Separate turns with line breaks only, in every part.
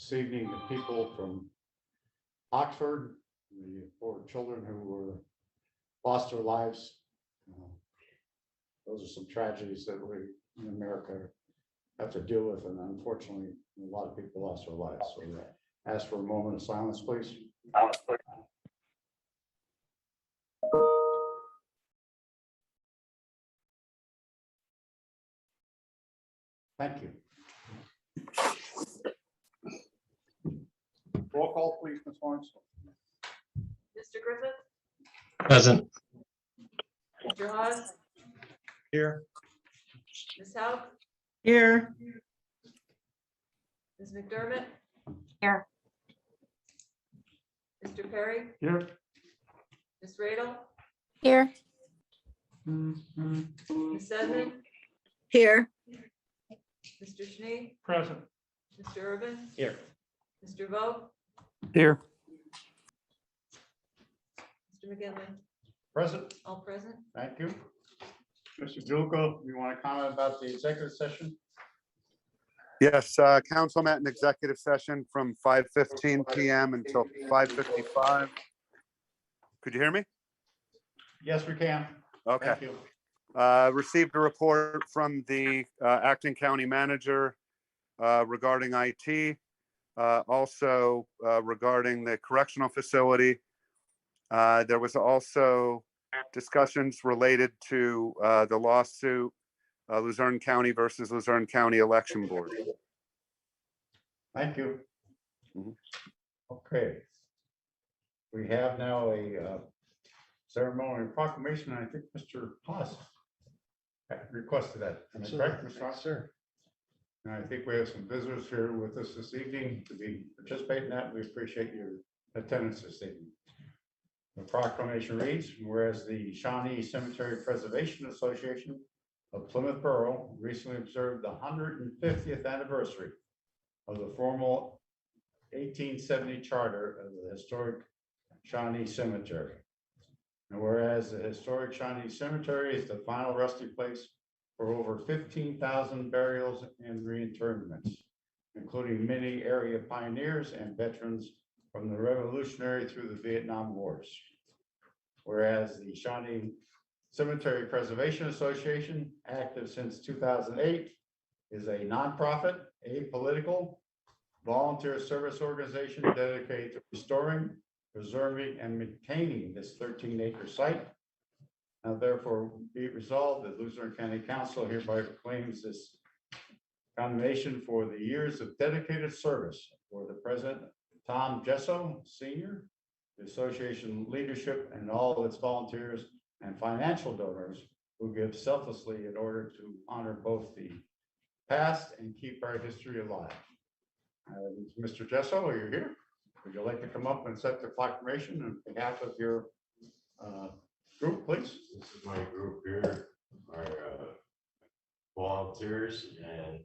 this evening the people from Oxford, the poor children who were lost their lives. Those are some tragedies that we in America have to deal with, and unfortunately, a lot of people lost their lives. So ask for a moment of silence, please. Thank you. Roll call, please, Ms. Lawrence.
Mr. Griffith,
Present.
Mr. Hawes,
Here.
Ms. Hauk,
Here.
Ms. McDermott,
Here.
Mr. Perry,
Here.
Ms. Radel,
Here.
Ms. Sedman,
Here.
Mr. Schnee,
Present.
Mr. Urban,
Here.
Mr. Vogt,
Here.
Mr. McGinley,
Present.
all present.
Thank you. Mr. Duco, you want to comment about the executive session?
Yes, council met in executive session from 5:15 PM until 5:55. Could you hear me?
Yes, we can.
Okay.
Thank you.
Received a report from the acting county manager regarding IT, also regarding the correctional facility. There was also discussions related to the lawsuit, Luzerne County versus Luzerne County Election Board.
Thank you.
Mhm.
Okay. We have now a ceremonial proclamation. I think Mr. Haas requested that. Am I correct, Mr. Haas?
Sir.
And I think we have some visitors here with us this evening to be participating in that. We appreciate your attendance this evening. The proclamation reads, whereas the Shawnee Cemetery Preservation Association of Plymouth Borough recently observed the 150th anniversary of the formal 1870 charter of the historic Shawnee Cemetery. And whereas the historic Shawnee Cemetery is the final resting place for over 15,000 burials and reinterments, including many area pioneers and veterans from the Revolutionary through the Vietnam Wars. Whereas the Shawnee Cemetery Preservation Association, active since 2008, is a nonprofit, apolitical, volunteer service organization dedicated to restoring, preserving, and maintaining this 13-acre site. Now therefore be it resolved that Luzerne County Council hereby proclaims this condemnation for the years of dedicated service for the President Tom Jeddo, Sr., the association leadership, and all of its volunteers and financial donors who give selflessly in order to honor both the past and keep our history alive. Mr. Jeddo, are you here? Would you like to come up and set the proclamation on behalf of your group, please?
This is my group here, our volunteers, and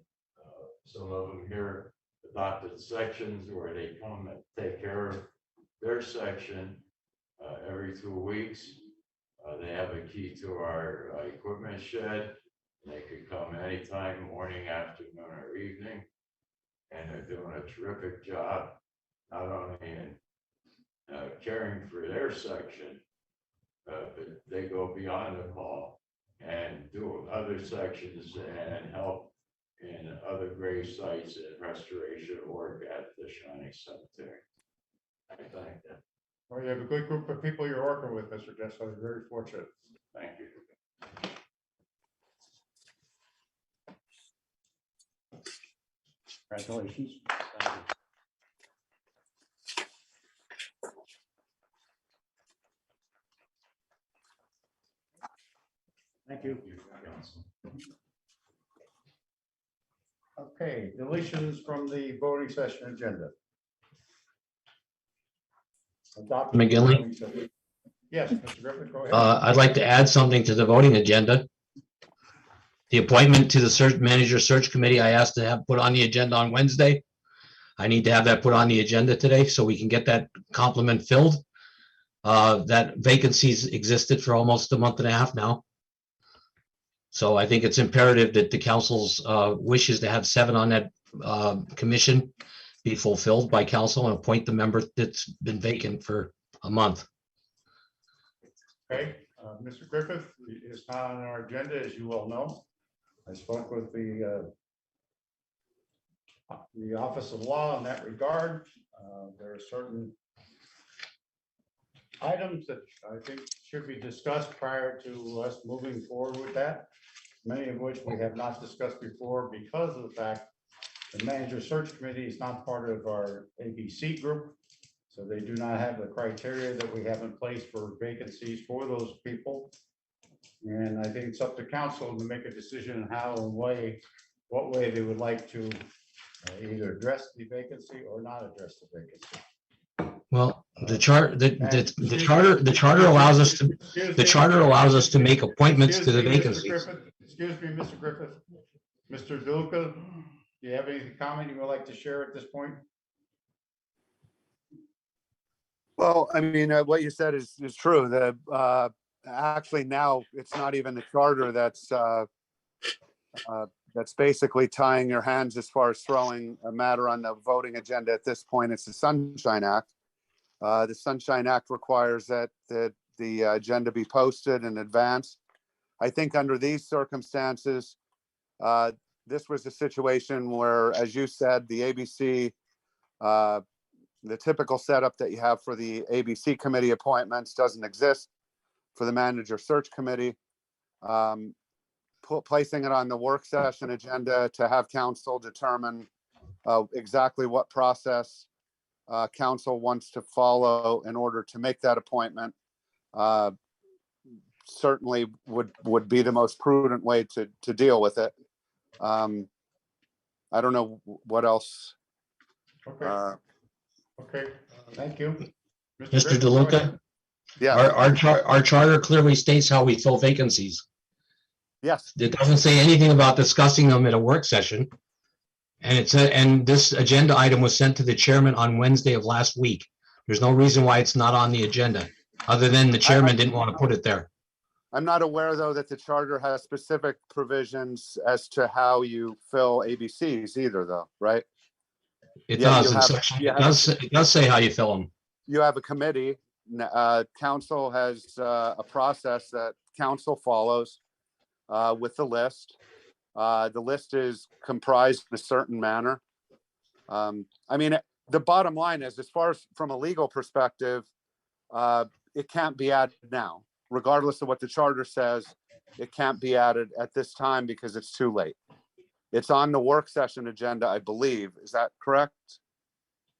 some of them here adopted sections where they come and take care of their section every 2 weeks. They have a key to our equipment shed. They could come anytime, morning, afternoon, or evening. And they're doing a terrific job, not only in caring for their section, but they go beyond the call and do other sections and help in other grave sites and restoration work at the Shawnee Cemetery. I thank them.
Well, you have a good group of people you're working with, Mr. Jeddo. You're very fortunate.
Thank you.
Congratulations. Thank you. Okay, deletions from the voting session agenda. Adopted
McGinley?
voting session. Yes, Mr. Griffin, go ahead.
I'd like to add something to the voting agenda. The appointment to the search manager search committee, I asked to have put on the agenda on Wednesday. I need to have that put on the agenda today so we can get that complement filled. That vacancies existed for almost a month and a half now. So I think it's imperative that the council's wishes to have 7 on that commission be fulfilled by council and appoint the member that's been vacant for a month.
Okay, Mr. Griffith is not on our agenda, as you all know. I spoke with the Office of Law in that regard. There are certain items that I think should be discussed prior to us moving forward with that, many of which we have not discussed before because of the fact the manager search committee is not part of our ABC group. So they do not have the criteria that we have in place for vacancies for those people. And I think it's up to council to make a decision on how and what way they would like to either address the vacancy or not address the vacancy.
Well, the charter allows us to make appointments to the vacancies.
Excuse me, Mr. Griffith. Mr. Duca, do you have any comment you would like to share at this point?
Well, I mean, what you said is true. Actually now it's not even the charter that's basically tying your hands as far as throwing a matter on the voting agenda at this point. It's the Sunshine Act. The Sunshine Act requires that the agenda be posted in advance. I think under these circumstances, this was a situation where, as you said, the ABC, the typical setup that you have for the ABC committee appointments doesn't exist for the manager search committee. Placing it on the work session agenda to have council determine exactly what process council wants to follow in order to make that appointment certainly would be the most prudent way to deal with it. I don't know what else.
Okay. Okay, thank you.
Mr.
Griffith, go
DeLuca,
ahead.
Yeah.
our charter clearly states how we fill vacancies.
Yes.
It doesn't say anything about discussing them at a work session. And this agenda item was sent to the chairman on Wednesday of last week. There's no reason why it's not on the agenda, other than the chairman didn't want to put it there.
I'm not aware, though, that the charter has specific provisions as to how you fill ABCs either, though, right?
It
Yeah,
does.
you
In
have-
section-
you
It
have-
does say how you fill them.
You have a committee. Council has a process that council follows with the list. The list is comprised in a certain manner. I mean, the bottom line is, as far as from a legal perspective, it can't be added now, regardless of what the charter says. It can't be added at this time because it's too late. It's on the work session agenda, I believe. Is that correct?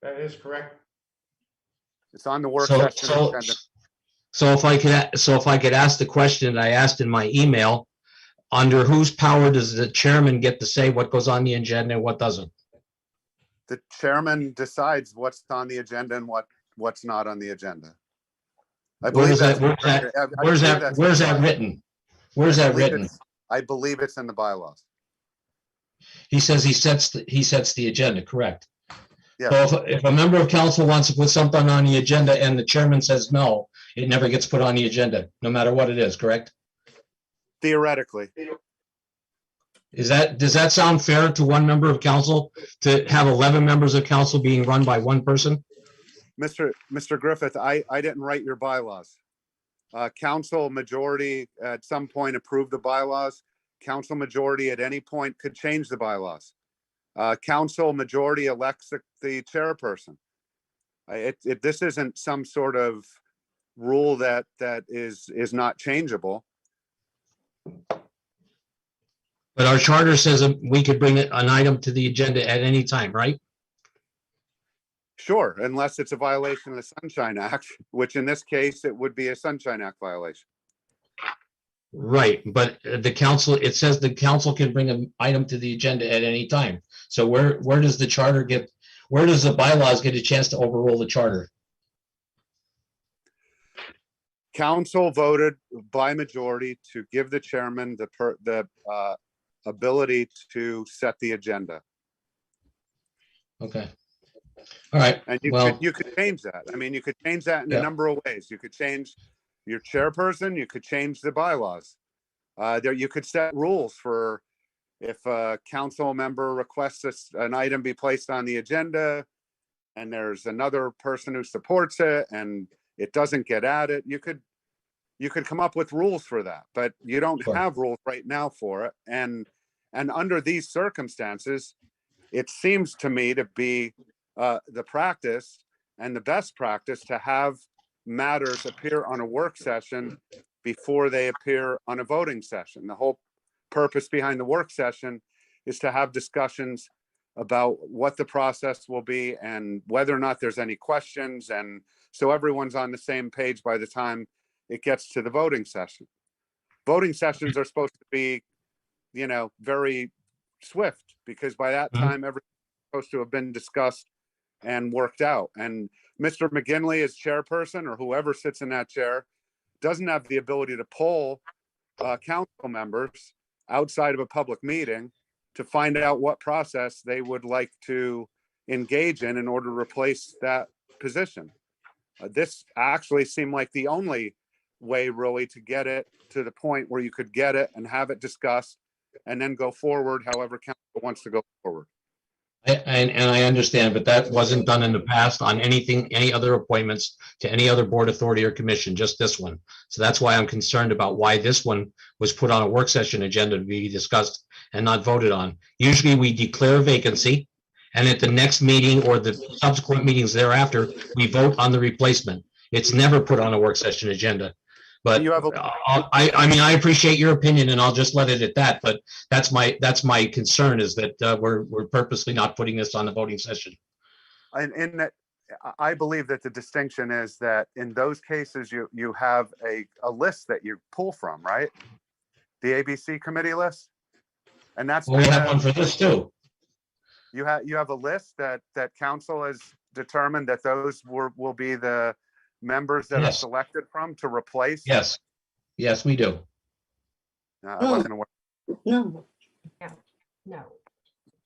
That is correct.
It's on the work
So,
session
so,
agenda.
so if I could ask the question that I asked in my email, under whose power does the chairman get to say what goes on the agenda and what doesn't?
The chairman decides what's on the agenda and what's not on the agenda. I
Where's
believe
that written? Where's that written?
I believe it's in the bylaws.
He says he sets the agenda, correct?
Yeah.
So if a member of council wants to put something on the agenda and the chairman says no, it never gets put on the agenda, no matter what it is, correct?
Theoretically.
Does that sound fair to one member of council to have 11 members of council being run by one person?
Mr. Griffith, I didn't write your bylaws. Council majority at some point approved the bylaws. Council majority at any point could change the bylaws. Council majority elects the chairperson. This isn't some sort of rule that is not changeable.
But our charter says we could bring an item to the agenda at any time, right?
Sure, unless it's a violation of the Sunshine Act, which in this case, it would be a Sunshine Act violation.
Right, but it says the council can bring an item to the agenda at any time. So where does the bylaws get a chance to overrule the charter?
Council voted by majority to give the chairman the ability to set the agenda.
Okay. All right.
And you could change that. I mean, you could change that in
Yeah.
a number of ways. You could change your chairperson, you could change the bylaws. You could set rules for if a council member requests an item be placed on the agenda, and there's another person who supports it and it doesn't get added, you could come up with rules for that, but you don't
Sure.
have rules right now for it. And under these circumstances, it seems to me to be the practice and the best practice to have matters appear on a work session before they appear on a voting session. The whole purpose behind the work session is to have discussions about what the process will be and whether or not there's any questions. And so everyone's on the same page by the time it gets to the voting session. Voting sessions are supposed to be, very swift, because by that time, everything's supposed to have been discussed and worked out. And Mr. McGinley as chairperson, or whoever sits in that chair, doesn't have the ability to poll council members outside of a public meeting to find out what process they would like to engage in order to replace that position. This actually seemed like the only way really to get it to the point where you could get it and have it discussed and then go forward however council wants to go forward.
And I understand, but that wasn't done in the past on any other appointments to any other board, authority, or commission, just this one. So that's why I'm concerned about why this one was put on a work session agenda to be discussed and not voted on. Usually we declare a vacancy, and at the next meeting or the subsequent meetings thereafter, we vote on the replacement. It's never put on a work session agenda. But
You have
I appreciate your opinion, and I'll just let it at that. But that's my concern, is that we're purposely not putting this on the voting session.
And that, I believe that the distinction is that in those cases, you have a list that you pull from, right? The ABC committee list. And that's.
Well, we have one for this too.
You have a list that council has determined that those will be the members that are
Yes.
selected from to replace.
Yes, we do.
I wasn't aware.
No.
No.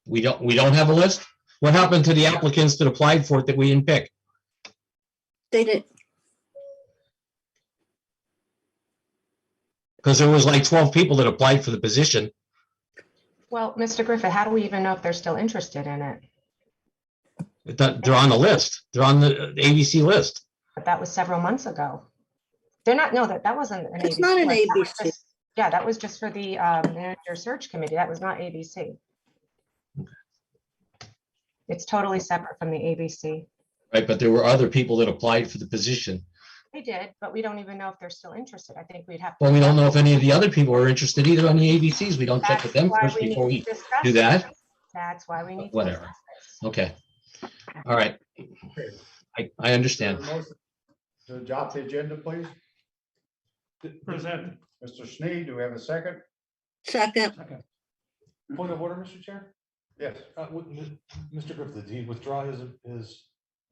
We don't have a list. What happened to the applicants that applied for it that we didn't pick?
They did.
Because there was like 12 people that applied for the position.
Well, Mr. Griffith, how do we even know if they're still interested in it?
They're on the list. They're on the ABC list.
But that was several months ago. They're not, no, that wasn't an ABC.
It's not an
list. That was
ABC.
just- Yeah, that was just for the manager search committee. That was not ABC. It's totally separate from the ABC.
Right, but there were other people that applied for the position.
They did, but we don't even know if they're still interested. I think we'd have. to-
Well, we don't know if any of the other people are interested either on the ABCs. We don't check with them
That's why
first
we
before
need
we
to discuss
do
this.
that.
That's why we need. to
Whatever.
discuss this.
Okay. All right. I understand.
Motion to adopt the agenda, please.
Present.
Mr. Sneed, do we have a second?
Second.
Point of order, Mr. Chair?
Yes.
Mr. Griffith, did he withdraw his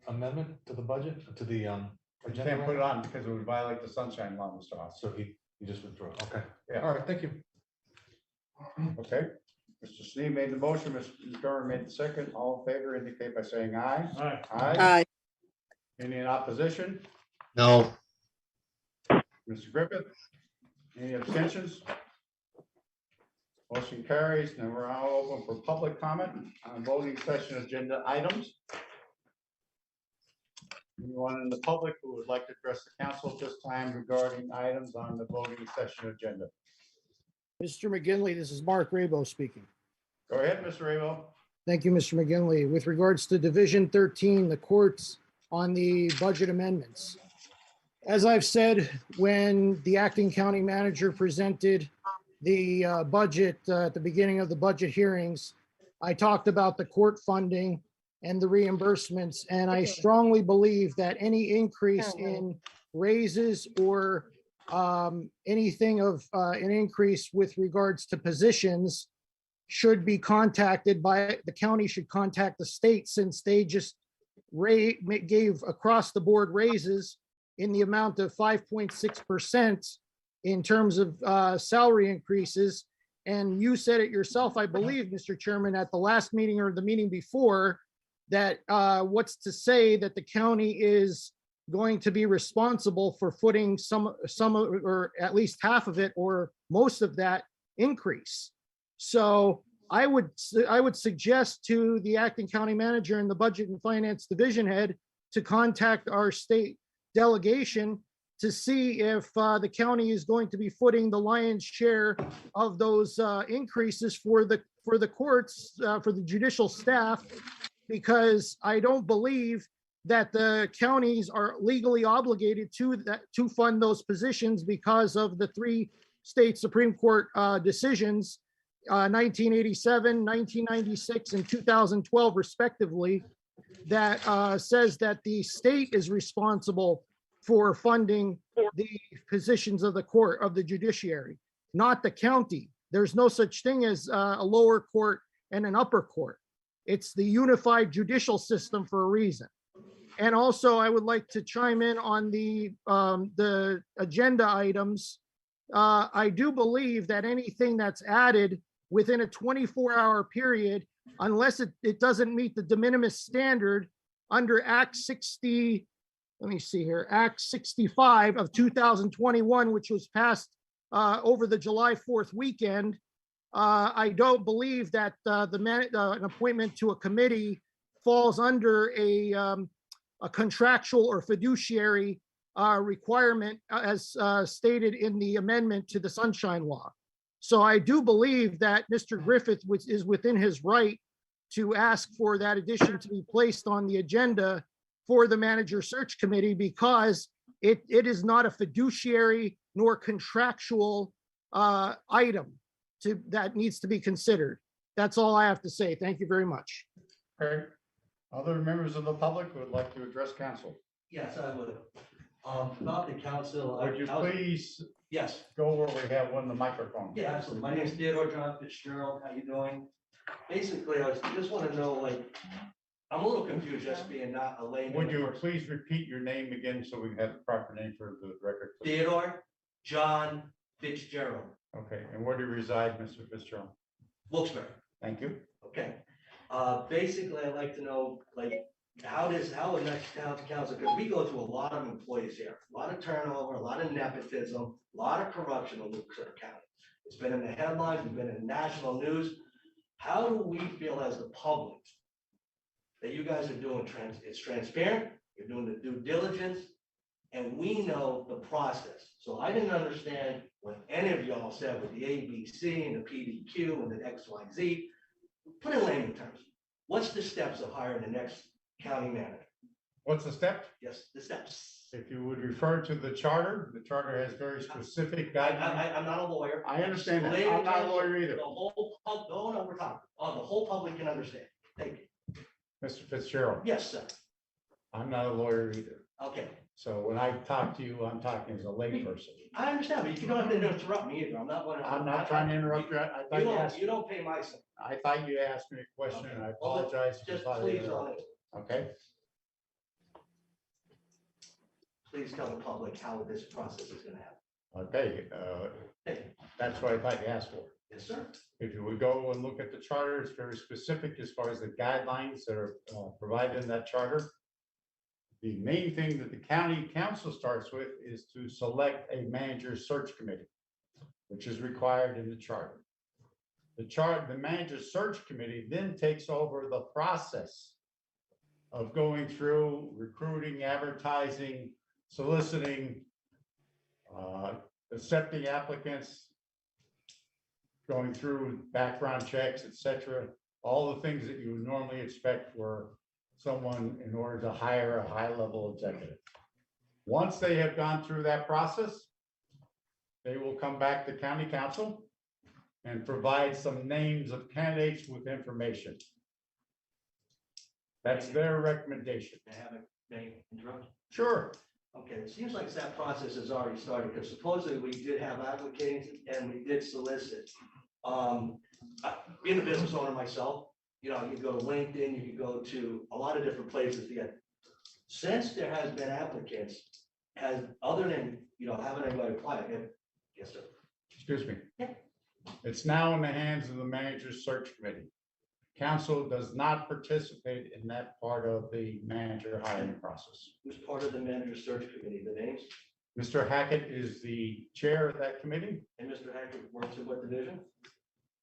amendment to the budget, to the
You
agenda?
can't put it on because it would violate the sunshine law, Mr. Haas.
So he just withdrew. Okay.
Yeah.
All right, thank you.
Okay. Mr. Sneed made the motion, Mr. Durham made the second. All in favor indicate by saying aye.
Aye.
Aye.
Aye.
Any in opposition?
No,
Mr. Griffith? Any abstentions? Motion carries. Now we're now open for public comment on voting session agenda items. Anyone in the public who would like to address the council at this time regarding items on the voting session agenda?
Mr. McGinley, this is Mark Rabo speaking.
Go ahead, Mr. Rabo.
Thank you, Mr. McGinley. With regards to Division 13, the courts on the budget amendments. As I've said, when the acting county manager presented the budget at the beginning of the budget hearings, I talked about the court funding and the reimbursements, and I strongly believe that any increase in raises or anything of an increase with regards to positions should be contacted by, the county should contact the state, since they just gave across the board raises in the amount of 5.6% in terms of salary increases. And you said it yourself, I believe, Mr. Chairman, at the last meeting or the meeting before, that what's to say that the county is going to be responsible for footing some or at least half of it or most of that increase. So I would suggest to the acting county manager and the budget and finance division head to contact our state delegation to see if the county is going to be footing the lion's share of those increases for the courts, for the judicial staff, because I don't believe that the counties are legally obligated to fund those positions because of the 3 state Supreme Court decisions, 1987, 1996, and 2012 respectively, that says that the state is responsible for funding the positions of the court, of the judiciary, not the county. There's no such thing as a lower court and an upper court. It's the unified judicial system for a reason. And also, I would like to chime in on the agenda items. I do believe that anything that's added within a 24-hour period, unless it doesn't meet the de minimis standard under Act 60, let me see here, Act 65 of 2021, which was passed over the July 4th weekend. I don't believe that an appointment to a committee falls under a contractual or fiduciary requirement as stated in the amendment to the Sunshine Law. So I do believe that Mr. Griffith is within his right to ask for that addition to be placed on the agenda for the manager search committee, because it is not a fiduciary nor contractual item that needs to be considered. That's all I have to say. Thank you very much.
Okay. Other members of the public who would like to address council?
Yes, I would. About the council.
Would you please
Yes,
go where we have one of the microphones?
yeah, absolutely. My name is Theodore John Fitzgerald. How you doing? Basically, I just want to know, like, I'm a little confused just being not a layman.
Would you please repeat your name again so we can have the proper name for the record? please?
Theodore John Fitzgerald,
Okay, and where do you reside, Mr. Fitzgerald?
Wilkes-Barre.
Thank you.
Okay. Basically, I'd like to know, like, how the next town council, because we go through a lot of employees here, a lot of turnover, a lot of nepotism, a lot of corruption in Luzerne County. It's been in the headlines, it's been in national news. How do we feel as the public that you guys are doing it's transparent, you're doing the due diligence, and we know the process. So I didn't understand what any of y'all said with the ABC and the PDQ and the XYZ. Put in layman terms. What's the steps of hiring the next county manager?
What's the step?
Yes, the steps.
If you would refer to the charter has very specific guidelines.
I'm not a lawyer.
I understand that.
Layman
I'm not a
terms,
lawyer either.
The whole, no, we're talking, the whole public can understand. Thank you.
Mr. Fitzgerald,
Yes, sir.
I'm not a lawyer either.
Okay.
So when I talk to you, I'm talking as a layperson.
I understand, but you don't have to interrupt me either. I'm not
trying to interrupt you. I thought
You don't pay my son.
I thought you asked me a question and I apologize. if you
Just
thought I
please
interrupted. Okay,
please tell the public how this process is gonna happen.
okay, that's what I thought you asked for.
Yes, sir.
If you would go and look at the charter, it's very specific as far as the guidelines that are provided in that charter. The main thing that the county council starts with is to select a manager search committee, which is required in the charter. The manager search committee then takes over the process of going through recruiting, advertising, soliciting, accepting applicants, going through background checks, etc. All the things that you would normally expect for someone in order to hire a high-level executive. Once they have gone through that process, they will come back to county council and provide some names of candidates with information. That's their recommendation.
May I interrupt?
Sure.
Okay, it seems like that process has already started, because supposedly we did have applicants and we did solicit. Being a business owner myself, you know, you go to LinkedIn, you can go to a lot of different places to get. Since there has been applicants, other than, you know, having anybody apply, yes, sir.
Excuse me.
Yeah.
It's now in the hands of the manager's search committee. Council does not participate in that part of the manager hiring process.
Who's part of the manager search committee, the names?
Mr. Hackett is the chair of that committee.
And Mr. Hackett works in what division?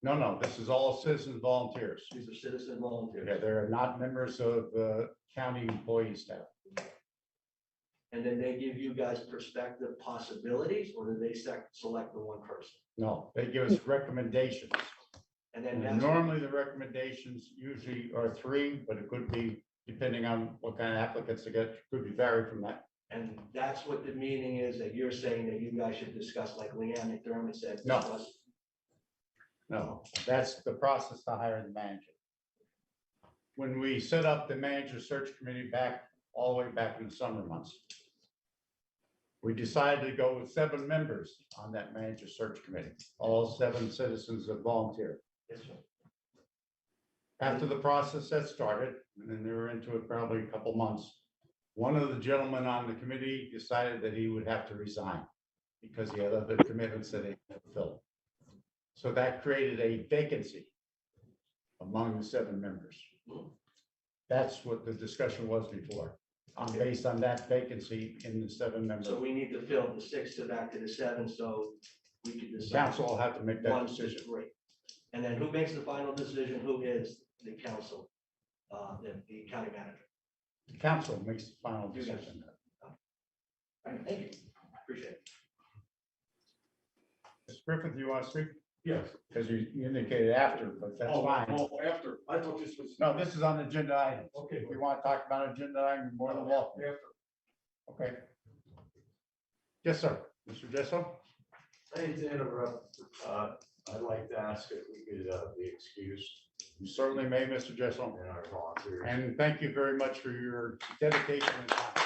No, this is all citizens volunteers.
These are citizen volunteers.
Yeah, they're not members of county employee staff.
And then they give you guys prospective possibilities, or do they select the one person?
No, they give us recommendations.
And then
And
that's,
normally the recommendations usually are 3, but it could be, depending on what kind of applicants they get, could be varied from that.
and that's what the meaning is, that you're saying that you guys should discuss, like Leanne McDermott said.
No.
discuss.
No, that's the process to hire the manager. When we set up the manager search committee all the way back in the summer months, we decided to go with 7 members on that manager search committee, all 7 citizens that volunteered.
Yes, sir.
After the process had started, and then they were into it probably a couple months, one of the gentlemen on the committee decided that he would have to resign because he had other commitments that he had to fulfill. So that created a vacancy among the 7 members. That's what the discussion was before, based on that vacancy in the 7 members.
So we need to fill the 6 to back to the 7, so we could
The
decide.
council will have to make that
1 to
decision.
3. And then who makes the final decision? Who is the council, the county manager?
The council makes the final
You guys.
decision.
All right, thank you. Appreciate it.
Mr. Griffith, you want to speak?
Yes.
Because you indicated after, but that's fine.
After, I thought this was.
No, this is on the agenda item.
Okay.
If you want to talk about agenda item, you're more than welcome. Okay. Yes, sir. Mr. Jesso?
I hate to interrupt. I'd like to ask if we could be excused
You certainly may, Mr. Jesso.
in our volunteers.
And thank you very much for your dedication and time.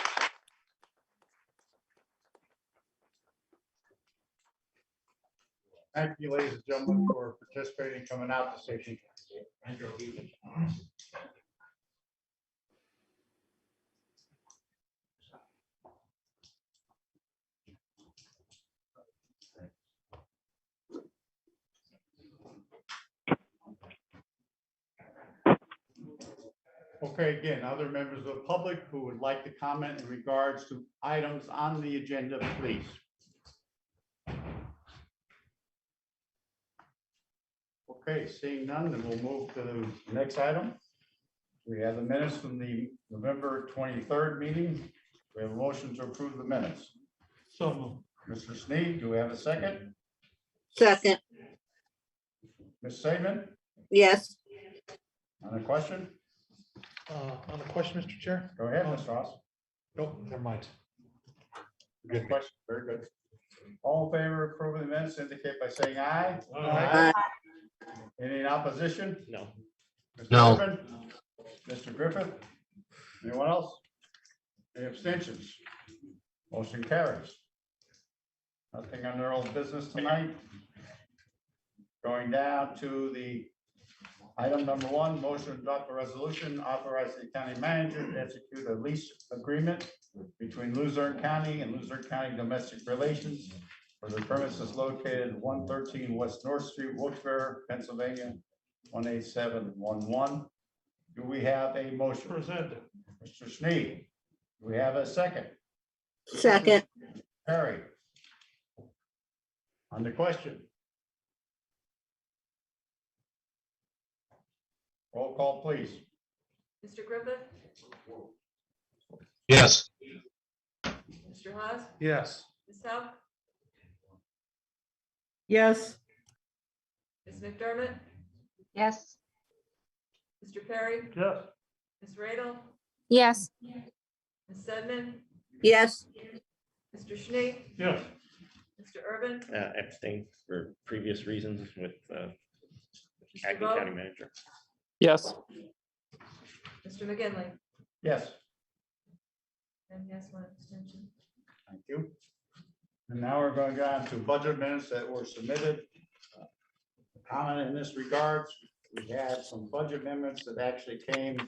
Thank you, ladies and gentlemen, for participating, coming out to station. Okay, again, other members of the public who would like to comment in regards to items on the agenda, please. Okay, seeing none, then we'll move to the next item. We have the minutes from the November 23rd meeting. We have a motion to approve the minutes.
So,
Mr. Sneed, do we have a second?
Second,
Ms. Saban,
yes.
on the question?
on the question, Mr. Chair?
Go ahead, Ms. Ross.
Nope, never mind.
Good question, very good. All in favor of approving the minutes indicate by saying aye.
Aye.
Any in opposition?
No.
Mr.
No.
Urban? Mr. Griffith? Anyone else? Any abstentions? Motion carries. Nothing under old business tonight. Going down to the item number 1, motion to adopt a resolution authorizing the county manager to execute a lease agreement between Luzerne County and Luzerne County Domestic Relations for the premises located 113 West North Street, Wilkes-Barre, Pennsylvania, 18711. Do we have a motion?
Presented.
Mr. Sneed, do we have a second?
Second,
Perry? On the question? Roll call, please.
Mr. Griffith,
Yes.
Mr. Haas,
Yes.
Ms. Howe,
yes.
Ms. McDermott,
Yes.
Mr. Perry,
Yes.
Ms. Radel,
Yes.
Ms. Sedman,
Yes,
Mr. Schnee,
Yes.
Mr. Urban,
Abstain for previous reasons with
Mr.
acting
Vogt,
county manager.
Yes.
Mr. McGinley,
Yes,
and yes, 1 abstention.
thank you. And now we're going to go on to budget minutes that were submitted. Comment in this regards, we had some budget amendments that actually came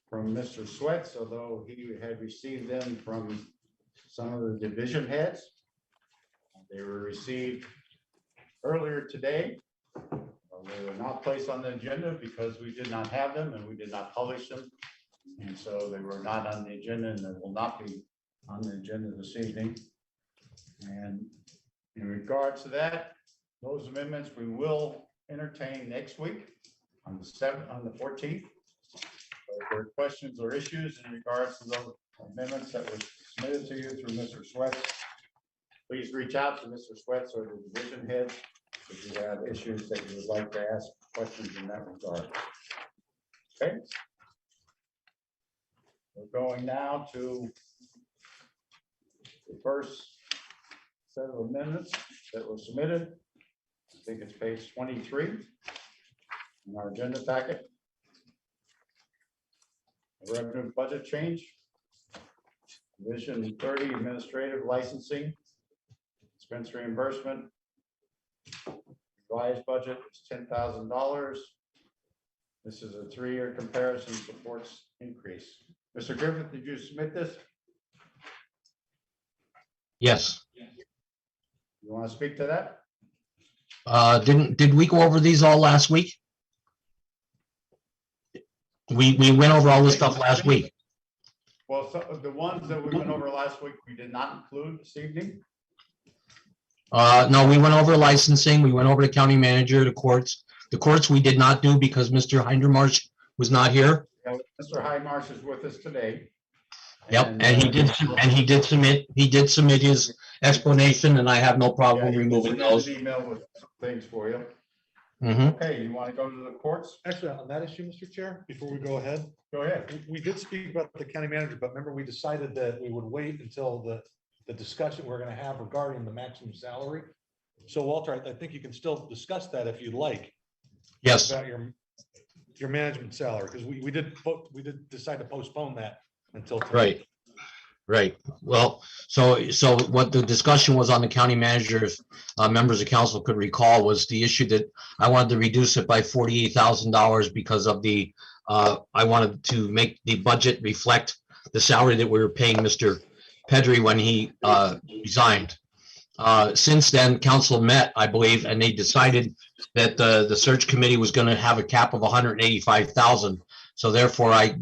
from Mr. Sweats, although he had received them from some of the division heads. They were received earlier today. They were not placed on the agenda because we did not have them and we did not publish them. And so they were not on the agenda and they will not be on the agenda this evening. And in regards to that, those amendments we will entertain next week on the 7th, on the 14th. If there are questions or issues in regards to those amendments that were submitted to you through Mr. Sweats, please reach out to Mr. Sweats or the division head if you have issues that you would like to ask questions in that regard. Okay. We're going now to the first set of amendments that were submitted. I think it's page 23 in our agenda packet. The revenue budget change. Division 30 administrative licensing. Expense reimbursement. Revised budget is $10,000. This is a 3-year comparison supports increase. Mr. Griffith, did you submit this?
Yes.
You want to speak to that?
Did we go over these all last week? We went over all this stuff last week.
Well, so the ones that we went over last week, we did not include this evening.
No, we went over licensing. We went over the county manager, the courts. The courts we did not do because Mr. Hindermarsh was not here.
Yeah, Mr. Highmarsh is with us today.
Yep, and he did submit his explanation, and I have no problem removing those.
Email with things for you.
Mhm.
Okay, you want to go to the courts?
Actually, on that issue, Mr. Chair, before we go ahead,
Go ahead.
we did speak about the county manager, but remember, we decided that we would wait until the discussion we're gonna have regarding the maximum salary. So Walter, I think you can still discuss that if you'd like.
Yes.
About your management salary, because we did decide to postpone that until tonight.
Right. Well, so what the discussion was on the county manager's, members of council could recall was the issue that I wanted to reduce it by $48,000 because of the, I wanted to make the budget reflect the salary that we were paying Mr. Pedri when he resigned. Since then, council met, I believe, and they decided that the search committee was going to have a cap of 185,000. So therefore, I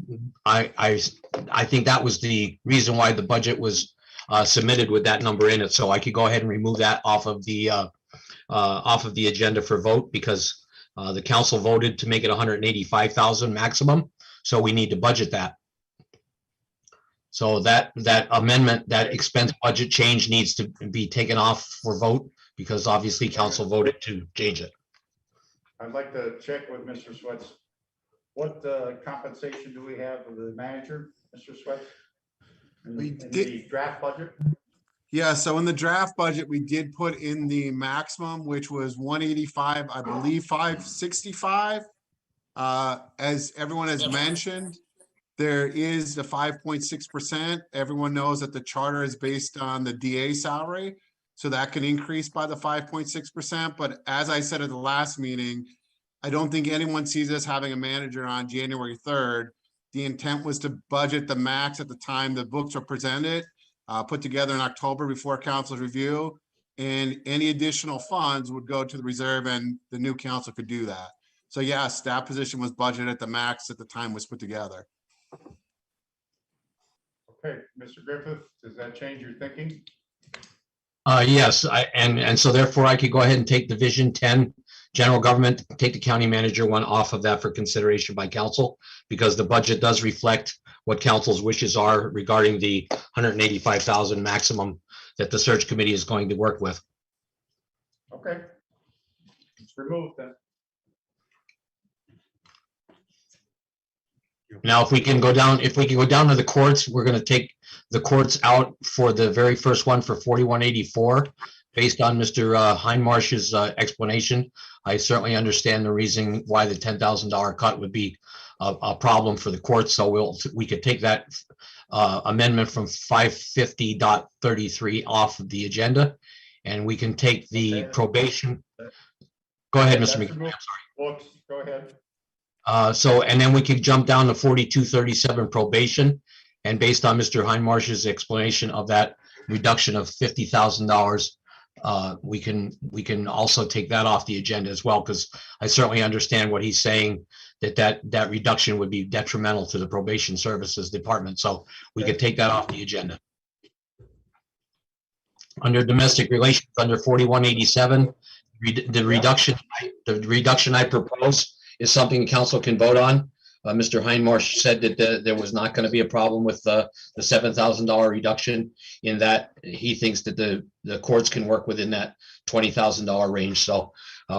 think that was the reason why the budget was submitted with that number in it. So I could go ahead and remove that off of the agenda for vote because the council voted to make it 185,000 maximum. So we need to budget that. So that amendment, that expense budget change needs to be taken off for vote because obviously council voted to change it.
I'd like to check with Mr. Sweats. What compensation do we have for the manager, Mr. Sweats? In the draft budget?
Yeah, so in the draft budget, we did put in the maximum, which was 185, I believe 565. As everyone has mentioned, there is the 5.6%. Everyone knows that the charter is based on the DA salary, so that can increase by the 5.6%. But as I said at the last meeting, I don't think anyone sees us having a manager on January 3rd. The intent was to budget the max at the time the books are presented, put together in October before council's review, and any additional funds would go to the reserve and the new council could do that. So yes, that position was budgeted at the max at the time was put together.
Okay, Mr. Griffith, does that change your thinking?
Yes, and so therefore I could go ahead and take Division 10, general government, take the county manager one off of that for consideration by council, because the budget does reflect what council's wishes are regarding the 185,000 maximum that the search committee is going to work with.
Okay. It's removed then.
Now, if we can go down to the courts, we're going to take the courts out for the very first one for 4184. Based on Mr. Hindmarsh's explanation, I certainly understand the reason why the $10,000 cut would be a problem for the courts. So we could take that amendment from 550.33 off of the agenda, and we can take the probation. Go ahead, Mr. McGee. I'm sorry.
Whoops, go ahead.
And then we could jump down to 4237 probation, and based on Mr. Hindmarsh's explanation of that reduction of $50,000, we can also take that off the agenda as well, because I certainly understand what he's saying, that reduction would be detrimental to the probation services department. So we could take that off the agenda. Under domestic relations, under 4187, The reduction I propose is something council can vote on. Mr. Hindmarsh said that there was not going to be a problem with the $7,000 reduction, in that he thinks that the courts can work within that $20,000 range. So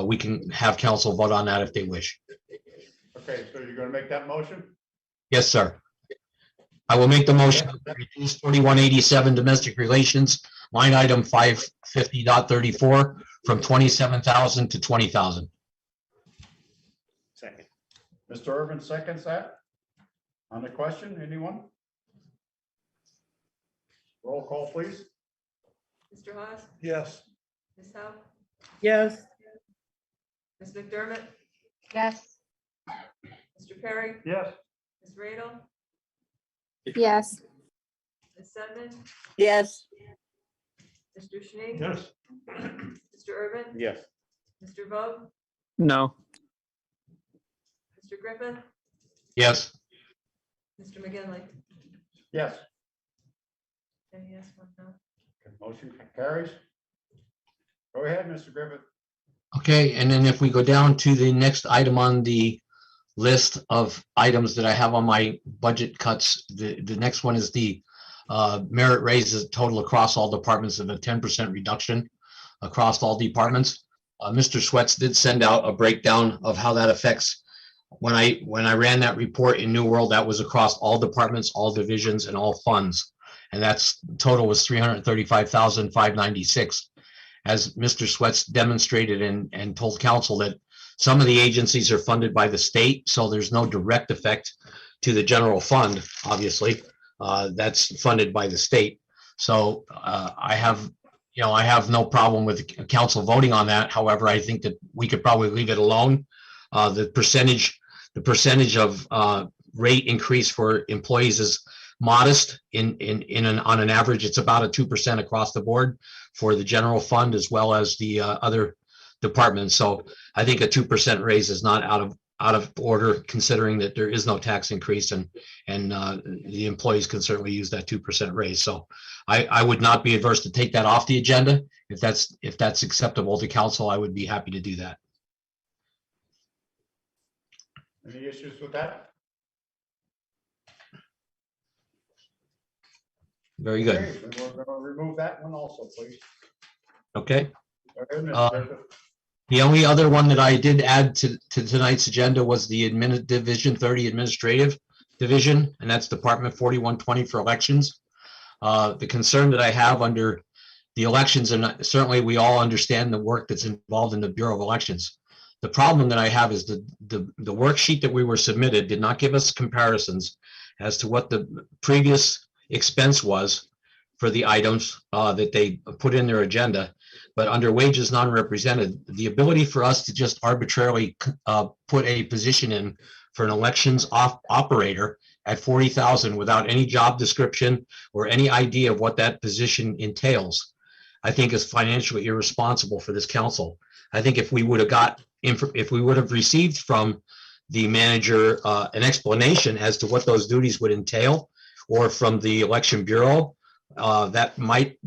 we can have council vote on that if they wish.
Okay, so you're gonna make that motion?
Yes, sir. I will make the motion to reduce 4187 domestic relations, line item 550.34 from 27,000 to 20,000.
Second.
Mr. Urban seconds that. On the question, anyone? Roll call, please.
Mr. Haas,
Yes.
Ms. Howe,
yes,
Ms. McDermott,
Yes.
Mr. Perry,
Yes.
Ms. Radel,
Yes.
Ms. Sedman,
yes,
Mr. Shnee.
Yes.
Mr. Urban,
Yes.
Mr. Vogt,
no,
Mr. Griffith,
Yes.
Mr. McGinley.
Yes.
And yes, 1 no.
Okay, motion carries. Go ahead, Mr. Griffith.
Okay, and then if we go down to the next item on the list of items that I have on my budget cuts, the next one is the merit raises total across all departments of a 10% reduction across all departments. Mr. Sweats did send out a breakdown of how that affects. When I ran that report in New World, that was across all departments, all divisions, and all funds. And that's total was 335,596. As Mr. Sweats demonstrated and told council that some of the agencies are funded by the state, so there's no direct effect to the general fund, obviously. That's funded by the state. So I have no problem with council voting on that. However, I think that we could probably leave it alone. The percentage of rate increase for employees is modest. On an average, it's about a 2% across the board for the general fund as well as the other departments. So I think a 2% raise is not out of order, considering that there is no tax increase, and the employees can certainly use that 2% raise. So I would not be adverse to take that off the agenda. If that's acceptable to council, I would be happy to do that.
Any issues with that?
Very good.
Okay, then we're gonna remove that one also, please.
Okay.
Go ahead, Mr.
Uh,
Griffith.
The only other one that I did add to tonight's agenda was the Division 30 Administrative Division, and that's Department 4120 for elections. The concern that I have under the elections, and certainly we all understand the work that's involved in the Bureau of Elections. The problem that I have is the worksheet that we were submitted did not give us comparisons as to what the previous expense was for the items that they put in their agenda. But under wages non-represented, the ability for us to just arbitrarily put a position in for an elections operator at 40,000 without any job description or any idea of what that position entails, I think is financially irresponsible for this council. I think if we would have received from the manager an explanation as to what those duties would entail, or from the election bureau, that might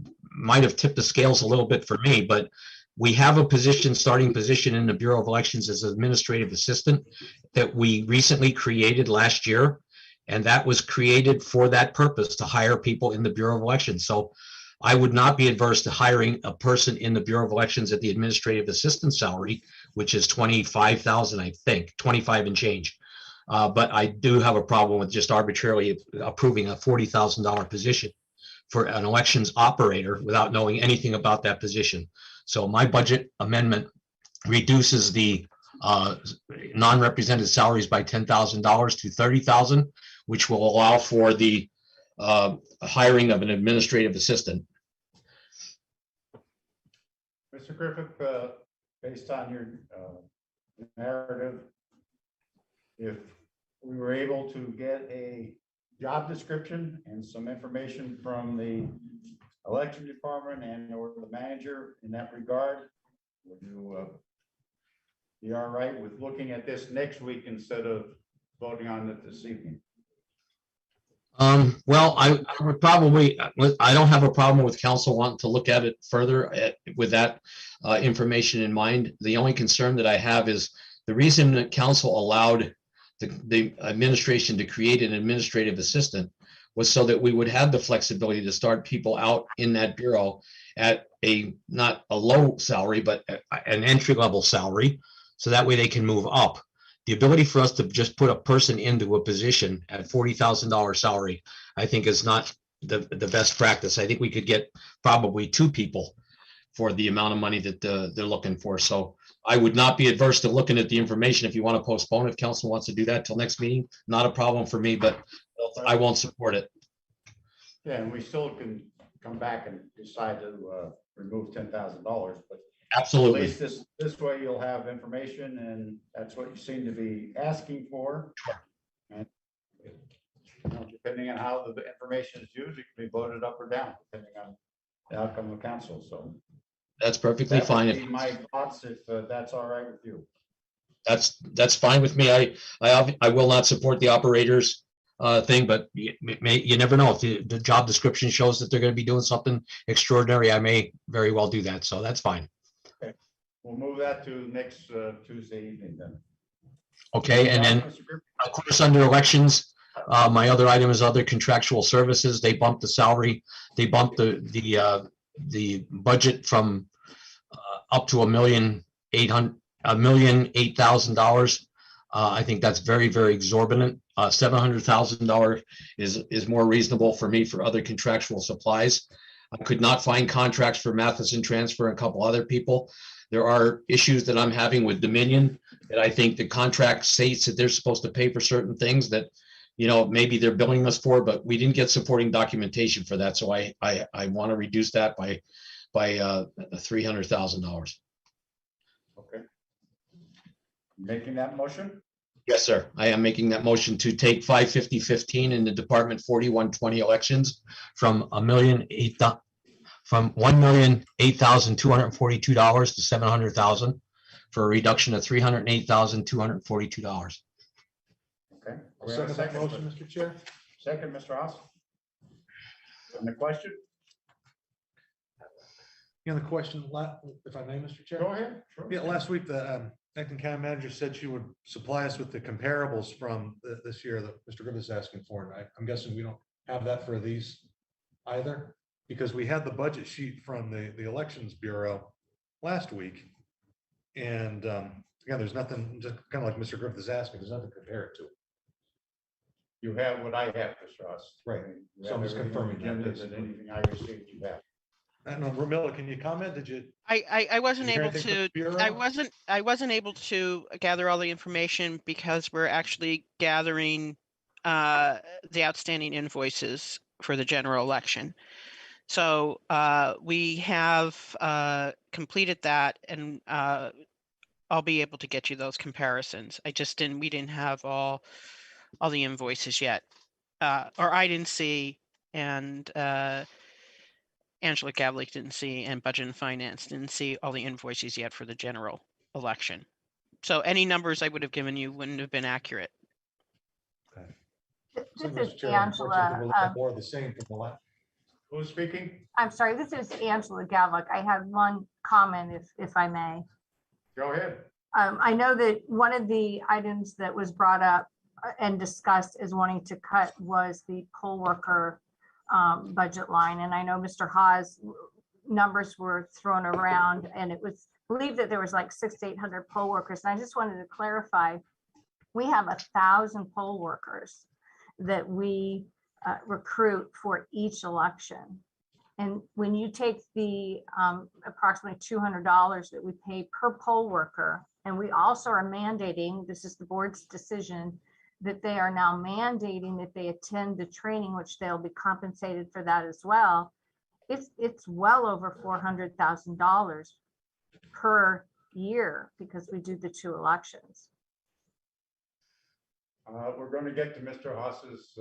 have tipped the scales a little bit for me. But we have a starting position in the Bureau of Elections as administrative assistant that we recently created last year, and that was created for that purpose, to hire people in the Bureau of Elections. So I would not be adverse to hiring a person in the Bureau of Elections at the administrative assistant salary, which is 25,000, I think, 25 and change. But I do have a problem with just arbitrarily approving a $40,000 position for an elections operator without knowing anything about that position. So my budget amendment reduces the non-represented salaries by $10,000 to $30,000, which will allow for the hiring of an administrative assistant.
Mr. Griffith, based on your narrative, if we were able to get a job description and some information from the election department and or the manager in that regard, would you be all right with looking at this next week instead of voting on it this evening?
Well, I would probably, I don't have a problem with council wanting to look at it further with that information in mind. The only concern that I have is the reason that council allowed the administration to create an administrative assistant was so that we would have the flexibility to start people out in that bureau at not a low salary, but an entry level salary. So that way they can move up. The ability for us to just put a person into a position at $40,000 salary, I think is not the best practice. I think we could get probably 2 people for the amount of money that they're looking for. So I would not be adverse to looking at the information if you want to postpone, if council wants to do that till next meeting, not a problem for me, but I won't support it.
Yeah, and we still can come back and decide to remove $10,000, but at
Absolutely.
least this way you'll have information, and that's what you seem to be asking for. And depending on how the information is used, it can be voted up or down, depending on the outcome of council. So
That's perfectly
that
fine.
would be my thoughts, if that's all right with you.
That's fine with me. I will not support the operators thing, but you never know. If the job description shows that they're going to be doing something extraordinary, I may very well do that. So that's fine.
Okay, we'll move that to next Tuesday evening then.
Okay, and then of course under elections, my other item is other contractual services. They bumped the salary. They bumped the budget from up to $1,008,000. I think that's very, very exorbitant. $700,000 is more reasonable for me for other contractual supplies. I could not find contracts for Matheson Transfer and a couple other people. There are issues that I'm having with Dominion that I think the contract states that they're supposed to pay for certain things that, maybe they're billing us for, but we didn't get supporting documentation for that. So I want to reduce that by $300,000.
Okay. Making that motion?
Yes, sir. I am making that motion to take 55015 in the Department 4120 elections from $1,008,242 to $700,000 for a reduction of $308,242.
Okay.
I'll second that motion, Mr. Chair.
Second, Mr. Haas. On the question?
The question, if I may, Mr. Chair?
Go ahead. Sure.
Yeah, last week, the acting county manager said she would supply us with the comparables from this year that Mr. Griffith's asking for. And I'm guessing we don't have that for these either, because we had the budget sheet from the Elections Bureau last week. And again, there's nothing, just kind of like Mr. Griffith is asking, there's nothing to compare it to.
You have what I have, Mr. Haas.
Right.
You
So I'm
have
just
everything on the
confirming that,
agenda, and anything I received, you have.
I don't know, Ramila, can you comment? Did you?
I wasn't
Did you hear
able
anything from
to,
the Bureau?
I wasn't able to gather all the information because we're actually gathering the outstanding invoices for the general election. So we have completed that, and I'll be able to get you those comparisons. We didn't have all the invoices yet, or I didn't see, and Angela Gavlik didn't see, and Budget and Finance didn't see all the invoices yet for the general election. So any numbers I would have given you wouldn't have been accurate.
So,
This
Mr.
is
Chair,
Angela.
unfortunately, we'll have more of the same from the last.
Who's speaking?
I'm sorry, this is Angela Gavlik. I have one comment, if I may.
Go ahead.
I know that one of the items that was brought up and discussed as wanting to cut was the poll worker budget line. And I know Mr. Haas numbers were thrown around, and it was believed that there was like 600 to 800 poll workers. And I just wanted to clarify, we have 1,000 poll workers that we recruit for each election. And when you take the approximately $200 that we pay per poll worker, and we also are mandating, this is the board's decision, that they are now mandating that they attend the training, which they'll be compensated for that as well. It's well over $400,000 per year because we do the 2 elections.
We're going to get to Mr. Haas's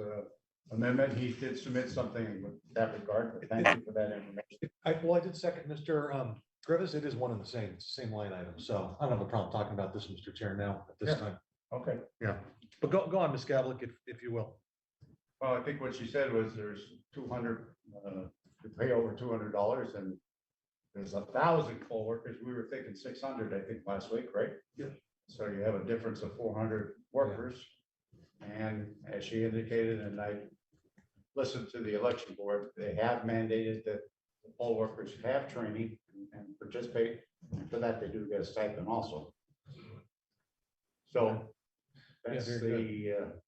amendment. He did submit something in that regard, but thank you for that information.
I did second Mr. Griffiths. It is one and the same, it's the same line item. So I don't have a problem talking about this, Mr. Chair, now at this time.
Okay.
Yeah, but go on, Ms. Gavlik, if you will.
Well, I think what she said was there's 200, to pay over $200, and there's 1,000 poll workers. We were thinking 600, I think, last week, right?
Yeah.
So you have a difference of 400 workers. And as she indicated, and I listened to the election board, they have mandated that the poll workers have training and participate. And for that, they do get a stipend also. So that's
Yeah, very
the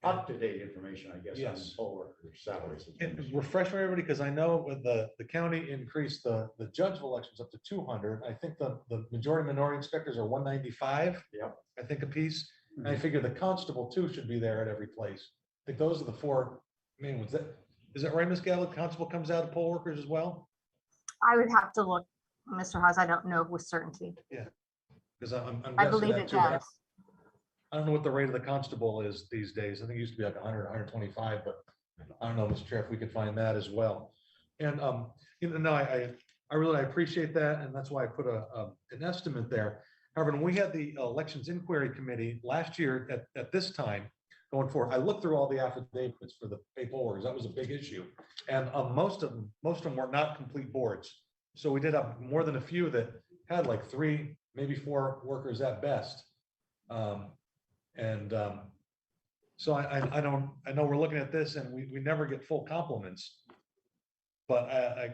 up-to-date information, I guess, on
Yes.
poll workers' salaries.
And refresh for everybody, because I know when the county increased the judge elections up to 200, I think the majority minority inspectors are 195.
Yep.
I think a piece. And I figure the constable too should be there at every place. I think those are the four main ones. Is that right, Ms. Gallup? Constable comes out of poll workers as well?
I would have to look, Mr. Haas, I don't know with certainty.
Because I'm
I
guessing
believe
that
it
too. but
does.
I don't know what the rate of the constable is these days. I think it used to be like 100, 125, but I don't know, Mr. Chair, if we could find that as well. And, no, I really appreciate that. And that's why I put an estimate there. However, when we had the elections inquiry committee last year at this time going forward, I looked through all the affidavits for the pay poll workers. That was a big issue. And most of them were not complete boards. So we did have more than a few that had like 3, maybe 4 workers at best. So I know we're looking at this and we never get full compliments. But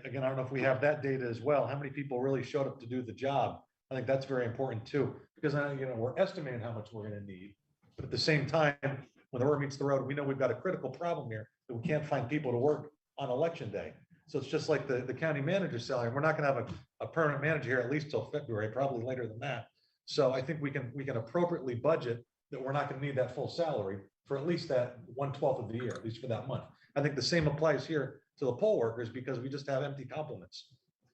again, I don't know if we have that data as well. How many people really showed up to do the job? I think that's very important too, because we're estimating how much we're going to need. But at the same time, when the rubber meets the road, we know we've got a critical problem here that we can't find people to work on election day. So it's just like the county manager's salary. We're not going to have a permanent manager here at least till February, probably later than that. So I think we can appropriately budget that we're not going to need that full salary for at least that 1/12 of the year, at least for that month. I think the same applies here to the poll workers because we just have empty complements.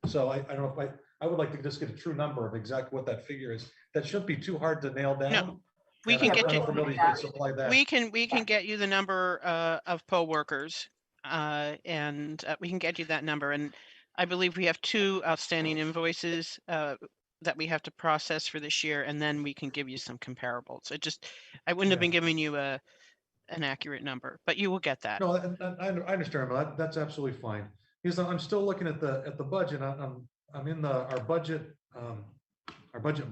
So I don't know if I would like to just get a true number of exactly what that figure is. That shouldn't be too hard to nail down.
No, we
And
can
I
get
don't
you,
know if ability to supply that.
we can get you the number of poll workers. And we can get you that number. And I believe we have 2 outstanding invoices that we have to process for this year, and then we can give you some comparables. I wouldn't have been giving you an accurate number, but you will get that.
No, I understand, but that's absolutely fine. Because I'm still looking at the budget. I'm in our budget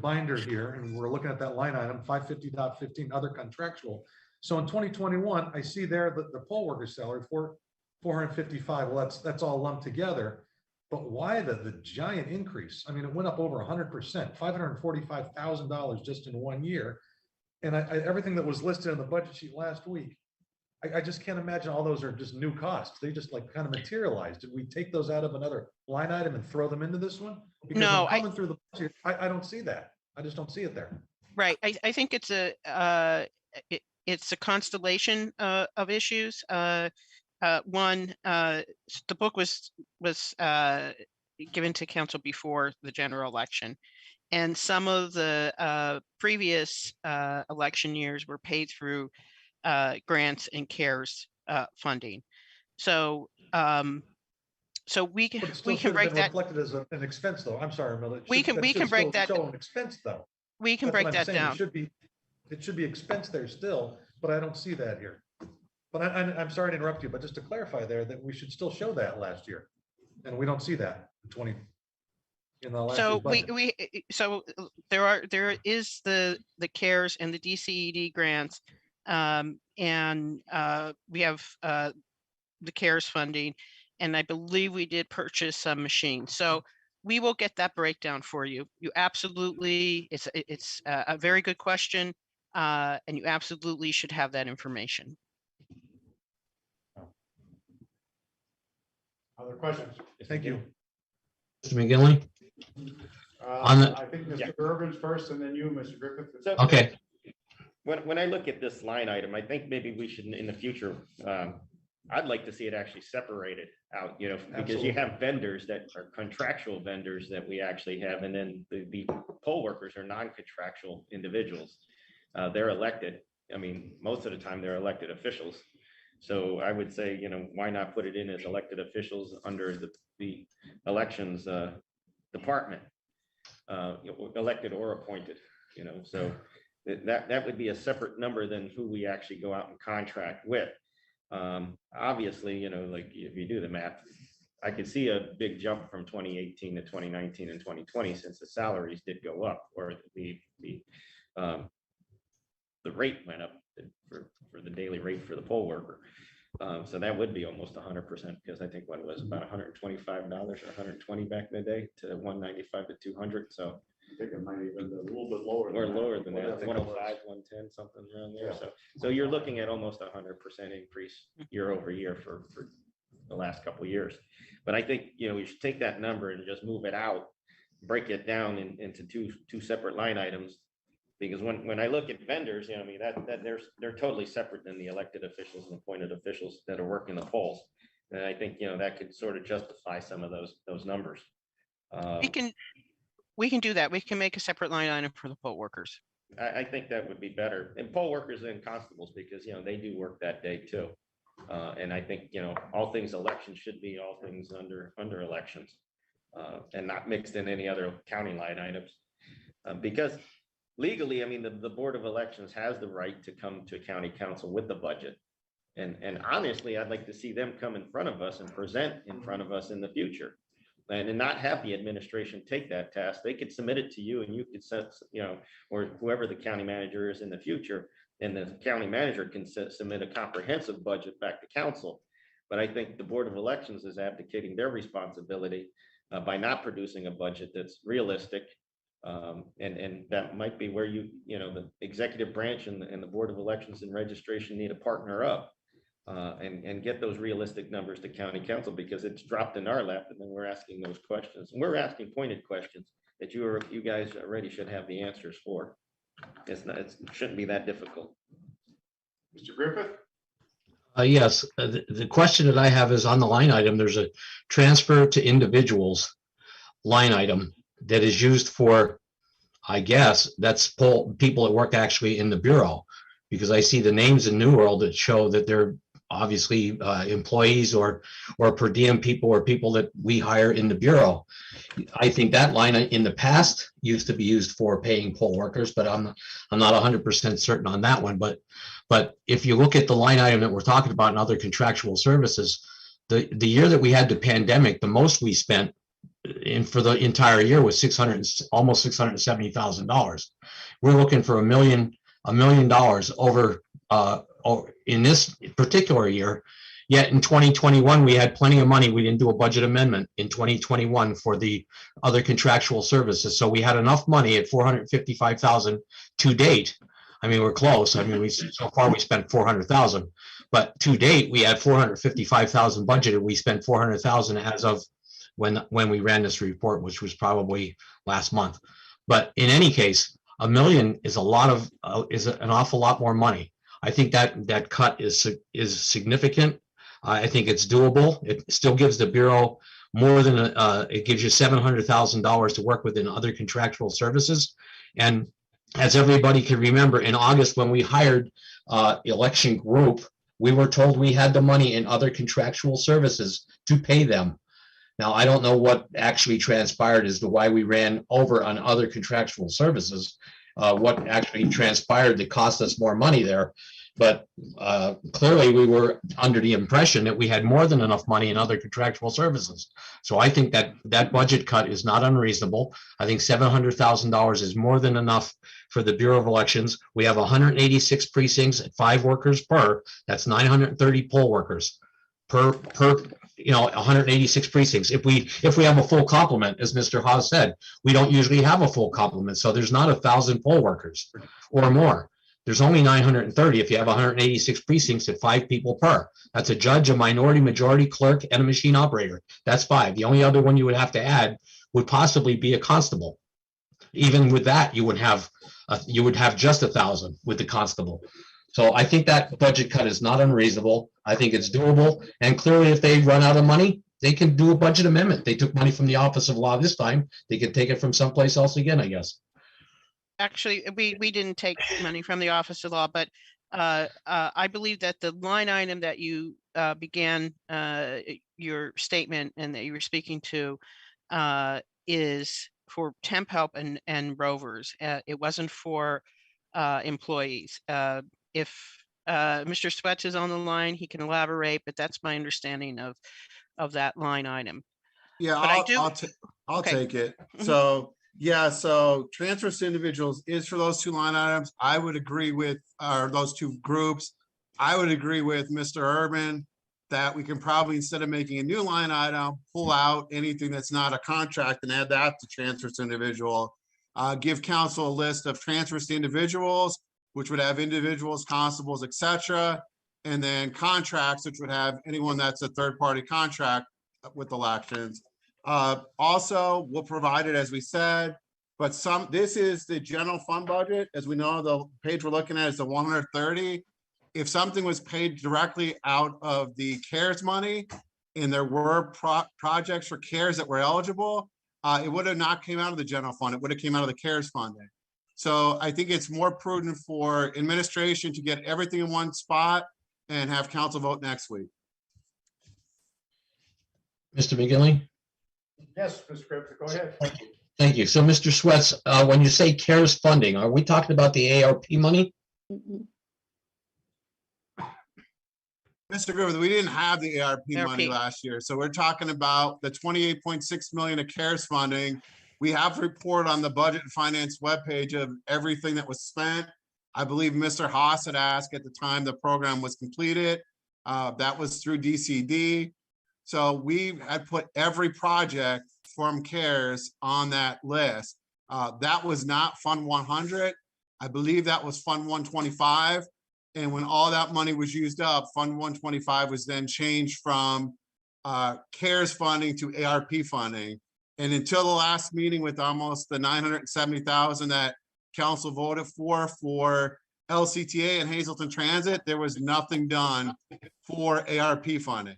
binder here, and we're looking at that line item 550.15 other contractual. So in 2021, I see there that the poll worker salary for 455. Well, that's all lumped together. But why the giant increase? I mean, it went up over 100%, $545,000 just in 1 year. And everything that was listed in the budget sheet last week, I just can't imagine all those are just new costs. They just like kind of materialized. Did we take those out of another line item and throw them into this one? Because
No,
I'm coming through the budget, I don't see that. I just don't see it there.
Right. I think it's a constellation of issues. One, the book was given to council before the general election, and some of the previous election years were paid through grants and CARES funding. So we can break that
reflected as an expense, though. I'm sorry, Miller.
We can break that.
Show an expense, though.
We can break that down.
It should be expense there still, but I don't see that here. But I'm sorry to interrupt you, but just to clarify there that we should still show that last year, and we don't see that in the last
So
year's budget.
so there is the CARES and the DCED grants, and we have the CARES funding, and I believe we did purchase some machines. So we will get that breakdown for you. You absolutely, it's a very good question, and you absolutely should have that information.
Other questions?
Thank you.
Mr. McGinley? On the-
I think Mr. Urban's first and then you, Mr. Griffith.
Okay.
When I look at this line item, I think maybe we should, in the future, I'd like to see it actually separated out, because you have vendors that are contractual vendors that we actually have, and then the poll workers are non-contractual individuals. They're elected. I mean, most of the time they're elected officials. So I would say, why not put it in as elected officials under the elections department, elected or appointed, so that would be a separate number than who we actually go out and contract with. Obviously, like if you do the math, I could see a big jump from 2018 to 2019 and 2020 since the salaries did go up, or um, the rate went up for the daily rate for the poll worker. So that would be almost 100%, because I think what it was about $125 or 120 back in the day to 195 to 200. So
I think it might even be a little bit lower.
or lower than
What I
that,
think it was.
105, 110, something around there.
Yeah.
So you're looking at almost 100% increase year over year for the last couple of years. But I think, we should take that number and just move it out, break it down into two separate line items. Because when I look at vendors, I mean, that they're totally separate than the elected officials and appointed officials that are working the polls. And I think, that could sort of justify some of those numbers.
We can do that. We can make a separate line item for the poll workers.
I think that would be better, and poll workers and constables, because, they do work that day too. And I think, all things elections should be all things under elections, and not mixed in any other county line items. Because legally, I mean, the Board of Elections has the right to come to county council with the budget. And honestly, I'd like to see them come in front of us and present in front of us in the future. And not have the administration take that task. They could submit it to you, and you could set, or whoever the county manager is in the future, and the county manager can submit a comprehensive budget back to council. But I think the Board of Elections is abdicating their responsibility by not producing a budget that's realistic. And that might be where the executive branch and the Board of Elections and Registration need to partner up. And get those realistic numbers to county council, because it's dropped in our lap, and then we're asking those questions. And we're asking pointed questions that you guys already should have the answers for. It shouldn't be that difficult.
Mr. Griffith?
Yes, the question that I have is on the line item. There's a transfer to individuals line item that is used for, I guess, that's people that work actually in the Bureau, because I see the names in New World that show that they're obviously employees or per diem people, or people that we hire in the Bureau. I think that line in the past used to be used for paying poll workers, but I'm not 100% certain on that one. But if you look at the line item that we're talking about in other contractual services, the year that we had the pandemic, the most we spent for the entire year was almost $670,000. We're looking for $1 million over in this particular year. Yet in 2021, we had plenty of money. We didn't do a budget amendment in 2021 for the other contractual services. So we had enough money at $455,000 to date. I mean, we're close. I mean, so far we spent $400,000, but to date we had $455,000 budgeted. We spent $400,000 as of when we ran this report, which was probably last month. But in any case, $1 million is an awful lot more money. I think that cut is significant. I think it's doable. It still gives the Bureau more than it gives you $700,000 to work with in other contractual services. And as everybody can remember, in August, when we hired election group, we were told we had the money in other contractual services to pay them. Now, I don't know what actually transpired as to why we ran over on other contractual services, what actually transpired that cost us more money there. But clearly we were under the impression that we had more than enough money in other contractual services. So I think that budget cut is not unreasonable. I think $700,000 is more than enough for the Bureau of Elections. We have 186 precincts at 5 workers per. That's 930 poll workers per 186 precincts. If we have a full complement, as Mr. Haas said, we don't usually have a full complement. So there's not 1,000 poll workers or more. There's only 930 if you have 186 precincts at 5 people per. That's a judge, a minority, majority, clerk, and a machine operator. That's 5. The only other one you would have to add would possibly be a constable. Even with that, you would have just 1,000 with the constable. So I think that budget cut is not unreasonable. I think it's doable. And clearly, if they run out of money, they can do a budget amendment. They took money from the Office of Law this time. They can take it from someplace else again, I guess.
Actually, we didn't take money from the Office of Law, but I believe that the line item that you began your statement and that you were speaking to is for temp help and rovers. It wasn't for employees. If Mr. Swets is on the line. He can elaborate, but that's my understanding of that line item.
Yeah,
But I
I'll
okay.
take it.
Mhm.
So, yeah, so transfers to individuals is for those two line items. I would agree with, or those two groups. I would agree with Mr. Urban that we can probably, instead of making a new line item, pull out anything that's not a contract and add that to transfers to individual. Give council a list of transfers to individuals, which would have individuals, constables, et cetera. And then contracts, which would have anyone that's a third-party contract with elections. Also, we'll provide it as we said, but this is the general fund budget. As we know, the page we're looking at is the 130. If something was paid directly out of the CARES money and there were projects for CARES that were eligible, it would have not came out of the general fund. It would have came out of the CARES funding. So I think it's more prudent for administration to get everything in one spot and have council vote next week.
Mr. McGinley?
Yes, Mr. Griffith, go ahead.
Thank you. So, Mr. Swets, when you say CARES funding, are we talking about the ARP money?
Mr. Griffith, we didn't have the ARP money last year, so we're talking about the 28.6 million of CARES funding. We have a report on the budget and finance webpage of everything that was spent. I believe Mr. Haas had asked at the time the program was completed. That was through DCD. So we had put every project from CARES on that list. That was not Fund 100. I believe that was Fund 125. And when all that money was used up, Fund 125 was then changed from CARES funding to ARP funding. And until the last meeting with almost the 970,000 that council voted for LCTA and Hazleton Transit, there was nothing done for ARP funding.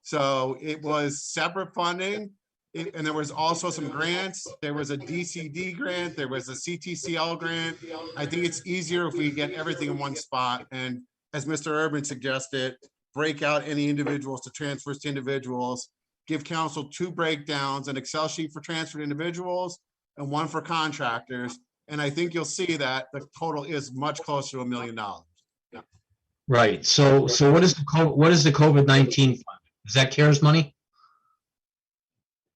So it was separate funding. And there was also some grants. There was a DCD grant. There was a CTCL grant. I think it's easier if we get everything in one spot. And as Mr. Urban suggested, break out any individuals to transfers to individuals, give council 2 breakdowns, an Excel sheet for transfer to individuals and 1 for contractors. And I think you'll see that the total is much closer to $1 million.
Right. So what is the COVID-19 fund? Is that CARES money?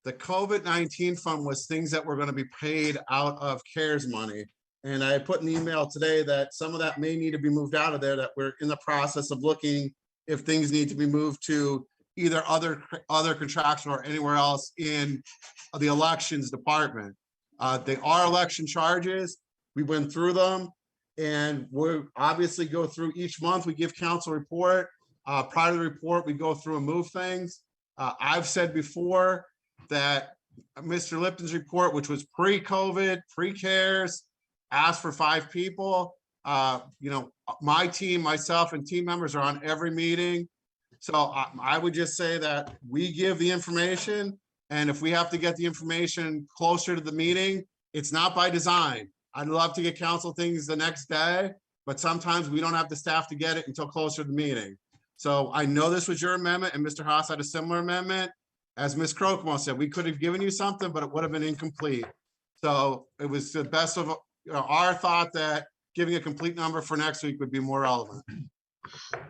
The COVID-19 fund was things that were going to be paid out of CARES money. And I put an email today that some of that may need to be moved out of there, that we're in the process of looking if things need to be moved to either other contraction or anywhere else in the elections department. They are election charges. We went through them and we obviously go through each month. We give council a report. Prior to the report, we go through and move things. I've said before that Mr. Lipton's report, which was pre-COVID, pre-CARES, asked for 5 people. You know, my team, myself and team members are on every meeting. So I would just say that we give the information, and if we have to get the information closer to the meeting, it's not by design. I'd love to get council things the next day, but sometimes we don't have the staff to get it until closer to the meeting. So I know this was your amendment and Mr. Haas had a similar amendment. As Ms. Croquemont said, we could have given you something, but it would have been incomplete. So it was the best of our thought that giving a complete number for next week would be more relevant.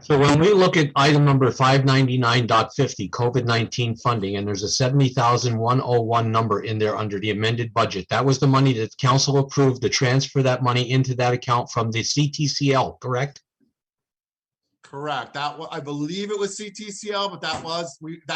So when we look at item number 599.50, COVID-19 funding, and there's a 70,101 number in there under the amended budget, that was the money that council approved to transfer that money into that account from the CTCL, correct?
Correct. I believe it was CTCL, but that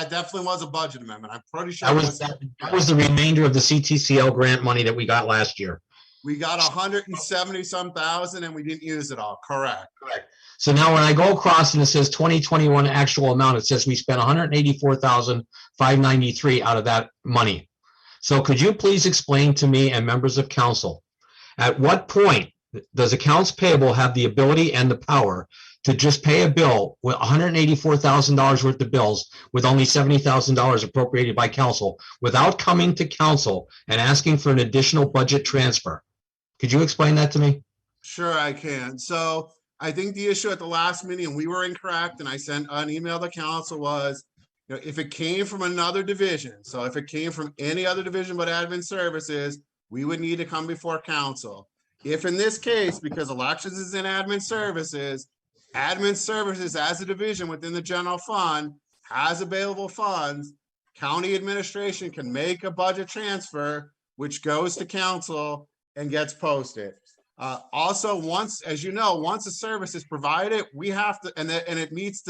definitely was a budget amendment. I'm pretty sure
that was the remainder of the CTCL grant money that we got last year.
We got 170-some thousand and we didn't use it all. Correct.
Correct. So now when I go across and it says 2021 actual amount, it says we spent 184,593 out of that money. So could you please explain to me and members of council, at what point does accounts payable have the ability and the power to just pay a bill with $184,000 worth of bills with only $70,000 appropriated by council without coming to council and asking for an additional budget transfer? Could you explain that to me?
Sure, I can. So I think the issue at the last meeting, and we were incorrect, and I sent an email to council, was, you know, if it came from another division, so if it came from any other division but admin services, we would need to come before council. If in this case, because elections is in admin services, Admin services as a division within the general fund has available funds. County administration can make a budget transfer, which goes to council and gets posted. Also, once, as you know, once a service is provided, we have to, and it meets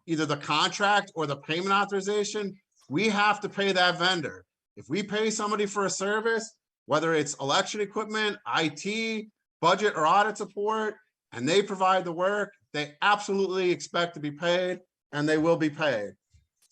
either the contract or the payment authorization, we have to pay that vendor. If we pay somebody for a service, whether it's election equipment, IT, budget or audit support, and they provide the work, they absolutely expect to be paid, and they will be paid.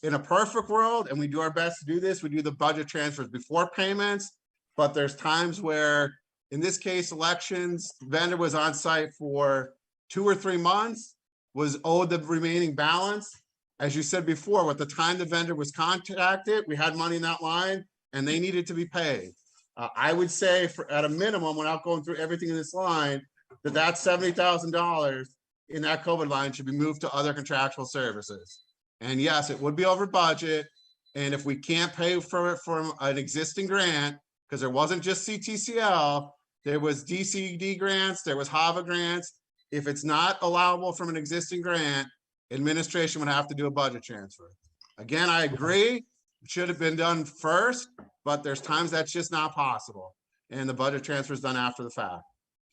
In a perfect world, and we do our best to do this, we do the budget transfers before payments, but there's times where, in this case, elections, vendor was on site for 2 or 3 months, was owed the remaining balance. As you said before, with the time the vendor was contacted, we had money in that line and they needed to be paid. I would say at a minimum, without going through everything in this line, that $70,000 in that COVID line should be moved to other contractual services. And yes, it would be over budget. And if we can't pay for it from an existing grant, because there wasn't just CTCL, there was DCD grants, there was HAVA grants. If it's not allowable from an existing grant, administration would have to do a budget transfer. Again, I agree, it should have been done first, but there's times that's just not possible. And the budget transfer is done after the fact.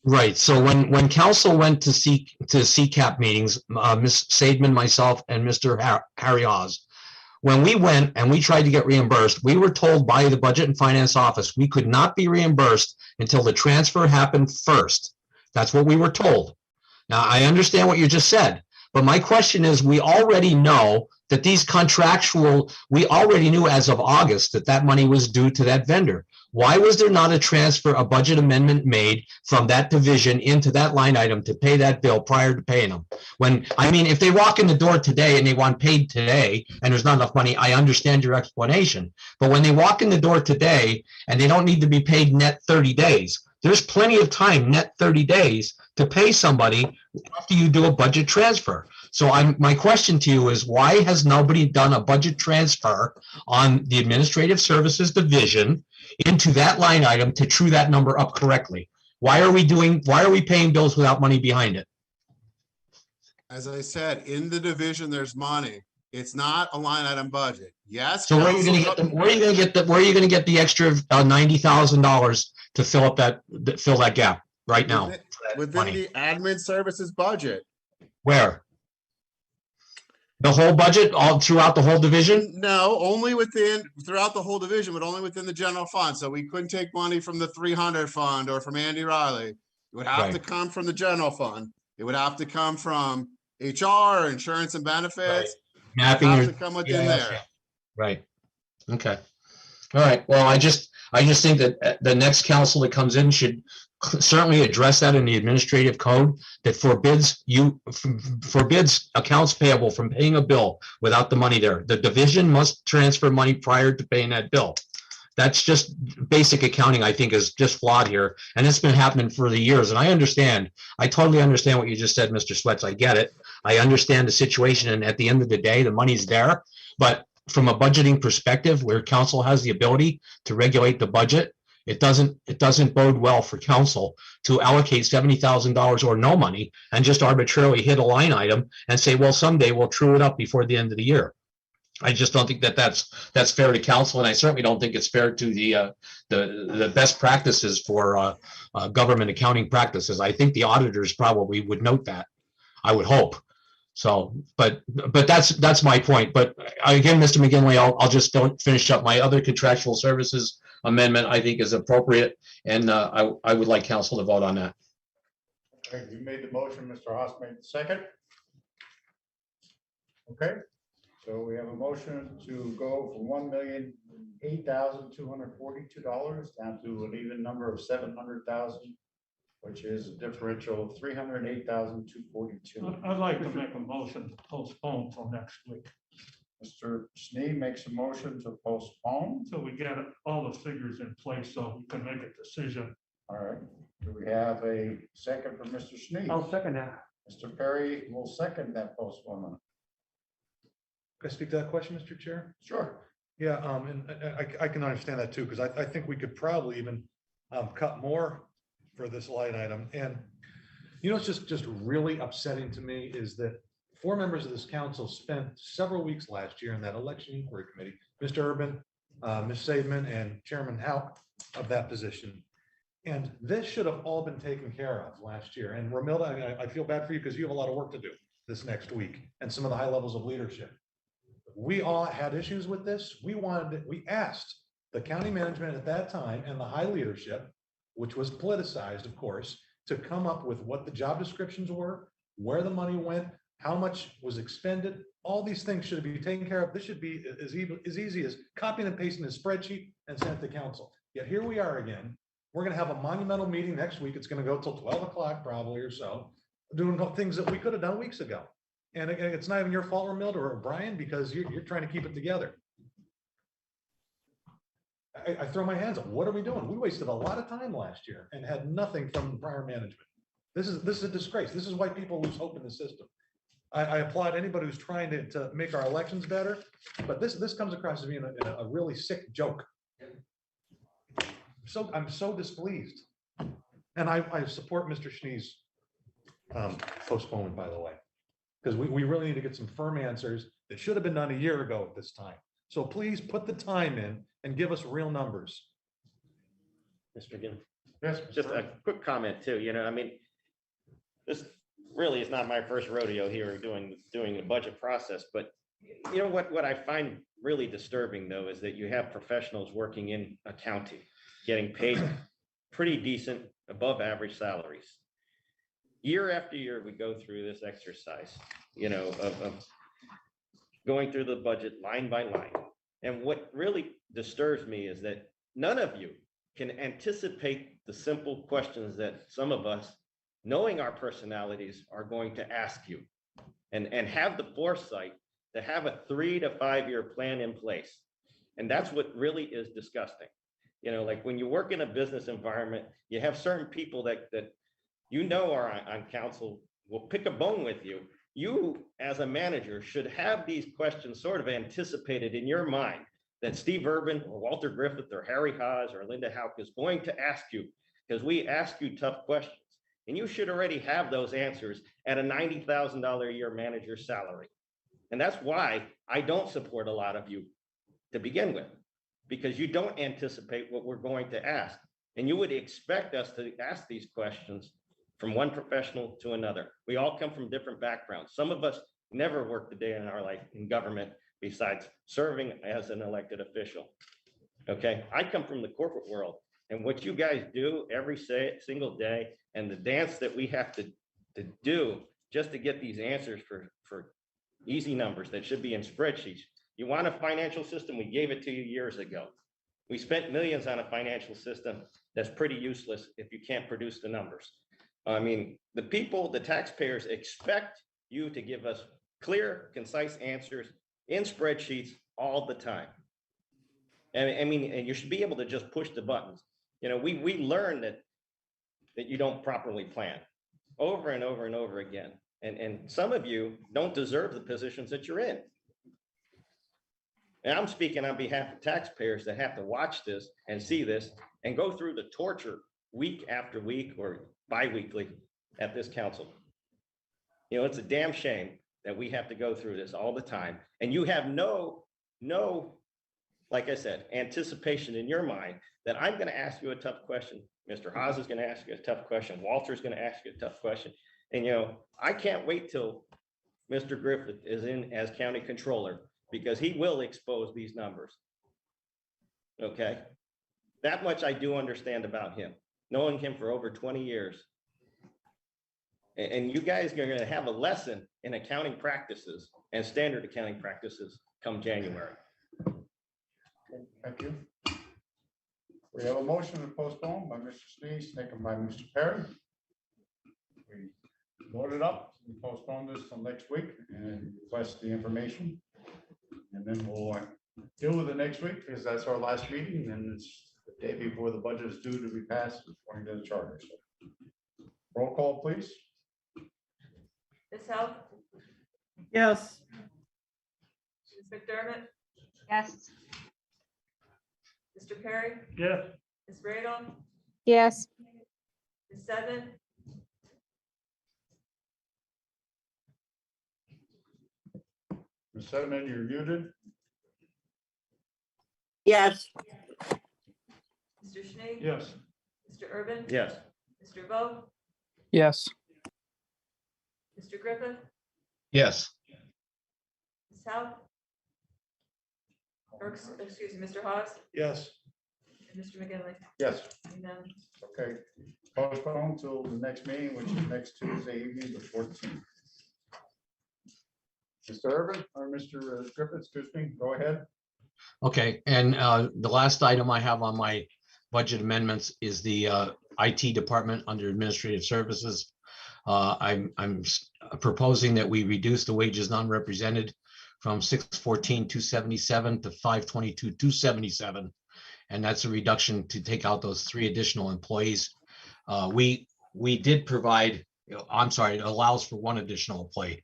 Right. So when council went to CCAP meetings, Ms. Saidman, myself, and Mr. Harry Oz, when we went and we tried to get reimbursed, we were told by the Budget and Finance Office we could not be reimbursed until the transfer happened first. That's what we were told. Now, I understand what you just said, but my question is, we already know that these contractual, we already knew as of August that money was due to that vendor. Why was there not a budget amendment made from that division into that line item to pay that bill prior to paying them? If they walk in the door today and they want paid today and there's not enough money, I understand your explanation. But when they walk in the door today and they don't need to be paid net 30 days, there's plenty of time, net 30 days, to pay somebody after you do a budget transfer. So my question to you is, why has nobody done a budget transfer on the Administrative Services Division into that line item to true that number up correctly? Why are we paying bills without money behind it?
As I said, in the division, there's money. It's not a line item budget. Yes.
So where are you going to get the extra $90,000 to fill that gap right now?
Within the admin services budget.
Where? The whole budget, all throughout the whole division?
No, only throughout the whole division, but only within the general fund. So we couldn't take money from the 300 fund or from Andy Riley. It would have to come from the general fund. It would have to come from HR, insurance and benefits.
Mapping
have to come within there.
Right. Okay. All right. Well, I just think that the next council that comes in should certainly address that in the administrative code that forbids accounts payable from paying a bill without the money there. The division must transfer money prior to paying that bill. That's just basic accounting, I think, is just flawed here. And it's been happening for the years. And I totally understand what you just said, Mr. Sweats. I get it. I understand the situation. And at the end of the day, the money's there. But from a budgeting perspective, where council has the ability to regulate the budget, it doesn't bode well for council to allocate $70,000 or no money and just arbitrarily hit a line item and say, well, someday we'll true it up before the end of the year. I just don't think that's fair to council, and I certainly don't think it's fair to the best practices for government accounting practices. I think the auditors probably would note that. I would hope. So, but that's my point. But again, Mr. McGinley, I'll just finish up. My other contractual services amendment, I think, is appropriate, and I would like council to vote on that.
Okay, you made the motion, Mr. Haas made the second. Okay, so we have a motion to go from $1,008,242 down to an even number of $700,000, which is a differential of $308,242.
I'd like to make a motion to postpone till next week.
Mr. Snee makes a motion to postpone.
So we get all the figures in place so we can make a decision.
All right. Do we have a second from Mr. Snee?
I'll second that.
Mr. Perry will second that postponement.
Can I speak to that question, Mr. Chair?
Sure.
Yeah, and I can understand that too, because I think we could probably even cut more for this line item. And You know, it's just really upsetting to me is that 4 members of this council spent several weeks last year in that election inquiry committee, Mr. Urban, Ms. Saveman, and Chairman Houck of that position. And this should have all been taken care of last year. And Romilda, I feel bad for you because you have a lot of work to do this next week and some of the high levels of leadership. We all had issues with this. We asked the county management at that time and the high leadership, which was politicized, of course, to come up with what the job descriptions were, where the money went, how much was expended. All these things should be taken care of. This should be as easy as copying and pasting a spreadsheet and send it to council. Yet here we are again. We're going to have a monumental meeting next week. It's going to go till 12 o'clock probably or so, doing things that we could have done weeks ago. And again, it's not even your fault, Romilda or Brian, because you're trying to keep it together. I throw my hands up. What are we doing? We wasted a lot of time last year and had nothing from prior management. This is a disgrace. This is why people lose hope in the system. I applaud anybody who's trying to make our elections better, but this comes across as being a really sick joke. I'm so displeased. And I support Mr. Schnee's postponement, by the way, because we really need to get some firm answers that should have been done a year ago at this time. So please put the time in and give us real numbers.
Mr. Ginn.
Yes.
Just a quick comment too, you know, I mean, this really is not my first rodeo here doing the budget process, but you know what I find really disturbing though is that you have professionals working in a county getting paid pretty decent, above average salaries. Year after year, we go through this exercise, you know, of going through the budget line by line. And what really disturbs me is that none of you can anticipate the simple questions that some of us, knowing our personalities, are going to ask you and have the foresight to have a 3 to 5 year plan in place. And that's what really is disgusting. You know, like when you work in a business environment, you have certain people that you know are on council will pick a bone with you. You, as a manager, should have these questions sort of anticipated in your mind that Steve Urban or Walter Griffith or Harry Haas or Linda Houck is going to ask you, because we ask you tough questions. And you should already have those answers at a $90,000 a year manager's salary. And that's why I don't support a lot of you to begin with, because you don't anticipate what we're going to ask. And you would expect us to ask these questions from one professional to another. We all come from different backgrounds. Some of us never worked a day in our life in government besides serving as an elected official. Okay, I come from the corporate world, and what you guys do every single day and the dance that we have to do just to get these answers for easy numbers that should be in spreadsheets. You want a financial system? We gave it to you years ago. We spent millions on a financial system that's pretty useless if you can't produce the numbers. I mean, the people, the taxpayers expect you to give us clear, concise answers in spreadsheets all the time. And I mean, and you should be able to just push the buttons. You know, we learn that you don't properly plan over and over and over again. And some of you don't deserve the positions that you're in. And I'm speaking on behalf of taxpayers that have to watch this and see this and go through the torture week after week or bi-weekly at this council. You know, it's a damn shame that we have to go through this all the time. And you have no, like I said, anticipation in your mind that I'm going to ask you a tough question. Mr. Haas is going to ask you a tough question. Walter's going to ask you a tough question. And, you know, I can't wait till Mr. Griffith is in as county controller, because he will expose these numbers. Okay. That much I do understand about him, knowing him for over 20 years. And you guys are going to have a lesson in accounting practices and standard accounting practices come January.
Thank you. We have a motion to postpone by Mr. Sneeze, second by Mr. Perry. We loaded up, we postpone this till next week and request the information. And then we'll deal with it next week, because that's our last meeting, and it's the day before the budget is due to be passed according to the charter. So, roll call, please.
Ms. Houck,
Yes.
Ms. McDermott,
Yes.
Mr. Perry,
Yes.
Ms. Radel,
Yes.
Ms. Seven,
Ms. Sedman, you're muted.
Yes.
Mr. Schnee?
Yes.
Mr. Urban?
Yes.
Mr. Vogt?
Yes.
Mr. Griffith?
Yes.
Ms. Howe? Or, excuse me, Mr. Hawes?
Yes.
And Mr. McGinley?
Yes.
Unanimous.
Okay, postpone till the next meeting, which is next Tuesday evening, the 14th. Mr. Urban or Mr. Griffith, excuse me, go ahead.
Okay, and the last item I have on my budget amendments is the IT department under administrative services. I'm proposing that we reduce the wages non-represented from 614,277 to 522,277. And that's a reduction to take out those 3 additional employees. We did provide, I'm sorry, it allows for 1 additional employee.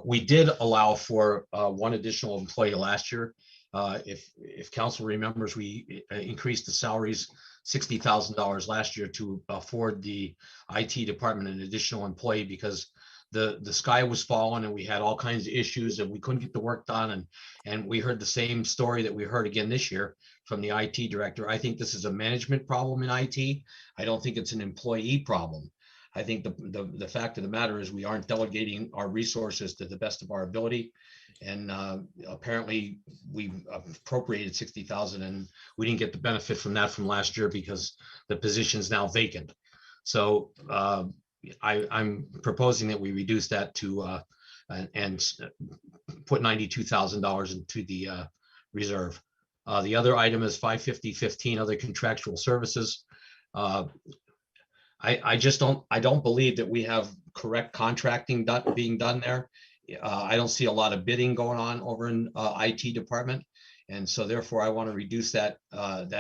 We did allow for 1 additional employee last year. If council remembers, we increased the salaries $60,000 last year to afford the IT department an additional employee because the sky was falling and we had all kinds of issues and we couldn't get the work done. And we heard the same story that we heard again this year from the IT director. I think this is a management problem in IT. I don't think it's an employee problem. I think the fact of the matter is we aren't delegating our resources to the best of our ability. And apparently we appropriated 60,000 and we didn't get the benefit from that from last year because the position is now vacant. So I'm proposing that we reduce that to and put $92,000 into the reserve. The other item is 55015 other contractual services. I don't believe that we have correct contracting being done there. I don't see a lot of bidding going on over in IT department. And so therefore I want to reduce that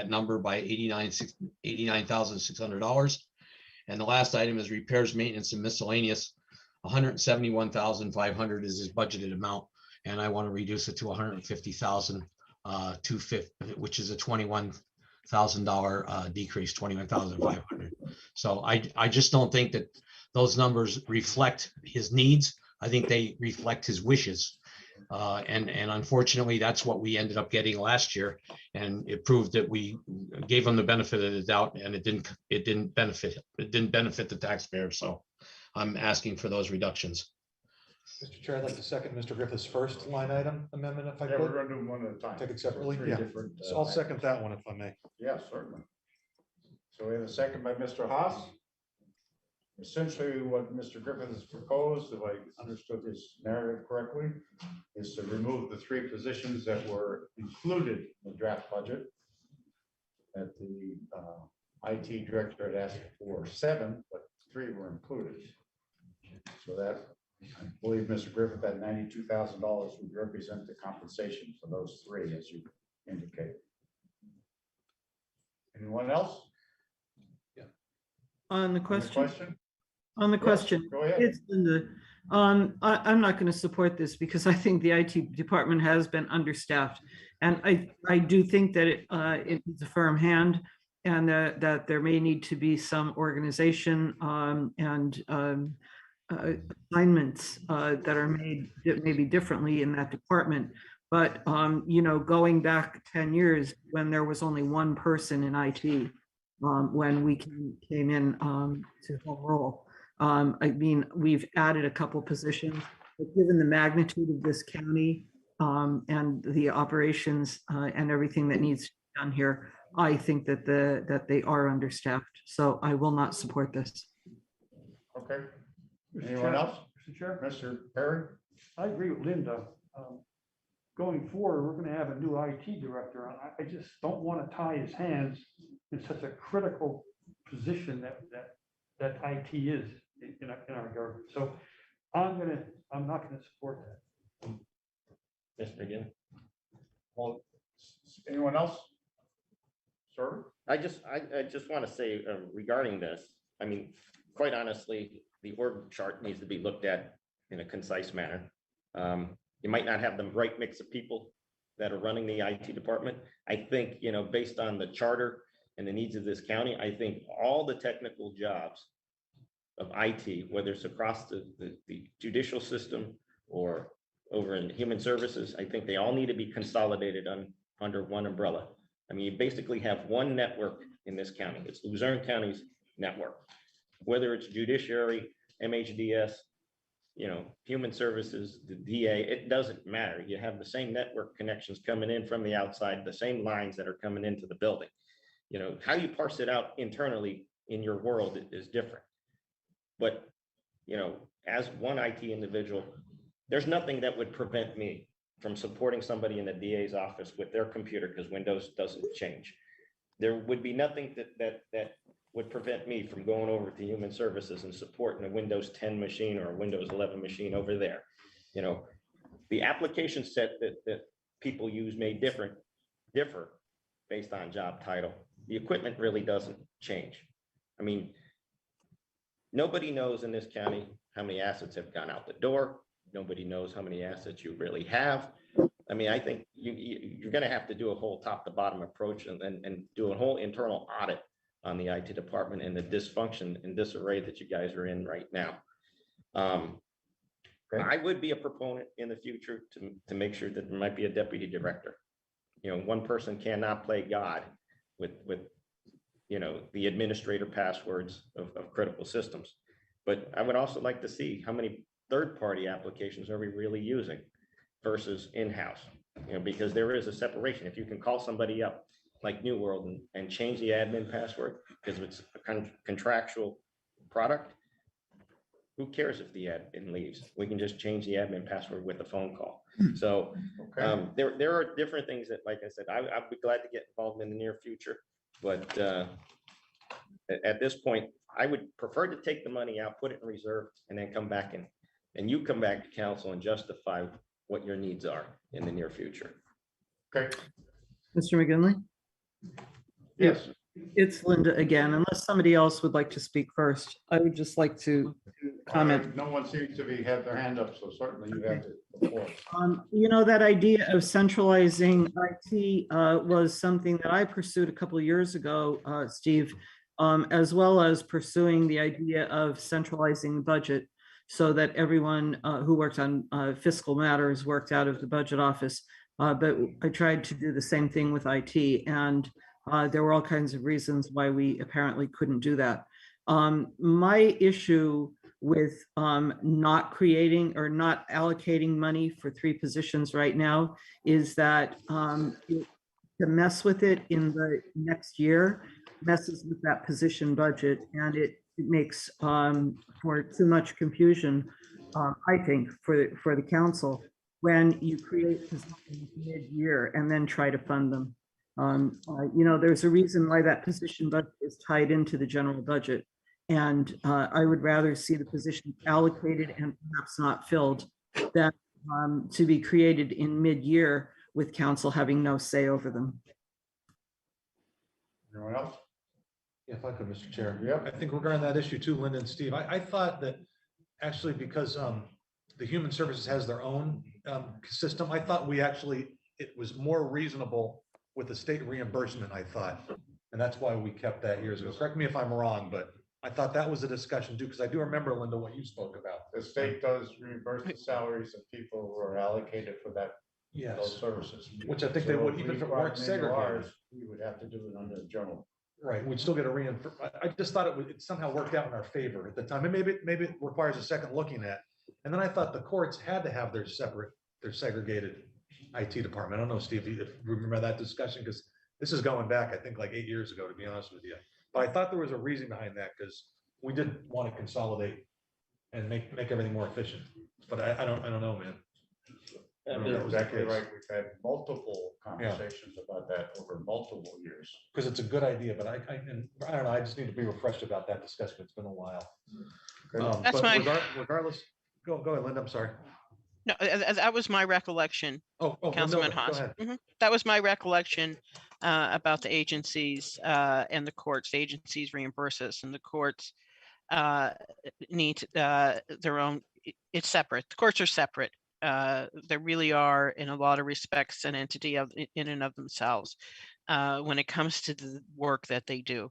number by $89,600. And the last item is repairs, maintenance and miscellaneous. 171,500 is his budgeted amount. And I want to reduce it to 150,000 which is a $21,000 decrease, 21,500. So I just don't think that those numbers reflect his needs. I think they reflect his wishes. And unfortunately, that's what we ended up getting last year. And it proved that we gave him the benefit of the doubt and it didn't benefit the taxpayer. So I'm asking for those reductions.
Mr. Chair, I'd like to second Mr. Griffith's first line item amendment, if I
Yeah, we're
could.
going to do them one at a time.
Take it separately.
Three
Yeah.
different,
So I'll second that one if I may.
Yeah, certainly. So we have a second by Mr. Haas. Essentially, what Mr. Griffith has proposed, if I understood his narrative correctly, is to remove the 3 positions that were included in the draft budget. That the IT director had asked for 7, but 3 were included. So that, I believe Mr. Griffith, that $92,000 would represent the compensation for those 3, as you indicated. Anyone else?
On the
On the
question? On the
Yes,
question,
go ahead.
it's Linda. I'm not going to support this because I think the IT department has been understaffed. And I do think that it needs a firm hand and that there may need to be some organization and assignments that are made maybe differently in that department. But, you know, going back 10 years when there was only 1 person in IT, when we came in to home rule. I mean, we've added a couple positions, but given the magnitude of this county and the operations and everything that needs to be done here, I think that they are understaffed. So I will not support this.
Okay.
Mr.
Anyone
Chair-
else?
Mr. Chair,
Mr. Perry?
I agree with Linda. Going forward, we're going to have a new IT director. I just don't want to tie his hands in such a critical position that IT is in our government. So I'm not going to support that.
Mr. McGinn.
Well, anyone else? Sir?
I just want to say regarding this, I mean, quite honestly, the org chart needs to be looked at in a concise manner. You might not have the right mix of people that are running the IT department. I think, you know, based on the charter and the needs of this county, I think all the technical jobs of IT, whether it's across the judicial system or over in human services. I think they all need to be consolidated under one umbrella. I mean, you basically have one network in this county. It's Luzerne County's network. Whether it's judiciary, MHDS, human services, the DA, it doesn't matter. You have the same network connections coming in from the outside, the same lines that are coming into the building. How you parse it out internally in your world is different. But, as one IT individual, there's nothing that would prevent me from supporting somebody in the DA's office with their computer because Windows doesn't change. There would be nothing that would prevent me from going over to human services and supporting a Windows 10 machine or a Windows 11 machine over there. The application set that people use may differ based on job title. The equipment really doesn't change. I mean, nobody knows in this county how many assets have gone out the door. Nobody knows how many assets you really have. I mean, I think you're going to have to do a whole top to bottom approach and do a whole internal audit on the IT department and the dysfunction and disarray that you guys are in right now. I would be a proponent in the future to make sure that there might be a deputy director. One person cannot play God with the administrator passwords of critical systems. But I would also like to see how many third-party applications are we really using versus in-house, because there is a separation. If you can call somebody up like New World and change the admin password because it's a contractual product, who cares if the admin leaves? We can just change the admin password with a phone call. So there are different things that, like I said, I'd be glad to get involved in the near future. But at this point, I would prefer to take the money out, put it in reserve, and then come back and you come back to council and justify what your needs are in the near future.
Okay.
Mr. McGinley?
Yes.
It's Linda again. Unless somebody else would like to speak first, I would just like to comment.
No one seems to have their hand up, so certainly you have the floor.
That idea of centralizing IT was something that I pursued a couple of years ago, Steve, as well as pursuing the idea of centralizing the budget so that everyone who worked on fiscal matters worked out of the budget office. But I tried to do the same thing with IT, and there were all kinds of reasons why we apparently couldn't do that. My issue with not creating or not allocating money for 3 positions right now is that to mess with it in the next year messes with that position budget, and it makes for too much confusion, I think, for the council when you create positions mid-year and then try to fund them. There's a reason why that position budget is tied into the general budget. And I would rather see the position allocated and perhaps not filled than to be created in mid-year with council having no say over them.
Anyone else?
If I could, Mr. Chair.
Yeah.
I think regarding that issue too, Linda and Steve, I thought that actually because the Human Services has their own system, I thought it was more reasonable with the state reimbursement, I thought. And that's why we kept that years ago. Correct me if I'm wrong, but I thought that was a discussion too, because I do remember, Linda, what you spoke about.
The state does reimburse the salaries of people who are allocated for those services.
Which I think they would, even if it weren't segregated.
You would have to do it under the general.
Right, we'd still get a reimbursement. I just thought it somehow worked out in our favor at the time. And maybe it requires a second looking at. And then I thought the courts had to have their segregated IT department. I don't know, Steve, if you remember that discussion, because this is going back, I think, like 8 years ago, to be honest with you. But I thought there was a reason behind that, because we did want to consolidate and make everything more efficient. But I don't know, man.
You're exactly right. We've had multiple conversations about that over multiple years.
Because it's a good idea, but I don't know, I just need to be refreshed about that discussion. It's been a while.
That's
but
my-
regardless, go ahead, Linda, I'm sorry.
No, that was my recollection, Councilman
Linda,
Haas.
go ahead.
That was my recollection about the agencies and the courts. The agencies reimburse us and the courts need their own, it's separate. The courts are separate. They really are, in a lot of respects, an entity in and of themselves when it comes to the work that they do.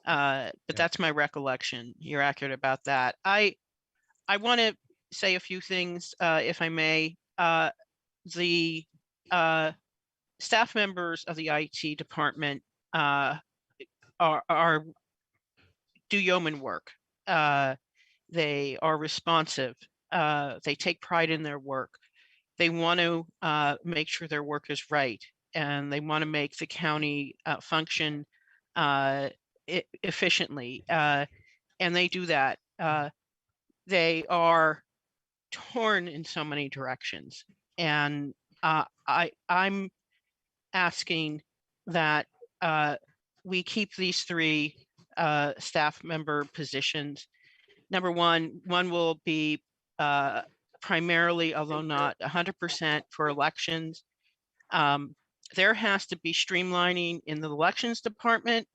But that's my recollection. You're accurate about that. I want to say a few things, if I may, the staff members of the IT department are do yeoman work. They are responsive. They take pride in their work. They want to make sure their work is right, and they want to make the county function efficiently. And they do that. They are torn in so many directions. And I'm asking that we keep these three staff member positions. Number one will be primarily, although not 100% for elections. There has to be streamlining in the elections department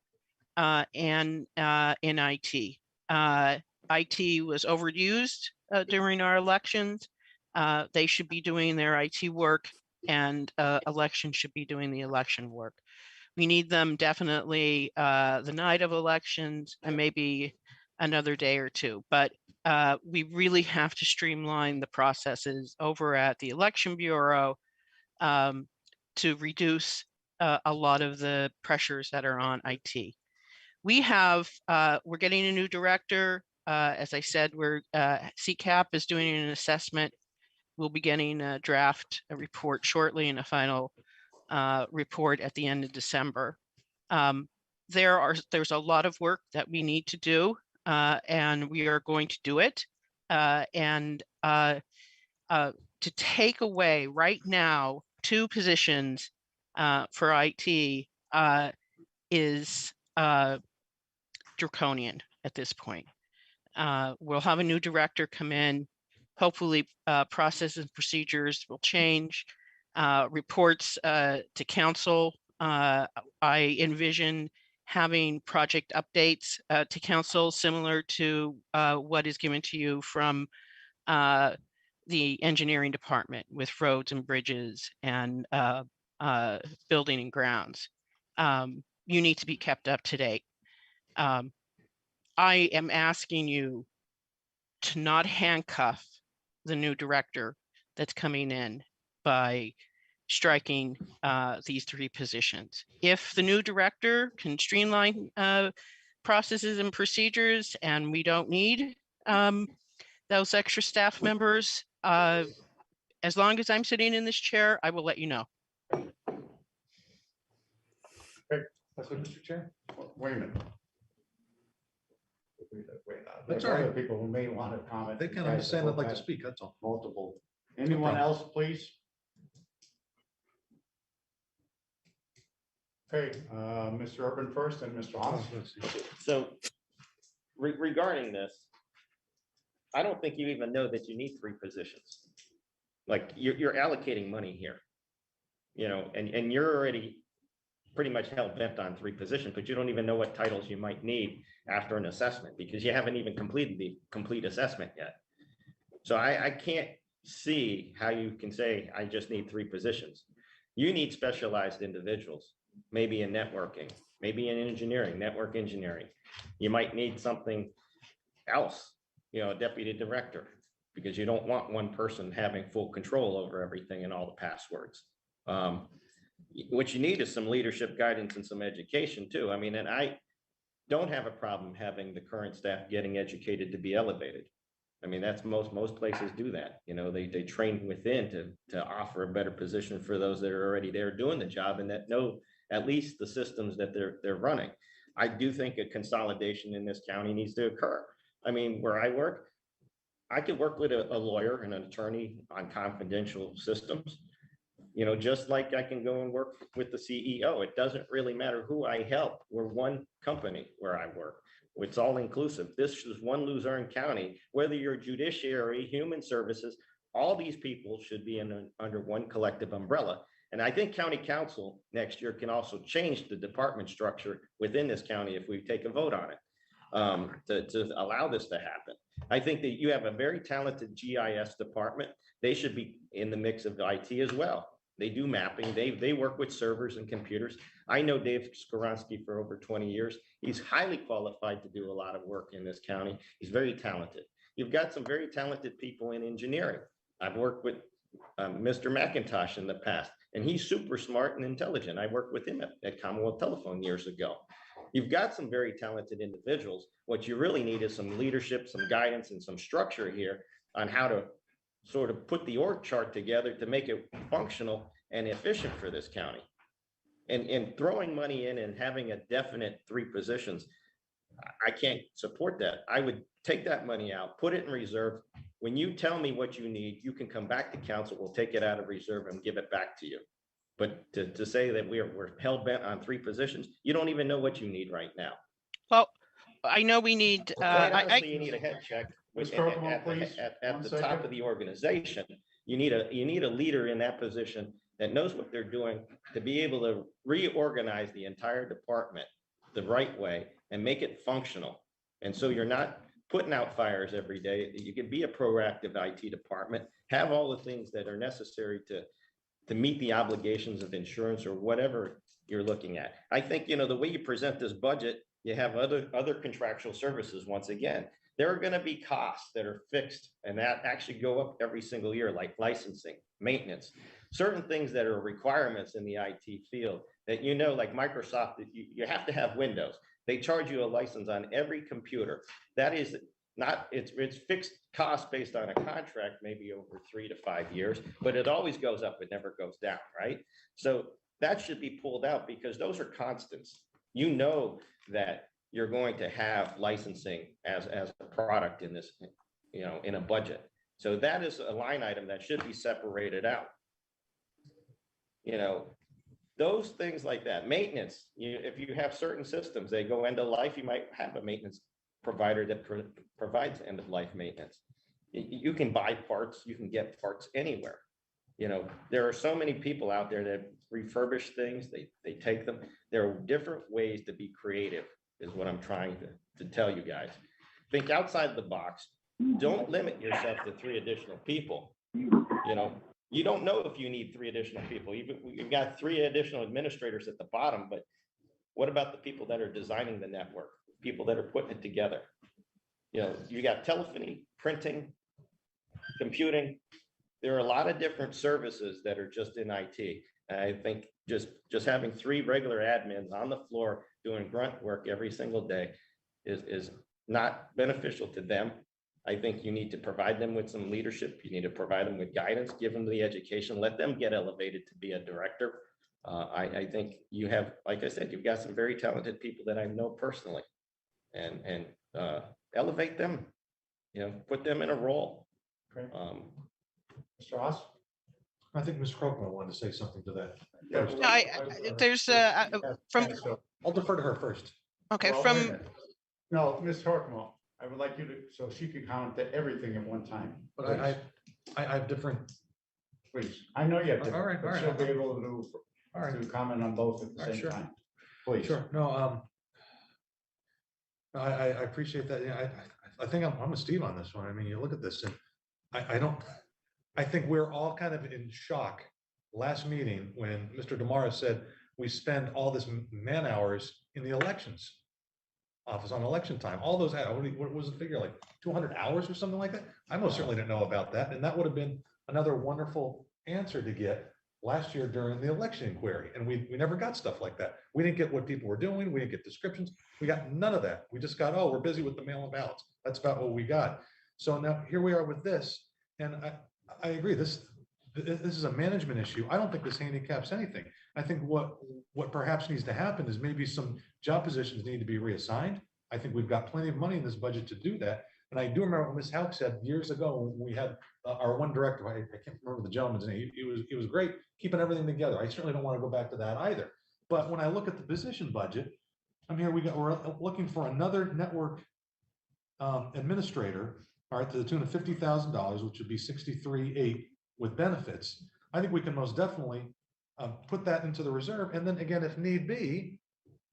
and in IT. IT was overused during our elections. They should be doing their IT work, and elections should be doing the election work. We need them definitely the night of elections and maybe another day or two, but we really have to streamline the processes over at the Election Bureau to reduce a lot of the pressures that are on IT. We're getting a new director. As I said, CCAP is doing an assessment. We'll be getting a report shortly and a final report at the end of December. There's a lot of work that we need to do, and we are going to do it. And to take away right now 2 positions for IT is draconian at this point. We'll have a new director come in. Hopefully, processes and procedures will change. Reports to council. I envision having project updates to council similar to what is given to you from the engineering department with roads and bridges and building and grounds. You need to be kept up to date. I am asking you to not handcuff the new director that's coming in by striking these 3 positions. If the new director can streamline processes and procedures and we don't need those extra staff members, as long as I'm sitting in this chair, I will let you know.
That's what, Mr. Chair?
Wait a minute.
That's
There's
all right.
other people who may want to comment.
They can understand I'd like to speak, that's all.
Multiple. Anyone else, please? Okay, Mr. Urban first and Mr. Hans.
So regarding this, I don't think you even know that you need 3 positions. Like you're allocating money here, and you're already pretty much hell bent on 3 positions, but you don't even know what titles you might need after an assessment because you haven't even completed the complete assessment yet. So I can't see how you can say, I just need 3 positions. You need specialized individuals, maybe in networking, maybe in engineering, network engineering. You might need something else, a deputy director, because you don't want one person having full control over everything and all the passwords. What you need is some leadership guidance and some education too. I mean, and I don't have a problem having the current staff getting educated to be elevated. I mean, that's most places do that. They train within to offer a better position for those that are already there doing the job and that know at least the systems that they're running. I do think a consolidation in this county needs to occur. I mean, where I work, I could work with a lawyer and an attorney on confidential systems, just like I can go and work with the CEO. It doesn't really matter who I help. We're one company where I work. It's all inclusive. This is one Luzerne County, whether you're judiciary, human services, all these people should be under one collective umbrella. And I think county council next year can also change the department structure within this county if we take a vote on it to allow this to happen. I think that you have a very talented GIS department. They should be in the mix of IT as well. They do mapping. They work with servers and computers. I know Dave Skoronsky for over 20 years. He's highly qualified to do a lot of work in this county. He's very talented. You've got some very talented people in engineering. I've worked with Mr. McIntosh in the past, and he's super smart and intelligent. I worked with him at Commonwealth Telephone years ago. You've got some very talented individuals. What you really need is some leadership, some guidance, and some structure here on how to sort of put the org chart together to make it functional and efficient for this county. And throwing money in and having a definite 3 positions, I can't support that. I would take that money out, put it in reserve. When you tell me what you need, you can come back to council. We'll take it out of reserve and give it back to you. But to say that we're hell bent on 3 positions, you don't even know what you need right now.
Well, I know we need,
Honestly, you need a head check
Ms.
at
Kirkland, please,
at
1
the
second.
top of the organization. You need a leader in that position that knows what they're doing to be able to reorganize the entire department the right way and make it functional. And so you're not putting out fires every day. You could be a proactive IT department, have all the things that are necessary to meet the obligations of insurance or whatever you're looking at. I think, the way you present this budget, you have other contractual services. Once again, there are going to be costs that are fixed and that actually go up every single year, like licensing, maintenance, certain things that are requirements in the IT field that, like Microsoft, you have to have Windows. They charge you a license on every computer. That is not, it's fixed cost based on a contract, maybe over 3 to 5 years, but it always goes up, it never goes down, right? So that should be pulled out because those are constants. That you're going to have licensing as a product in this, in a budget. So that is a line item that should be separated out. Those things like that, maintenance, if you have certain systems, they go end of life, you might have a maintenance provider that provides end of life maintenance. You can buy parts, you can get parts anywhere. There are so many people out there that refurbish things, they take them. There are different ways to be creative is what I'm trying to tell you guys. Think outside the box. Don't limit yourself to 3 additional people. You don't know if you need 3 additional people. You've got 3 additional administrators at the bottom, but what about the people that are designing the network, people that are putting it together? You got telephony, printing, computing. There are a lot of different services that are just in IT. And I think just having 3 regular admins on the floor doing grunt work every single day is not beneficial to them. I think you need to provide them with some leadership. You need to provide them with guidance, give them the education, let them get elevated to be a director. I think you have, like I said, you've got some very talented people that I know personally, and elevate them, put them in a role.
Great. Mr. Haas?
I think Ms. Croker wanted to say something to that.
Yeah,
first.
There's from,
I'll defer to her first.
okay,
Well,
from,
wait a minute. No, Ms. Hartwell, I would like you to, so she can comment to everything at one time.
But I have different.
Please, I know you have
All right,
different, but she'll be able to comment on both at the same
Sure.
time. Please.
Sure, no, I appreciate that. Yeah, I think I'm with Steve on this one. I mean, you look at this and I think we're all kind of in shock last meeting when Mr. Demara said we spend all this man hours in the elections office on election time, all those, what was the figure, like 200 hours or something like that? I most certainly didn't know about that. And that would have been another wonderful answer to get last year during the election inquiry. And we never got stuff like that. We didn't get what people were doing. We didn't get descriptions. We got none of that. We just got, oh, we're busy with the mail-in ballots. That's about what we got. So now here we are with this. And I agree, this is a management issue. I don't think this handicaps anything. I think what perhaps needs to happen is maybe some job positions need to be reassigned. I think we've got plenty of money in this budget to do that. And I do remember what Ms. Houck said years ago when we had our one director, I can't remember the gentleman's name. It was great keeping everything together. I certainly don't want to go back to that either. But when I look at the position budget, we're looking for another network administrator, all right, to the tune of $50,000, which would be $63,800 with benefits. I think we can most definitely put that into the reserve. And then again, if need be,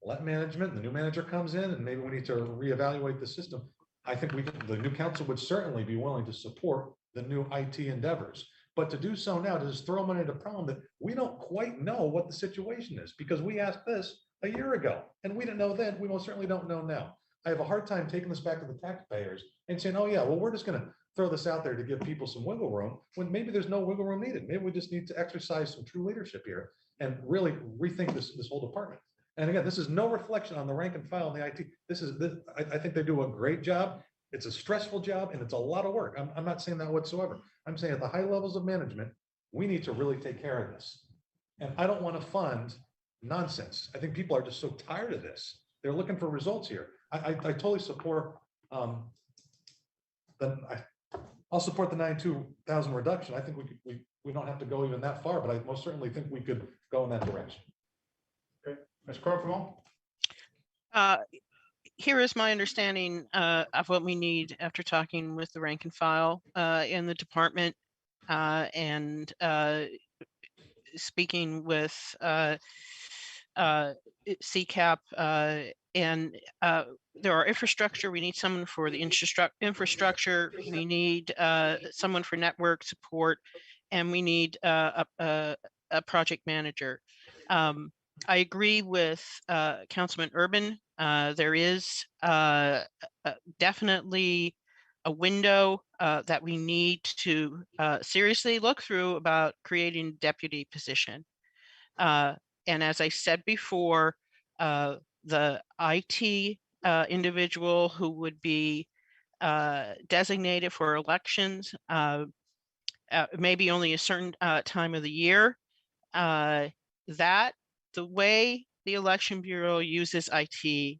let management, the new manager comes in and maybe we need to reevaluate the system. I think the new council would certainly be willing to support the new IT endeavors. But to do so now, to just throw money at a problem that we don't quite know what the situation is, because we asked this a year ago and we didn't know then, we most certainly don't know now. I have a hard time taking this back to the taxpayers and saying, oh yeah, well, we're just going to throw this out there to give people some wiggle room when maybe there's no wiggle room needed. Maybe we just need to exercise some true leadership here and really rethink this whole department. And again, this is no reflection on the rank and file in the IT. I think they do a great job. It's a stressful job and it's a lot of work. I'm not saying that whatsoever. I'm saying at the high levels of management, we need to really take care of this. And I don't want to fund nonsense. I think people are just so tired of this. They're looking for results here. I totally support I'll support the 92,000 reduction. I think we don't have to go even that far, but I most certainly think we could go in that direction.
Okay, Ms. Corporal?
Here is my understanding of what we need after talking with the rank and file in the department and speaking with CCAP and there are infrastructure. We need someone for the infrastructure. We need someone for network support, and we need a project manager. I agree with Councilman Urban. There is definitely a window that we need to seriously look through about creating a deputy position. And as I said before, the IT individual who would be designated for elections, maybe only a certain time of the year, that the way the Election Bureau uses IT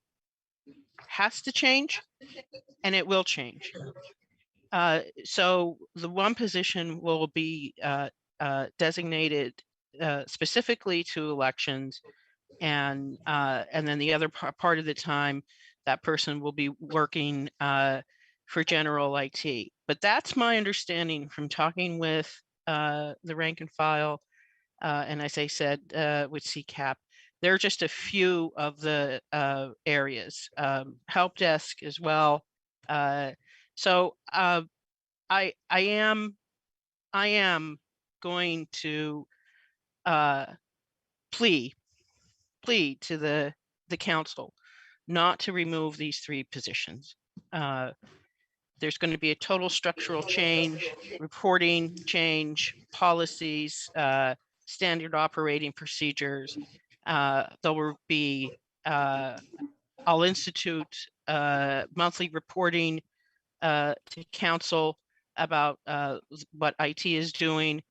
has to change, and it will change. So the one position will be designated specifically to elections, and then the other part of the time, that person will be working for general IT. But that's my understanding from talking with the rank and file, and as I said, with CCAP. There are just a few of the areas, help desk as well. So I am going to plead to the council not to remove these three positions. There's going to be a total structural change, reporting change, policies, standard operating procedures. There will be, I'll institute monthly reporting to council about what IT is doing,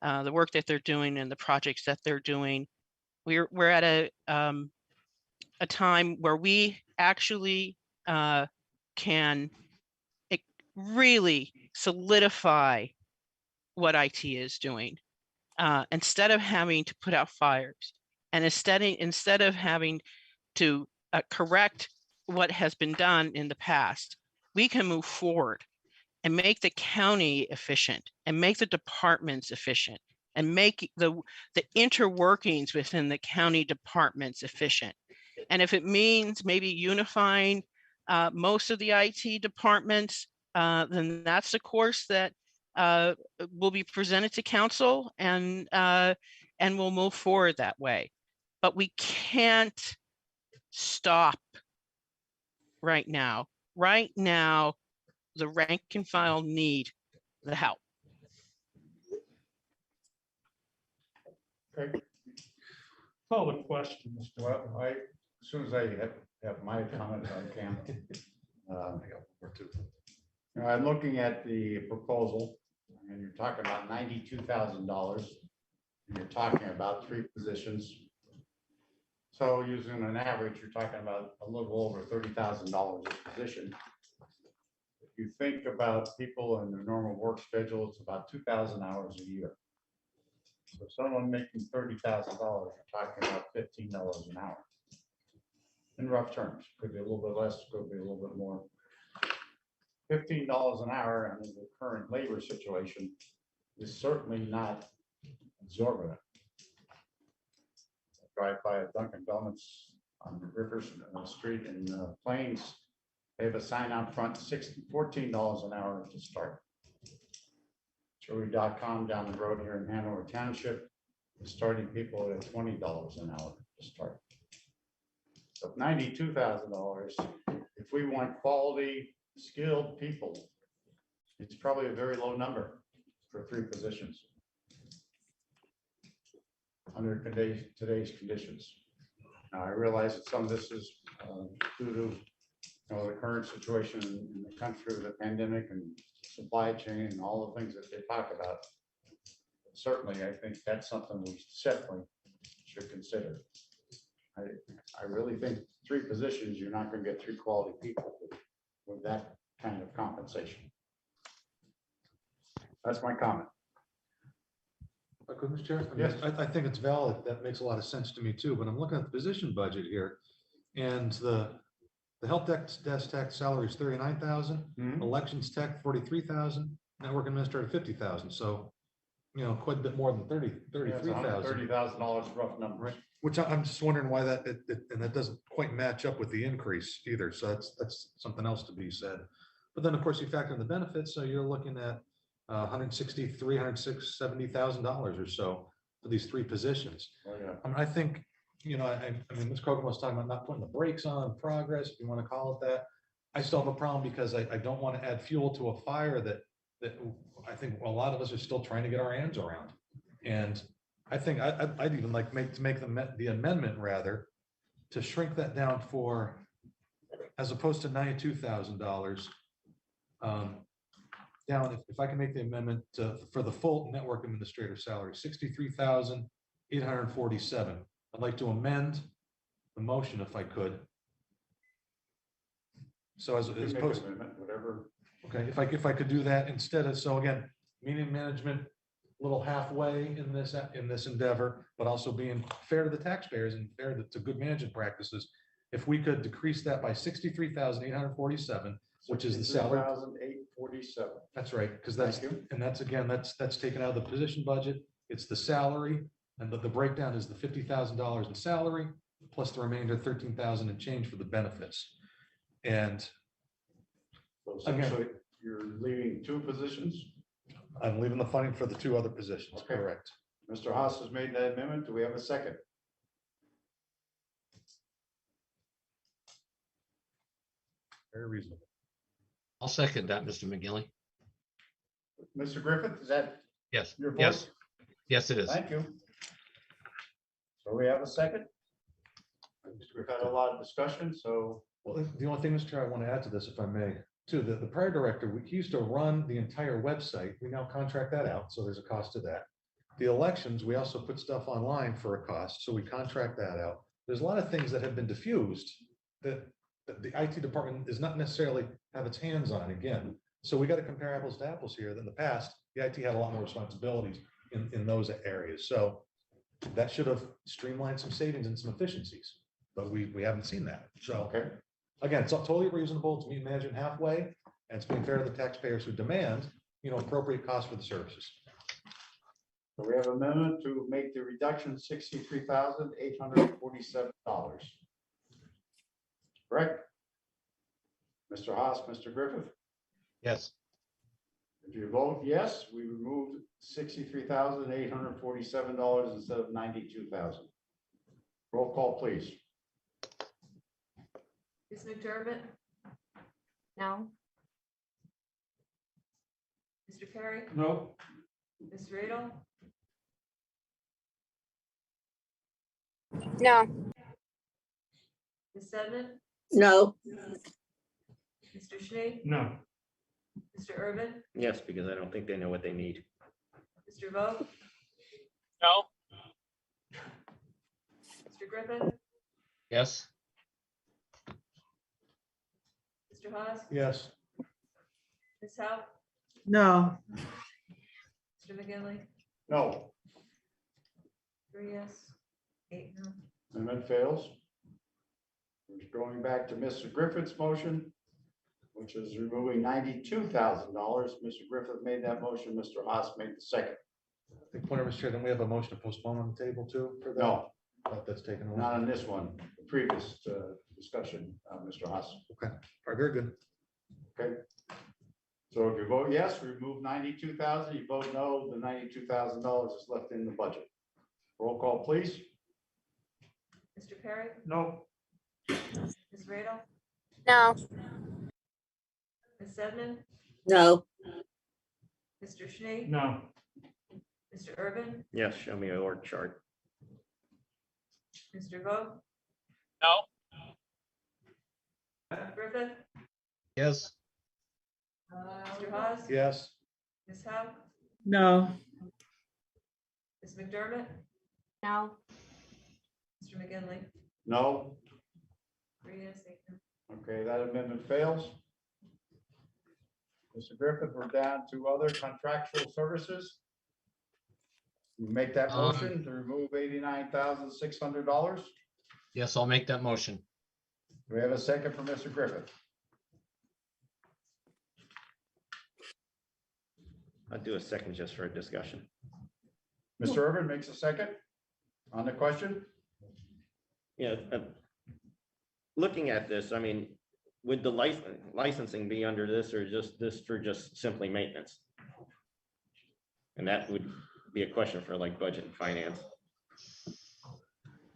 the work that they're doing, and the projects that they're doing. We're at a time where we actually can really solidify what IT is doing instead of having to put out fires, and instead of having to correct what has been done in the past. We can move forward and make the county efficient and make the departments efficient and make the interworkings within the county departments efficient. And if it means maybe unifying most of the IT departments, then that's the course that will be presented to council, and we'll move forward that way. But we can't stop right now. Right now, the rank and file need the help.
Okay.
Call the question, Mr.
Well, as soon as I have my comment, I can. I'm looking at the proposal, and you're talking about $92,000. And you're talking about three positions. So using an average, you're talking about a little over $30,000 a position. If you think about people in their normal work schedule, it's about 2,000 hours a year. So someone making $30,000, you're talking about $15 an hour. In rough terms, could be a little bit less, could be a little bit more. $15 an hour under the current labor situation is certainly not exorbitant. I drive by a Dunkin' Donuts on Rivers Street in Plains. They have a sign out front, $14 an hour to start. Chewy.com down the road here in Hanover Township is starting people at $20 an hour to start. So $92,000, if we want quality, skilled people It's probably a very low number for 3 positions under today's conditions. Now, I realize that some of this is due to the current situation in the country with the pandemic and supply chain and all the things that they talk about. But certainly, I think that's something we definitely should consider. I really think 3 positions, you're not going to get 3 quality people with that kind of compensation. That's my comment.
Good, Mr. Chair.
Yes.
I think it's valid. That makes a lot of sense to me too, but I'm looking at the position budget here and the help desk tech salary is 39,000, elections tech 43,000, network administrator 50,000. So, quite a bit more than 33,000.
$30,000 rough number.
Right. Which I'm just wondering why that, and that doesn't quite match up with the increase either. So that's something else to be said. But then of course you factor in the benefits. So you're looking at $170,000 or so for these 3 positions.
Oh, yeah.
I mean, I think, I mean, Ms. Cogan was talking about not putting the brakes on progress, if you want to call it that. I still have a problem because I don't want to add fuel to a fire that I think a lot of us are still trying to get our hands around. And I think I'd even like to make the amendment rather to shrink that down for, as opposed to $92,000. Down, if I can make the amendment for the full network administrator salary, $63,847. I'd like to amend the motion if I could. So as opposed,
whatever.
okay, if I could do that instead of, so again, meeting management, a little halfway in this endeavor, but also being fair to the taxpayers and fair to good management practices. If we could decrease that by $63,847, which is the salary.
$63,847.
That's right, because that's that's taken out of the position budget. It's the salary, and the breakdown is the $50,000 in salary plus the remainder $13,000 and change for the benefits. And
so essentially, you're leaving 2 positions.
I'm leaving the funding for the 2 other positions.
Okay.
Correct.
Mr. Haas has made that amendment. Do we have a second?
Very reasonable.
I'll second that, Mr. McGinley.
Mr. Griffith, is that
Yes,
your vote?
yes, yes, it is.
Thank you. So we have a second. We've had a lot of discussion, so.
Well, the only thing, Mr. Chair, I want to add to this, if I may, too, the prior director, he used to run the entire website. We now contract that out, so there's a cost to that. The elections, we also put stuff online for a cost, so we contract that out. There's a lot of things that have been diffused that the IT department does not necessarily have its hands on again. So we got to compare apples to apples here. In the past, the IT had a lot more responsibilities in those areas. So that should have streamlined some savings and some efficiencies, but we haven't seen that. So
Okay.
again, it's totally reasonable to meet management halfway, and it's being fair to the taxpayers who demand, appropriate cost for the services.
So we have an amendment to make the reduction $63,847. Correct? Mr. Haas, Mr. Griffith?
Yes,
If you vote yes, we remove $63,847 instead of $92,000. Roll call, please.
Ms. McDermott,
No.
Mr. Perry,
No.
Ms. Radel,
No.
Ms. Sedman,
No.
Mr. Schnee,
No.
Mr. Urban,
Yes, because I don't think they know what they need.
Mr. Vogt,
No.
Mr. Griffith,
yes,
Mr. Haas,
Yes.
Ms. Howe,
No.
Mr. McGinley,
No.
3 yes, 8 no.
Amendment fails. We're going back to Mr. Griffith's motion, which is removing $92,000. Mr. Griffith made that motion. Mr. Haas made the second.
I think, point of Mr. Chair, then we have a motion to postpone on the table too for that?
No,
That's taken away.
not on this one. The previous discussion, Mr. Haas.
Okay, all right, very good.
Okay. So if you vote yes, remove $92,000. You vote no, the $92,000 is left in the budget. Roll call, please.
Mr. Perry,
No.
Ms. Radel,
No.
Ms. Sedman,
No.
Mr. Schnee?
No.
Mr. Urban?
Yes, show me a org chart.
Mr. Vogt?
No.
Griffith?
Yes.
Mr. Hawes?
Yes.
Ms. Howe?
No.
Ms. McDermott?
No.
Mr. McGinley?
No.
3 yes, 8 no.
Okay, that amendment fails. Mr. Griffith, we're down to other contractual services. You make that motion to remove $89,600.
Yes, I'll make that motion.
Do we have a second for Mr. Griffith?
I'll do a second just for a discussion.
Mr. Urban makes a second on the question.
Yeah, looking at this, I mean, would the licensing be under this or just this for just simply maintenance? And that would be a question for like budget and finance.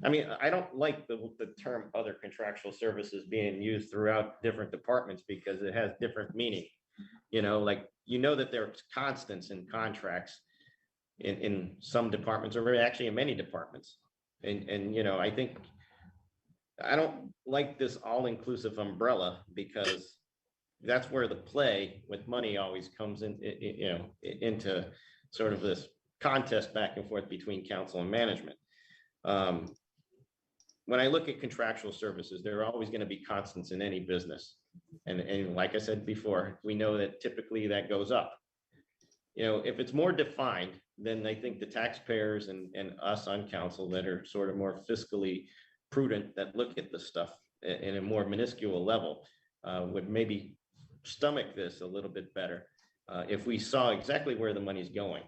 I mean, I don't like the term other contractual services being used throughout different departments because it has different meaning. You know, like, you know that there's constants in contracts in some departments or actually in many departments. And, you know, I don't like this all-inclusive umbrella because that's where the play with money always comes in, you know, into sort of this contest back and forth between council and management. When I look at contractual services, there are always going to be constants in any business. And like I said before, we know that typically that goes up. You know, if it's more defined, then I think the taxpayers and us on council that are sort of more fiscally prudent that look at this stuff in a more minuscule level would maybe stomach this a little bit better if we saw exactly where the money's going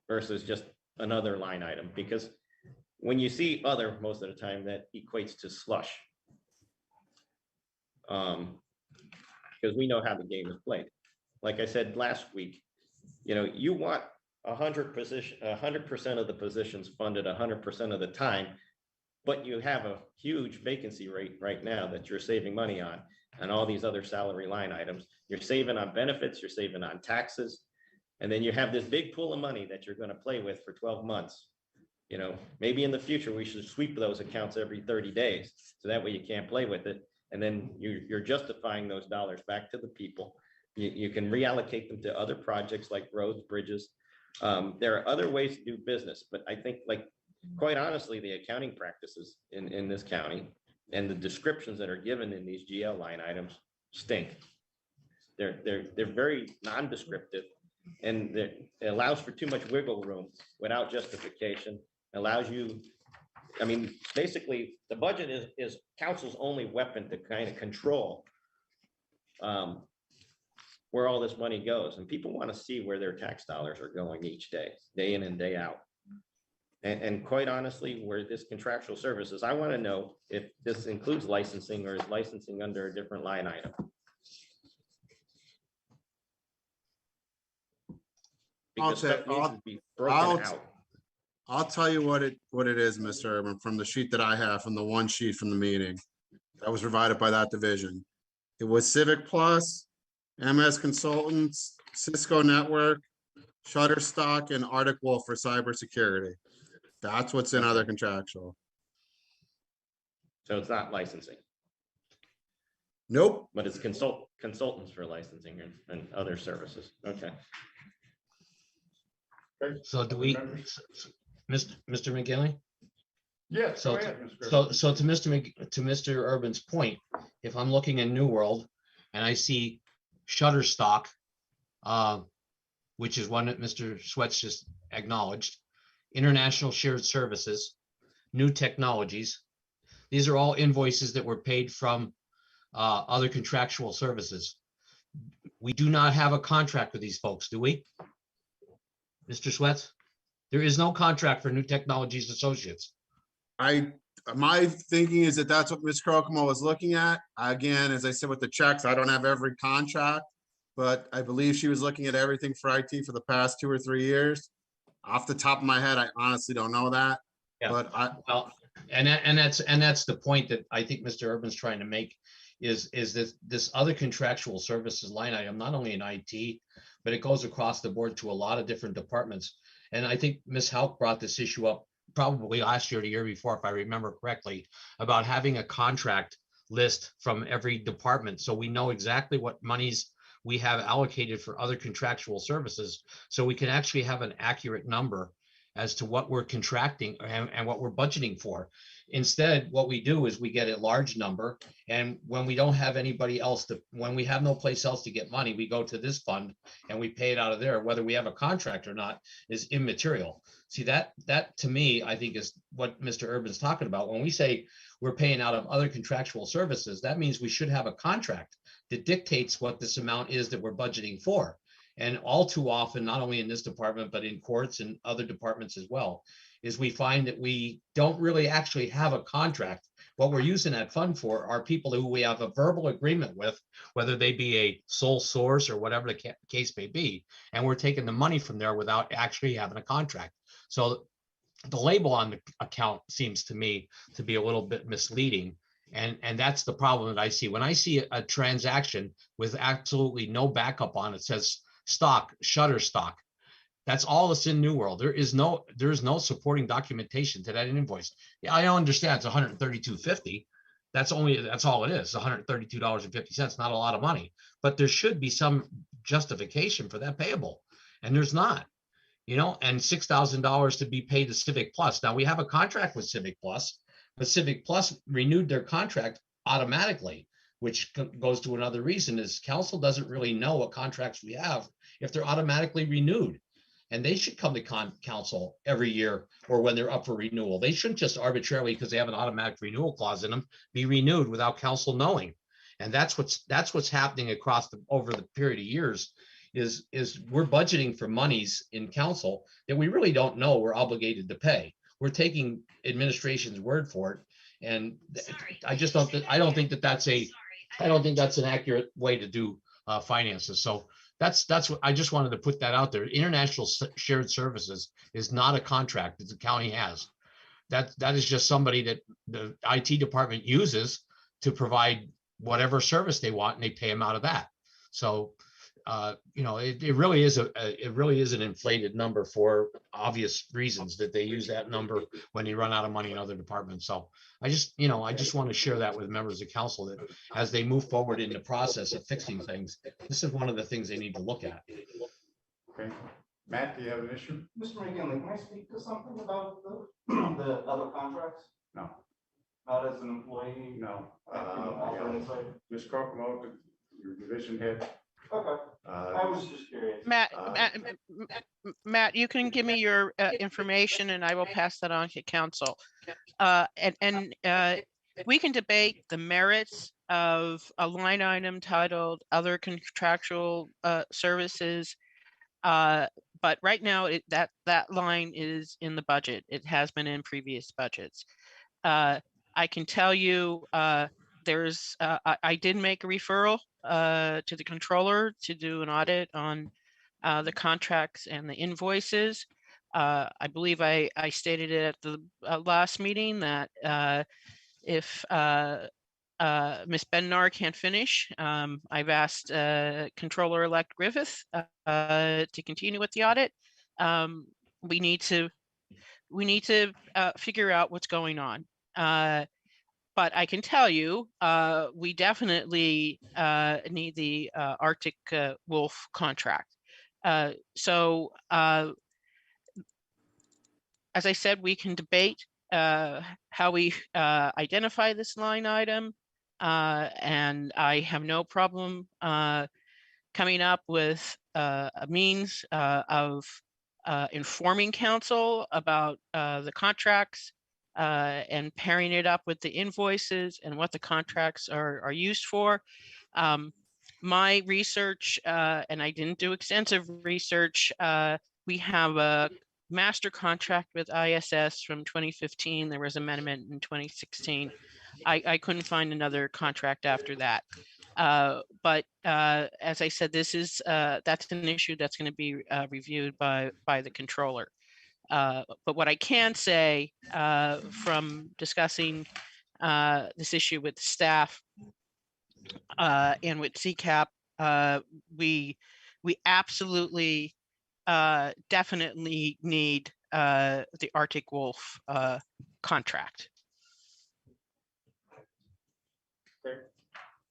versus just another line item. Because when you see other, most of the time that equates to slush. Because we know how the game is played. Like I said last week, you know, you want 100% of the positions funded 100% of the time, but you have a huge vacancy rate right now that you're saving money on, and all these other salary line items. You're saving on benefits, you're saving on taxes, and then you have this big pool of money that you're going to play with for 12 months. You know, maybe in the future we should sweep those accounts every 30 days, so that way you can't play with it, and then you're justifying those dollars back to the people. You can reallocate them to other projects like roads, bridges. There are other ways to do business, but I think, like, quite honestly, the accounting practices in this county and the descriptions that are given in these GL line items stink. They're very non-descriptive, and it allows for too much wiggle room without justification. Allows you, I mean, basically, the budget is council's only weapon to kind of control where all this money goes, and people want to see where their tax dollars are going each day in and day out. And quite honestly, where this contractual services, I want to know if this includes licensing or is licensing under a different line item. Because stuff needs to be broken out.
I'll tell you what it is, Mr. Urban, from the sheet that I have, from the one sheet from the meeting that was provided by that division. It was Civic Plus, MS Consultants, Cisco Network, Shutterstock, and Arctic Wolf for cybersecurity. That's what's in other contractual.
So it's not licensing.
Nope.
But it's consultants for licensing and other services. Okay.
So do we, Mr. McGinley?
Yes.
So,
go ahead, Mr.
so to Mr. Urban's point, if I'm looking in New World and I see Shutterstock, which is one that Mr. Sweats just acknowledged, international shared services, new technologies, these are all invoices that were paid from other contractual services. We do not have a contract with these folks, do we? Mr. Sweats? There is no contract for New Technologies Associates.
My thinking is that that's what Ms. Crocomo was looking at. Again, as I said with the checks, I don't have every contract, but I believe she was looking at everything for IT for the past 2 or 3 years. Off the top of my head, I honestly don't know that.
Yeah.
But
well, and that's the point that I think Mr. Urban's trying to make is that this other contractual services line item, not only in IT, but it goes across the board to a lot of different departments. And I think Ms. Hauk brought this issue up probably last year or the year before, if I remember correctly, about having a contract list from every department. So we know exactly what monies we have allocated for other contractual services. So we can actually have an accurate number as to what we're contracting and what we're budgeting for. Instead, what we do is we get a large number. And when we don't have anybody else when we have no place else to get money, we go to this fund and we pay it out of there. Whether we have a contract or not is immaterial. See, that to me, I think is what Mr. Urban's talking about. When we say we're paying out of other contractual services, that means we should have a contract that dictates what this amount is that we're budgeting for. And all too often, not only in this department, but in courts and other departments as well, is we find that we don't really actually have a contract. What we're using that fund for are people who we have a verbal agreement with, whether they be a sole source or whatever the case may be. And we're taking the money from there without actually having a contract. So the label on the account seems to me to be a little bit misleading. And that's the problem that I see. When I see a transaction with absolutely no backup on it, says stock, shutter stock, that's all that's in New World. There is no supporting documentation to that invoice. Yeah, I understand it's $132.50. That's all it is, $132.50, not a lot of money. But there should be some justification for that payable. And there's not, and $6,000 to be paid to Civic Plus. Now we have a contract with Civic Plus, but Civic Plus renewed their contract automatically, which goes to another reason is council doesn't really know what contracts we have if they're automatically renewed. And they should come to council every year or when they're up for renewal. They shouldn't just arbitrarily, because they have an automatic renewal clause in them, be renewed without council knowing. And that's what's happening over the period of years is we're budgeting for monies in council that we really don't know we're obligated to pay. We're taking administration's word for it. And I don't think that's an accurate way to do finances. So that's what I just wanted to put that out there. International shared services is not a contract that the county has. That is just somebody that the IT department uses to provide whatever service they want, and they pay them out of that. So it really is an inflated number for obvious reasons that they use that number when they run out of money in other departments. So I just want to share that with members of council that as they move forward in the process of fixing things, this is one of the things they need to look at.
Okay. Matt, do you have an issue?
Mr. McGinley, can I speak to something about the other contracts?
No.
Not as an employee?
No.
Ms.
Kokomo, your division head.
Okay. I was just curious.
Matt, you can give me your information and I will pass that on to council. We can debate the merits of a line item titled other contractual services. But right now that line is in the budget. It has been in previous budgets. I can tell you I did make a referral to the controller to do an audit on the contracts and the invoices. I believe I stated it at the last meeting that if Ms. Bednar can't finish, I've asked Controller-elect Griffith to continue with the audit. We need to figure out what's going on. But I can tell you, we definitely need the Arctic wolf contract. So as I said, we can debate how we identify this line item. And I have no problem coming up with a means of informing council about the contracts and pairing it up with the invoices and what the contracts are used for. My research, and I didn't do extensive research, we have a master contract with ISS from 2015. There was amendment in 2016. I couldn't find another contract after that. But as I said, that's an issue that's going to be reviewed by the controller. But what I can say from discussing this issue with staff and with CCAP, we we absolutely definitely need the Arctic Wolf contract.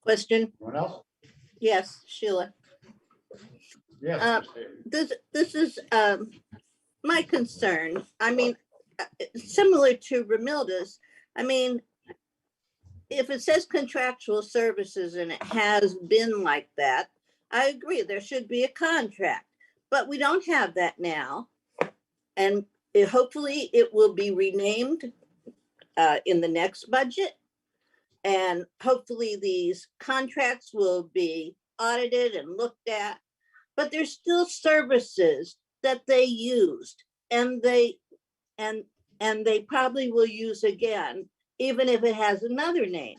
Question?
Anyone else?
Yes, Sheila.
Yes.
This is my concern. I mean, similar to Ramilda's. I mean, if it says contractual services and it has been like that, I agree, there should be a contract, but we don't have that now. And hopefully it will be renamed in the next budget. And hopefully these contracts will be audited and looked at, but there's still services that they used and they probably will use again, even if it has another name.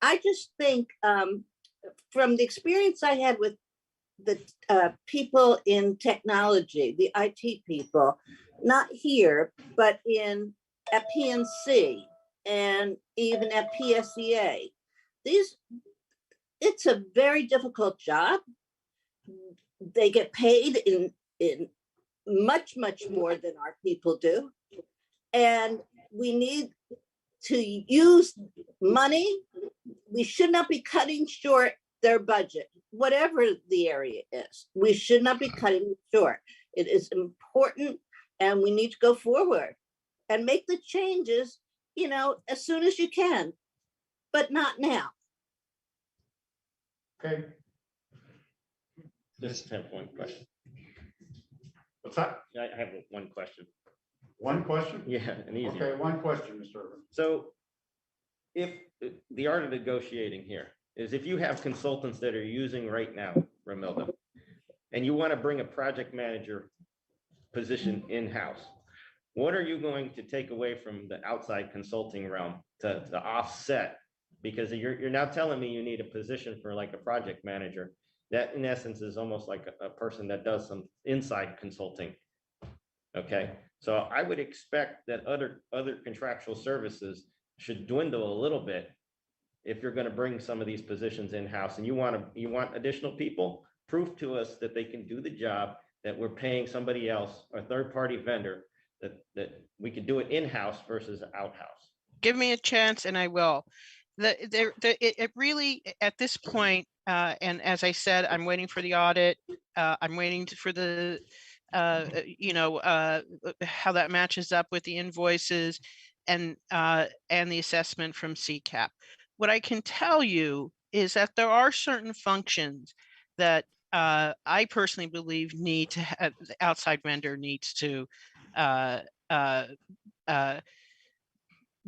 I just think from the experience I had with the people in technology, the IT people, not here, but at PNC and even at PSEA, it's a very difficult job. They get paid in much more than our people do. And we need to use money. We should not be cutting short their budget, whatever the area is. We should not be cutting short. It is important and we need to go forward and make the changes, you know, as soon as you can, but not now.
Okay.
Just have one question.
What's that?
I have one question.
One question?
Yeah, an easy
Okay,
one.
one question, Mr. Irvin.
So if the art of negotiating here is if you have consultants that are using right now, Ramilda, and you want to bring a project manager position in-house, what are you going to take away from the outside consulting realm to offset? Because you're now telling me you need a position for like a project manager. That in essence is almost like a person that does some inside consulting. Okay, so I would expect that other contractual services should dwindle a little bit if you're going to bring some of these positions in-house and you want additional people. Prove to us that they can do the job, that we're paying somebody else, a third-party vendor, that we could do it in-house versus out-house.
Give me a chance and I will. It really, at this point, and as I said, I'm waiting for the audit. I'm waiting for the, how that matches up with the invoices and the assessment from CCAP. What I can tell you is that there are certain functions that I personally believe need to have, the outside vendor needs to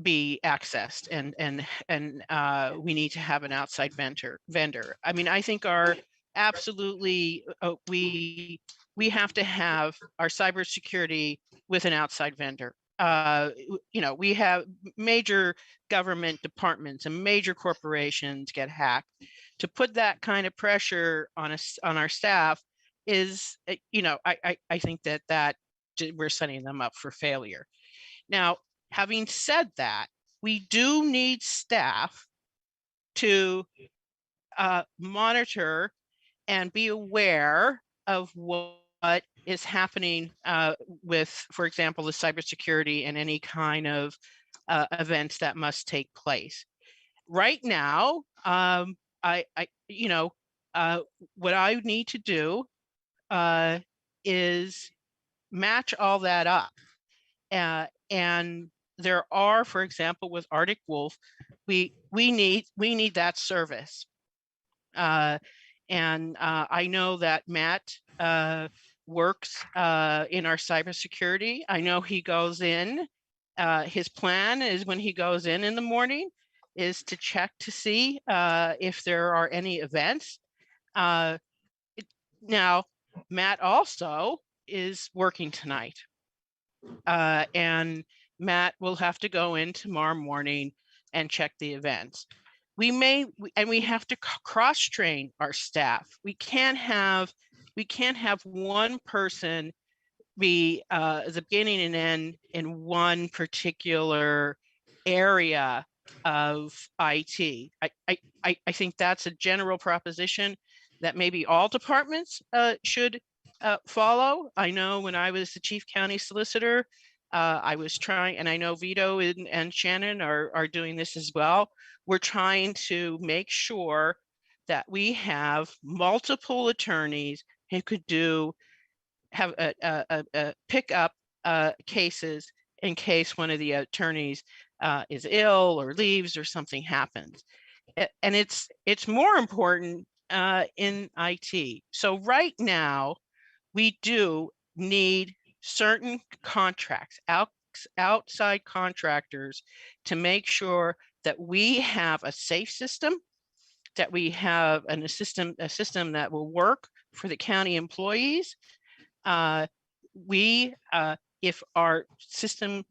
be accessed, and we need to have an outside vendor. I mean, I think absolutely we have to have our cybersecurity with an outside vendor. We have major government departments and major corporations get hacked. To put that kind of pressure on our staff is, I think that we're setting them up for failure. Now, having said that, we do need staff to monitor and be aware of what is happening with, for example, the cybersecurity and any kind of events that must take place. Right now, what I need to do is match all that up, and there are, for example, with Arctic Wolf, we need that service. And I know that Matt works in our cybersecurity. I know he goes in. His plan is when he goes in the morning is to check to see if there are any events. Now, Matt also is working tonight, and Matt will have to go in tomorrow morning and check the events. We have to cross-train our staff. We can't have one person be the beginning and end in one particular area of IT. I think that's a general proposition that maybe all departments should follow. I know when I was the chief county solicitor, I was trying, and I know Vito and Shannon are doing this as well. We're trying to make sure that we have multiple attorneys who could pick up cases in case one of the attorneys is ill or leaves or something happens. And it's more important in IT. So right now, we do need certain contracts, outside contractors, to make sure that we have a safe system, that we have a system that will work for the county employees. If our system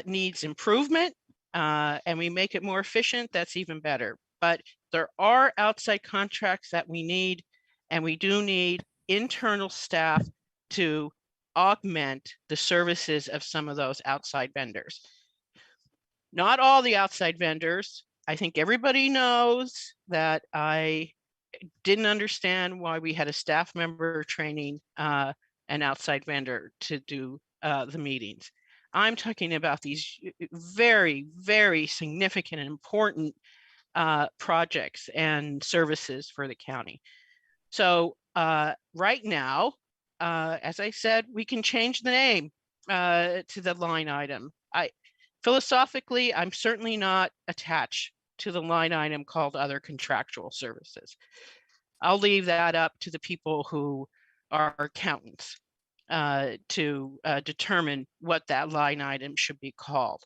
needs improvement and we make it more efficient, that's even better. But there are outside contracts that we need, and we do need internal staff to augment the services of some of those outside vendors. Not all the outside vendors. I think everybody knows that I didn't understand why we had a staff member training an outside vendor to do the meetings. I'm talking about these very, very significant and important projects and services for the county. So right now, as I said, we can change the name to the line item. Philosophically, I'm certainly not attached to the line item called other contractual services. I'll leave that up to the people who are accountants to determine what that line item should be called.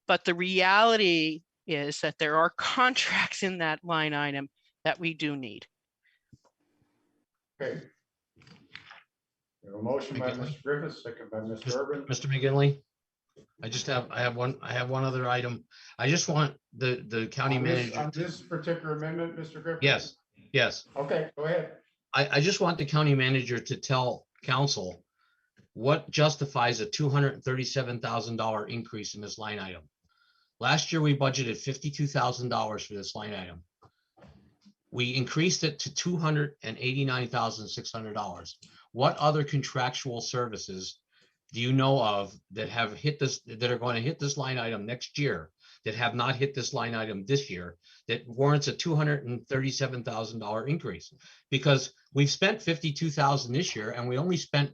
But the reality is that there are contracts in that line item that we do need.
Okay. We have a motion by Mr. Griffiths, second by Mr. Urban.
Mr. McGinley, I have one other item. I just want the county manager.
On this particular amendment, Mr. Griffiths?
Yes.
Okay, go ahead.
I just want the county manager to tell council what justifies a $237,000 increase in this line item. Last year, we budgeted $52,000 for this line item. We increased it to $289,600. What other contractual services do you know of that have hit this, that are going to hit this line item next year, that have not hit this line item this year, that warrants a $237,000 increase? Because we've spent $52,000 this year, and we spent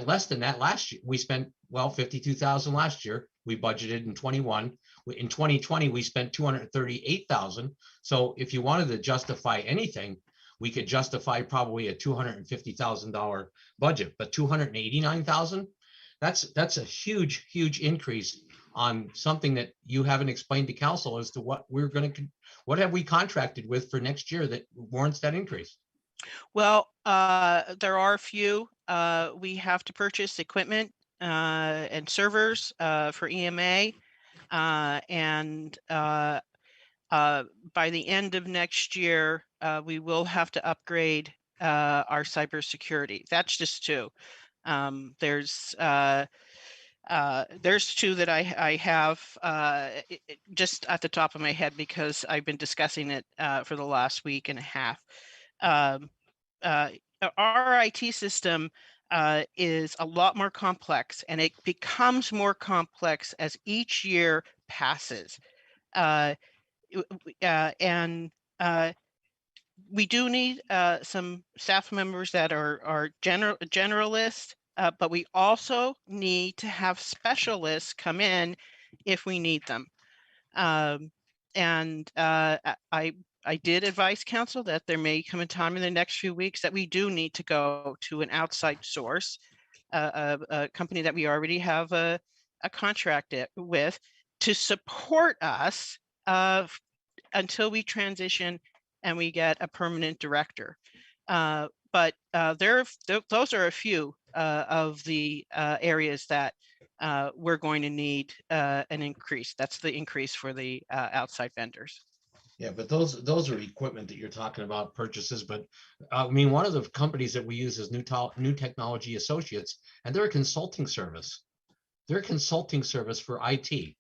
less than that last year. We spent, well, $52,000 last year. We budgeted in 21. In 2020, we spent $238,000. So if you wanted to justify anything, we could justify probably a $250,000 budget, but $289,000, that's a huge, huge increase on something that you haven't explained to council as to what what have we contracted with for next year that warrants that increase?
Well, there are a few. We have to purchase equipment and servers for EMA. And by the end of next year, we will have to upgrade our cybersecurity. That's just two. There's two that I have just at the top of my head because I've been discussing it for the last week and a half. Our IT system is a lot more complex, and it becomes more complex as each year passes. We do need some staff members that are generalists, but we also need to have specialists come in if we need them. I did advise council that there may come a time in the next few weeks that we do need to go to an outside source, a company that we already have a contract with, to support us until we transition and we get a permanent director. But those are a few of the areas that we're going to need an increase. That's the increase for the outside vendors.
Yeah, but those are equipment that you're talking about, purchases. But I mean, one of the companies that we use is New Technology Associates, and they're a consulting service. They're a consulting service for IT.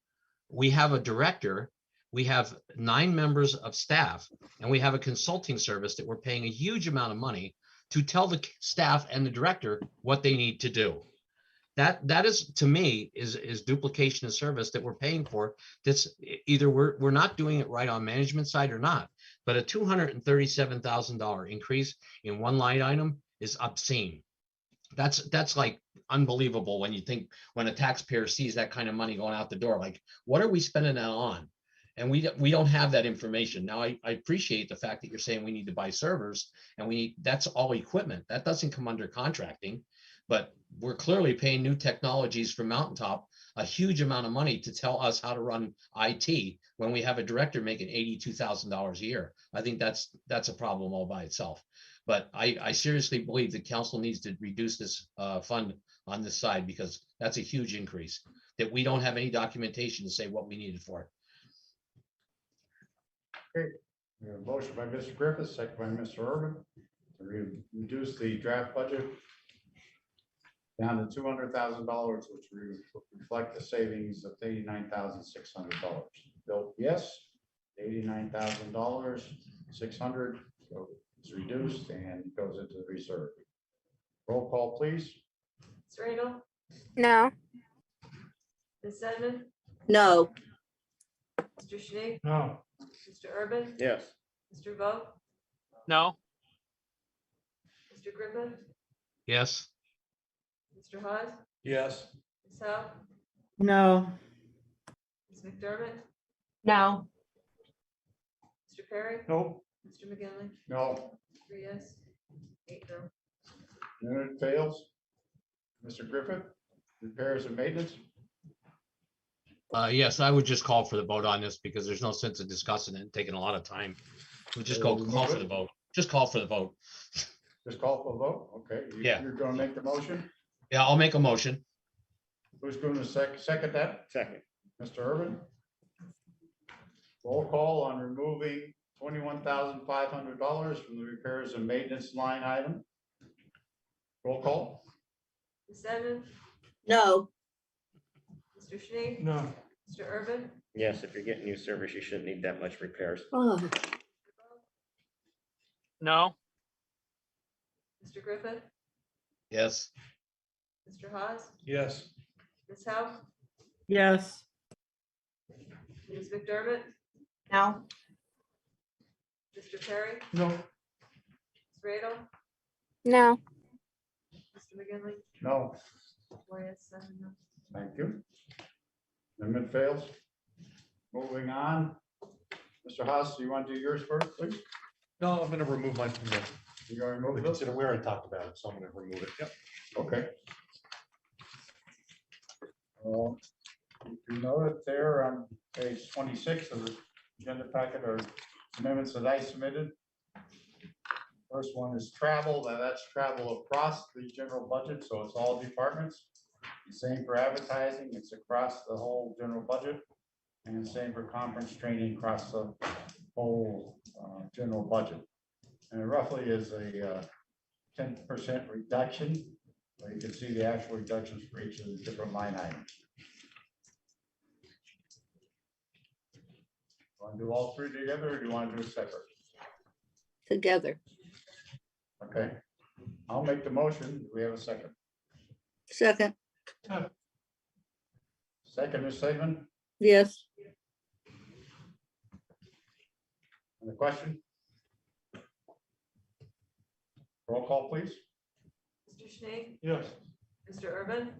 We have a director, we have 9 members of staff, and we have a consulting service that we're paying a huge amount of money to tell the staff and the director what they need to do. That is, to me, is duplication of service that we're paying for. That's either we're not doing it right on management side or not. But a $237,000 increase in one line item is obscene. That's like unbelievable when you think, when a taxpayer sees that kind of money going out the door, like, what are we spending that on? And we don't have that information. Now, I appreciate the fact that you're saying we need to buy servers, and that's all equipment. That doesn't come under contracting, but we're clearly paying new technologies from Mountaintop a huge amount of money to tell us how to run IT when we have a director making $82,000 a year. I think that's a problem all by itself. But I seriously believe the council needs to reduce this fund on this side, because that's a huge increase that we don't have any documentation to say what we needed for it.
Okay, we have a motion by Mr. Griffith, second by Mr. Urban, to reduce the draft budget down to $200,000, which reflect the savings of $89,600. Bill, yes, $89,000, 600, so it's reduced and goes into the reserve. Roll call, please.
Ms. Radel,
No.
Ms. Sedman,
No.
Mr. Schnee,
No.
Mr. Urban,
Yes.
Mr. Vogt,
No.
Mr. Griffith,
Yes.
Mr. Hawes,
Yes.
Ms. Howe,
No.
Ms. McDermott,
No.
Mr. Perry,
Nope.
Mr. McGinley,
No.
3 yes, 8 no.
Unit fails. Mr. Griffith, repairs and maintenance.
Yes, I would just call for the vote on this, because there's no sense in discussing it and taking a lot of time. We just call for the vote. Just call for the vote.
Just call for a vote, okay?
Yeah.
You're gonna make the motion?
Yeah, I'll make a motion.
Who's going to second that?
Second.
Mr. Urban? Roll call on removing $21,500 from the repairs and maintenance line item. Roll call?
Ms. Sedman,
No.
Mr. Schnee,
No.
Mr. Urban,
Yes, if you're getting new servers, you shouldn't need that much repairs.
Oh.
No.
Mr. Griffith,
Yes.
Mr. Hawes,
Yes.
Ms. Howe,
Yes.
Ms. McDermott,
No.
Mr. Perry,
No.
Ms. Radel,
No.
Mr. McGinley,
No.
4 yes, 7 no.
Thank you. Amendment fails. Moving on. Mr. Haas, do you want to do yours first, please?
No, I'm gonna remove mine from
You going to
the
remove this?
consider, we already talked about it, so I'm gonna remove it. Yep.
Okay. You know that there on page 26 of the agenda packet are amendments that I submitted. First one is travel. Now that's travel across the general budget, so it's all departments. Same for advertising, it's across the whole general budget. And same for conference training across the whole general budget. And it roughly is a 10% reduction. You can see the actual reductions for each of the different line items. Want to do all three together, or do you want to do it separate?
Together.
Okay, I'll make the motion. Do we have a second?
Second.
Second is Saban.
Yes.
On the question? Roll call, please.
Mr. Schnee,
Yes.
Mr. Urban,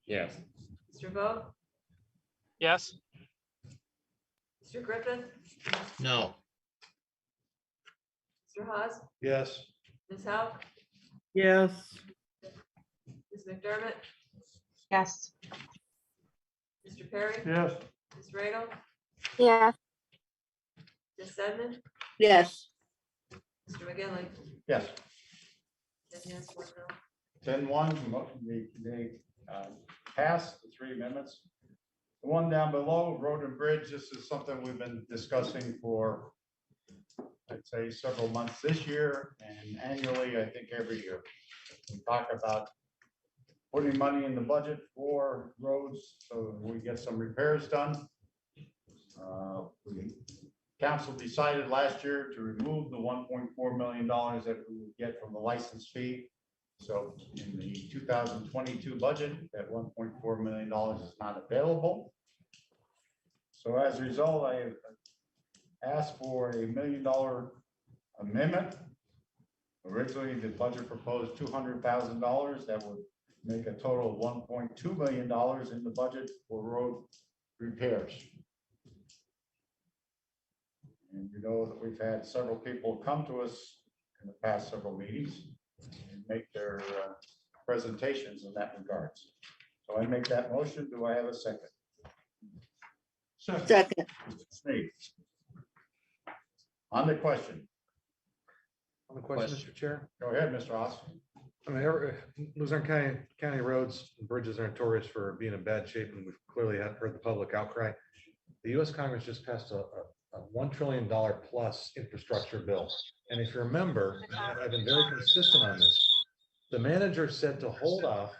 Yes.
Mr. Vogt,
Yes.
Mr. Griffith,
No.
Mr. Hawes,
Yes.
Ms. Howe,
Yes.
Ms. McDermott,
Yes.
Mr. Perry,
Yes.
Ms. Radel,
Yeah.
Ms. Sedman,
Yes.
Mr. McGinley,
Yes.
10 yes, 1 no.
10-1, they passed the three amendments. The one down below, road and bridge, this is something we've been discussing for, I'd say, several months this year, and annually, I think every year. We talk about putting money in the budget for roads so we get some repairs done. We council decided last year to remove the $1.4 million that we would get from the license fee. So in the 2022 budget, that $1.4 million is not available. So as a result, I asked for a $1 million amendment. Originally, the budget proposed $200,000. That would make a total of $1.2 million in the budget for road repairs. And you know that we've had several people come to us in the past several meetings and make their presentations in that regards. So I make that motion. Do I have a second?
Second.
Sneed. On the question.
On the question, Mr. Chair.
Go ahead, Mr. Austin.
I mean, Luzerne County roads and bridges are notorious for being in bad shape, and we've clearly heard the public outcry. The U.S. Congress just passed a $1 trillion plus infrastructure bill. And if you remember, I've been very consistent on this. The manager said to hold off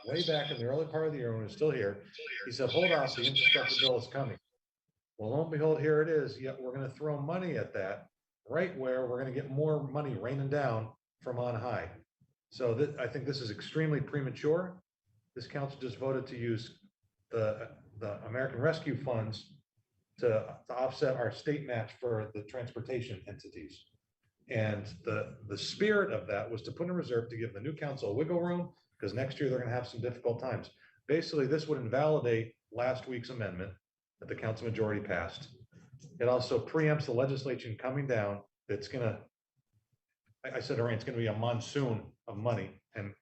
way back in the early part of the year when he was still here. He said, hold off, the infrastructure bill is coming. Well, lo and behold, here it is. Yet we're going to throw money at that right where we're going to get more money raining down from on high. So I think this is extremely premature. This council just voted to use the American Rescue Funds to offset our state match for the transportation entities. And the spirit of that was to put in a reserve to give the new council a wiggle room, because next year they're going to have some difficult times. Basically, this would invalidate last week's amendment that the council majority passed. It also preempts the legislation coming down. That's going to, I said, it's going to be a monsoon of money, and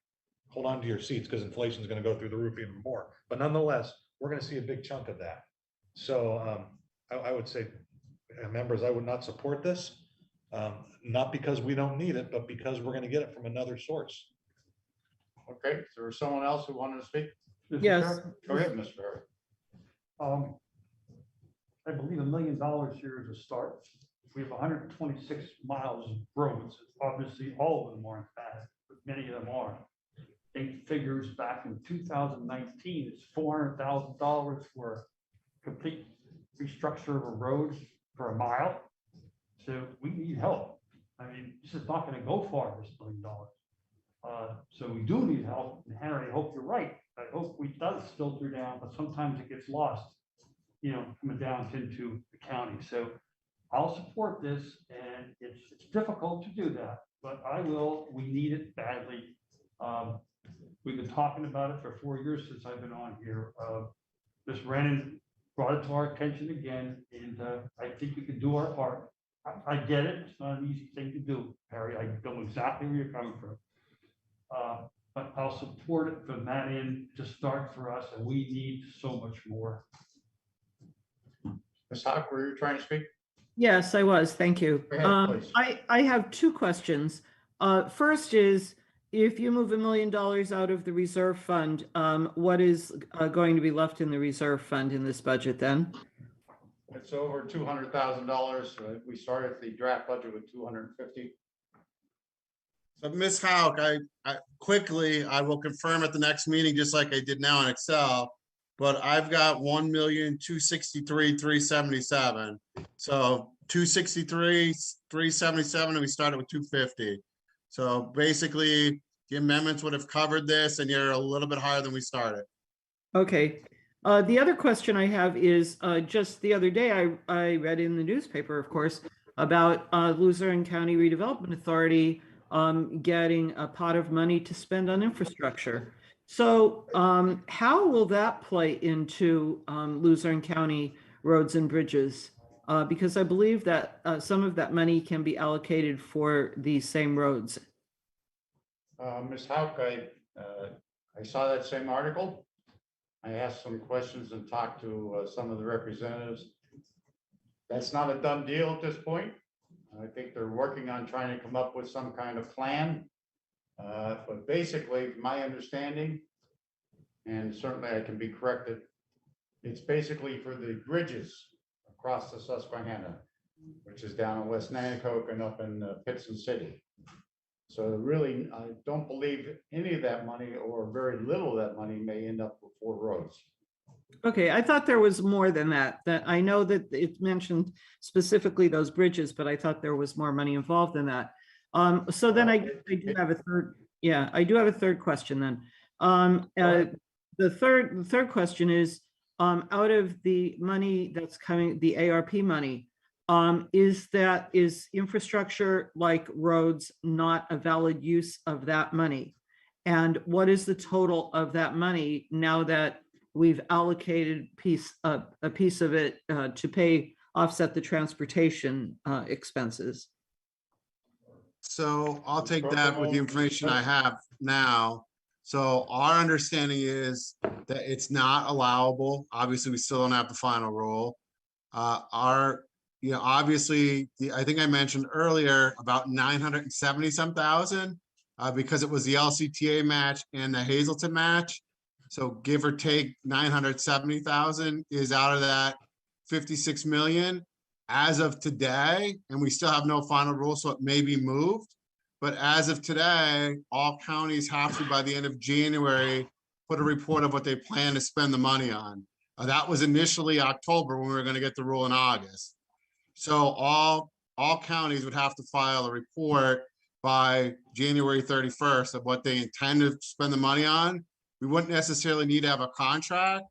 hold on to your seats because inflation is going to go through the roof even more. But nonetheless, we're going to see a big chunk of that. So I would say, members, I would not support this, not because we don't need it, but because we're going to get it from another source.
Okay, is there someone else who wanted to speak?
Yes.
Go ahead, Mr. Harry.
I believe $1 million here is a start. We have 126 miles of roads. Obviously, all of them aren't bad, but many of them are. Eight figures back in 2019, it's $400,000 for complete restructure of a road for a mile. So we need help. I mean, this is not going to go far, this $1 million. So we do need help. And Henry, I hope you're right. I hope we does filter down, but sometimes it gets lost, you know, coming down into the county. So I'll support this, and it's difficult to do that, but I will. We need it badly. We've been talking about it for 4 years since I've been on here. Ms. Brennan brought it to our attention again, and I think we can do our part. I get it. It's not an easy thing to do, Harry. I know exactly where you're coming from. But I'll support it from that end to start for us, and we need so much more.
Ms. Hawk, were you trying to speak?
Yes, I was. Thank you.
Go ahead, please.
I have two questions. First is, if you move $1 million out of the reserve fund, what is going to be left in the reserve fund in this budget then?
It's over $200,000. We started the draft budget with $250,000.
So Ms. Hauk, I quickly, I will confirm at the next meeting, just like I did now in Excel, but I've got 1,263,377. So 263,377, and we started with 250. So basically the amendments would have covered this, and you're a little bit higher than we started.
Okay. The other question I have is, just the other day, I read in the newspaper, of course, about Luzerne County Redevelopment Authority getting a pot of money to spend on infrastructure. So how will that play into Luzerne County roads and bridges? Because I believe that some of that money can be allocated for these same roads.
Ms. Hauk, I saw that same article. I asked some questions and talked to some of the representatives. That's not a done deal at this point. I think they're working on trying to come up with some kind of plan. But basically, my understanding, and certainly I can be corrected, it's basically for the bridges across the Susquehanna, which is down in West Nanticoke and up in Pittston City. So really, I don't believe any of that money, or very little of that money, may end up before roads.
Okay, I thought there was more than that, I know that it mentioned specifically those bridges, but I thought there was more money involved in that. So then I do have a third, yeah, I do have a third question then. The third question is, out of the money that's coming, the ARP money, is infrastructure like roads not a valid use of that money? And what is the total of that money now that we've allocated a piece of it to offset the transportation expenses?
So I'll take that with the information I have now. So our understanding is that it's not allowable. Obviously, we still don't have the final rule. Obviously, I think I mentioned earlier about 970 some thousand because it was the LCTA match and the Hazleton match. So give or take 970,000 is out of that 56 million as of today, and we still have no final rule, so it may be moved. But as of today, all counties have to, by the end of January, put a report of what they plan to spend the money on. That was initially October when we were going to get the rule in August. So all counties would have to file a report by January 31st of what they intend to spend the money on. We wouldn't necessarily need to have a contract,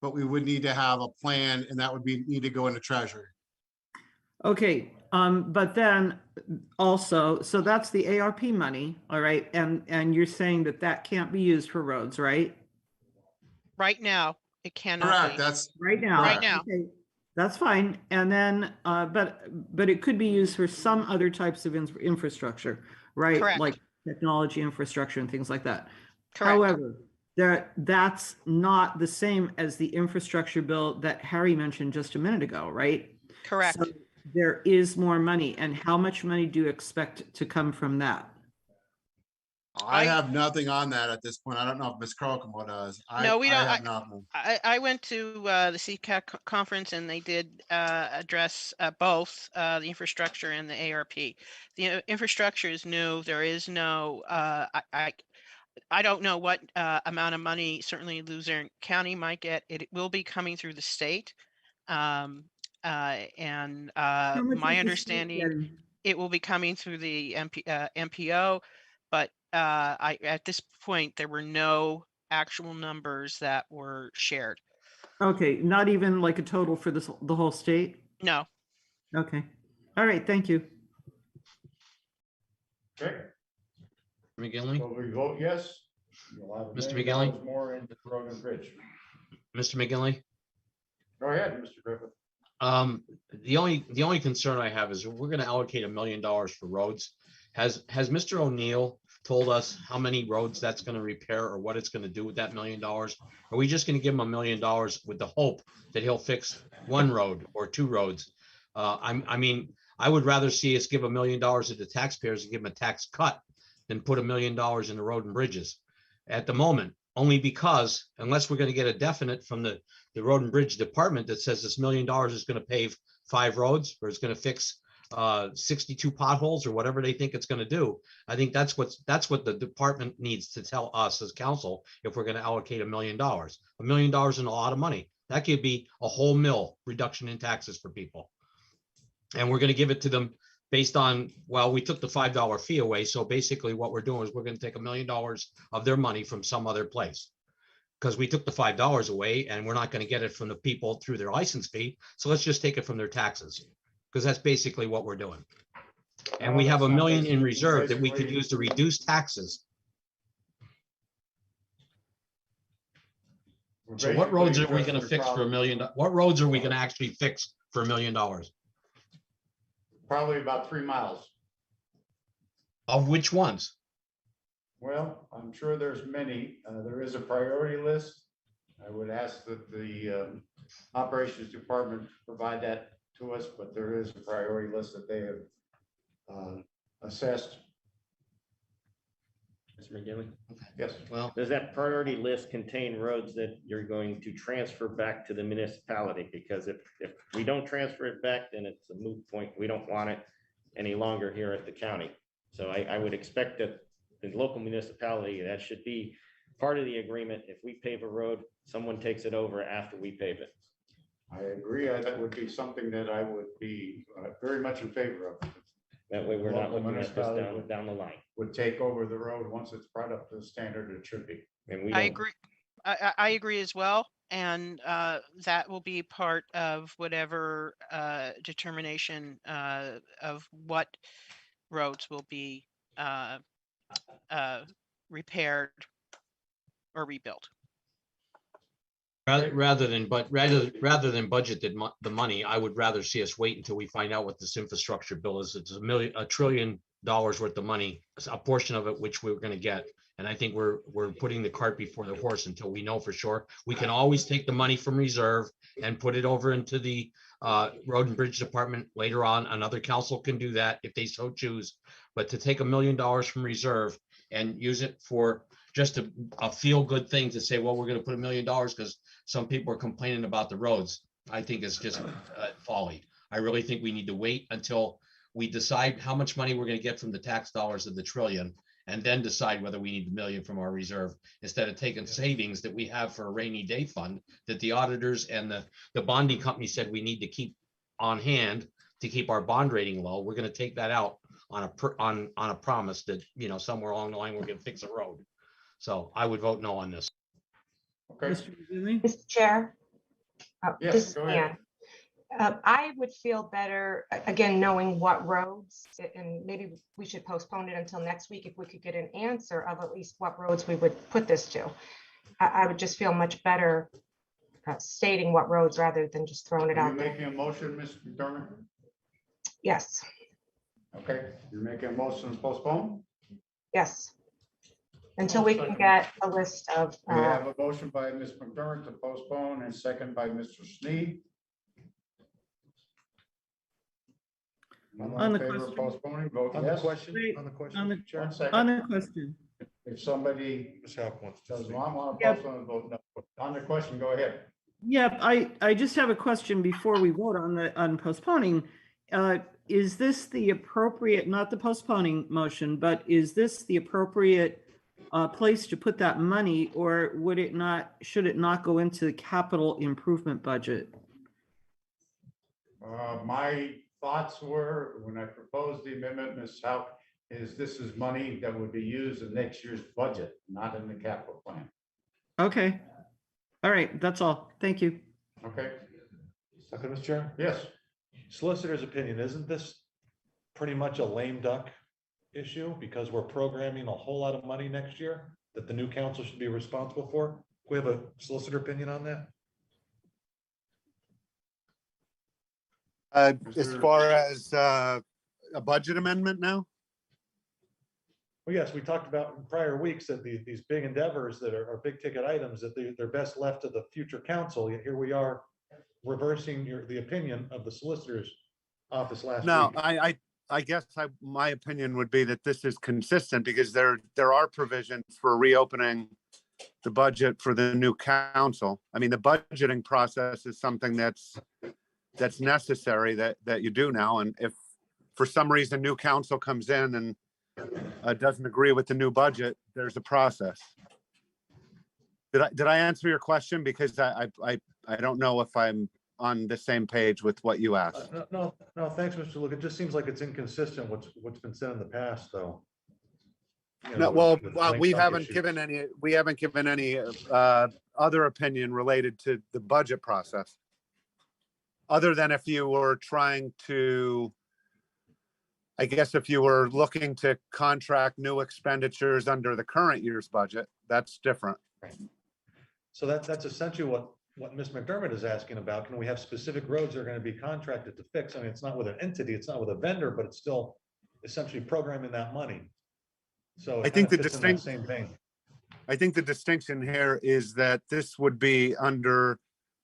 but we would need to have a plan, and that would need to go into Treasury.
Okay, but then also, so that's the ARP money, all right, and you're saying that can't be used for roads, right?
Right now, it cannot
Correct,
be.
that's
Right now.
Right now.
Okay, that's fine, and then, but it could be used for some other types of infrastructure, right?
Correct.
Like technology infrastructure and things like that.
Correct.
However, that's not the same as the infrastructure bill that Harry mentioned just a minute ago, right?
Correct.
So there is more money, and how much money do you expect to come from that?
I have nothing on that at this point. I don't know if Ms. Crocombe does.
No, we don't.
I have nothing.
I went to the CCAC conference, and they did address both the infrastructure and the ARP. The infrastructure is new. There is no, I don't know what amount of money certainly Luzerne County might get. It will be coming through the state. And my understanding, it will be coming through the MPO, but at this point, there were no actual numbers that were shared.
Okay, not even like a total for the whole state?
No.
Okay, all right, thank you.
Okay.
McGinley?
So we vote yes. You'll have $1
Mr.
million
McGinley?
more in the road and bridge.
Mr. McGinley?
Go ahead, Mr. Griffith.
The only concern I have is we're going to allocate $1 million for roads. Has Mr. O'Neill told us how many roads that's going to repair or what it's going to do with that $1 million? Are we just going to give him $1 million with the hope that he'll fix one road or two roads? I mean, I would rather see us give $1 million to the taxpayers and give them a tax cut than put $1 million in the road and bridges at the moment, only because unless we're going to get a definite from the road and bridge department that says this $1 million is going to pave 5 roads or it's going to fix 62 potholes or whatever they think it's going to do. I think that's what the department needs to tell us as council if we're going to allocate $1 million. $1 million is a lot of money. That could be a whole mill reduction in taxes for people. And we're going to give it to them based on, well, we took the $5 fee away. So basically what we're doing is we're going to take $1 million of their money from some other place because we took the $5 away and we're not going to get it from the people through their license fee. So let's just take it from their taxes because that's basically what we're doing. And we have $1 million in reserve that we could use to reduce taxes. So what roads are we going to fix for $1 million? What roads are we going to actually fix for $1 million?
Probably about 3 miles.
Of which ones?
Well, I'm sure there's many. There is a priority list. I would ask that the operations department provide that to us, but there is a priority list that they have assessed.
Mr. McGinley?
Yes.
Well,
does that priority list contain roads that you're going to transfer back to the municipality? Because if we don't transfer it back, then it's a moot point. We don't want it any longer here at the county. So I would expect that the local municipality, that should be part of the agreement, if we pave a road, someone takes it over after we pave it.
I agree. That would be something that I would be very much in favor of.
That way we're not
Local
looking at this
municipality
down the line.
Would take over the road once it's brought up to the standard it should be.
And we
I
don't,
agree. I agree as well. And that will be part of whatever determination of what roads will be repaired or rebuilt.
Rather than budget the money, I would rather see us wait until we find out what this infrastructure bill is. It's $1 trillion worth of money, a portion of it which we're going to get. And I think we're putting the cart before the horse until we know for sure. We can always take the money from reserve and put it over into the road and bridge department later on. Another council can do that if they so choose. But to take $1 million from reserve and use it for just a feel good thing to say, well, we're going to put $1 million because some people are complaining about the roads, I think is just folly. I really think we need to wait until we decide how much money we're going to get from the tax dollars of the trillion, and then decide whether we need $1 million from our reserve instead of taking savings that we have for a rainy day fund that the auditors and the bonding company said we need to keep on hand to keep our bond rating low. We're going to take that out on a promise that, you know, somewhere along the line, we're going to fix a road. So I would vote no on this.
Okay.
Mr. Chair.
Yes,
This is
go ahead.
Ann. I would feel better, again, knowing what roads, and maybe we should postpone it until next week if we could get an answer of at least what roads we would put this to. I would just feel much better stating what roads rather than just throwing it
Are you
out there.
making a motion, Mr. McDermott?
Yes,
Okay, you're making a motion to postpone?
yes. Until we can get a list of,
We have a motion by Ms. McDermott to postpone and second by Mr. Sneed.
On the
In favor of
question.
postponing, vote
On the
yes.
question,
Wait,
on the
on
question,
the-
Chair?
One second.
On the question,
If somebody
Ms. Houck wants to
does
speak.
not want to
Yep.
postpone, vote no. On the question, go ahead.
yeah, I just have a question before we vote on postponing. Is this the appropriate, not the postponing motion, but is this the appropriate place to put that money, or should it not go into the capital improvement budget?
My thoughts were, when I proposed the amendment, Ms. Houck, is this is money that would be used in next year's budget, not in the capital plan.
Okay. All right, that's all. Thank you.
Okay,
Second, Mr. Chair?
yes.
Solicitor's opinion, isn't this pretty much a lame duck issue because we're programming a whole lot of money next year that the new council should be responsible for? We have a solicitor opinion on that?
As far as a budget amendment now?
Well, yes, we talked about in prior weeks that these big endeavors that are big ticket items, that they're best left to the future council. Yet here we are reversing the opinion of the solicitor's office last
No,
week.
I guess my opinion would be that this is consistent because there are provisions for reopening the budget for the new council. I mean, the budgeting process is something that's necessary that you do now. And if for some reason new council comes in and doesn't agree with the new budget, there's a process. Did I answer your question? Because I don't know if I'm on the same page with what you asked.
No, thanks, Mr. Luke. It just seems like it's inconsistent what's been said in the past, though. You know,
No, well,
with lame
we
duck
haven't
issues.
given any other opinion related to the budget process. Other than if you were trying to, I guess if you were looking to contract new expenditures under the current year's budget, that's different.
So that's essentially what Ms. McDermott is asking about. Can we have specific roads that are going to be contracted to fix? I mean, it's not with an entity, it's not with a vendor, but it's still essentially programming that money. So
I think the
same vein.
I think the distinction here is that this would be under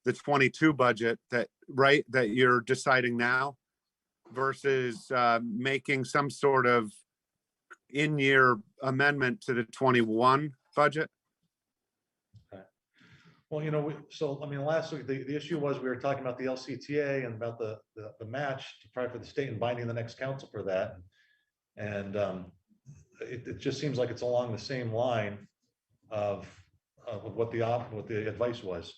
the 22 budget that you're deciding now versus making some sort of in-year amendment to the 21 budget.
Well, you know, last week, the issue was we were talking about the LCTA and about the match to try for the state and binding the next council for that. And it just seems like it's along the same line of what the advice was.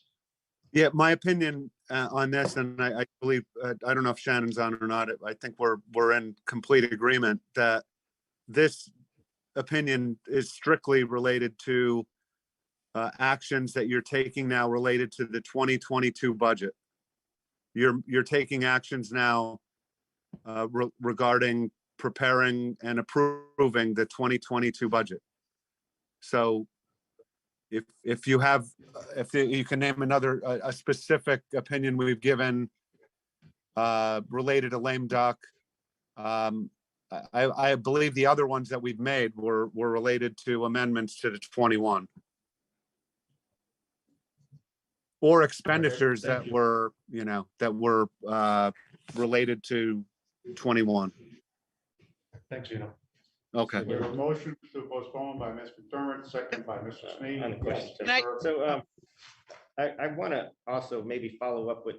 Yeah, my opinion on this, and I believe, I don't know if Shannon's on or not. I think we're in complete agreement that this opinion is strictly related to actions that you're taking now related to the 2022 budget. You're taking actions now regarding preparing and approving the 2022 budget. So if you have, if you can name another, a specific opinion we've given related to lame duck. I believe the other ones that we've made were related to amendments to the 21. Or expenditures that were, related to 21.
Thanks, Gino.
Okay.
We have a motion to postpone by Ms. McDermott, second by Mr. Sneed.
On the question.
Yes.
So I want to also maybe follow up with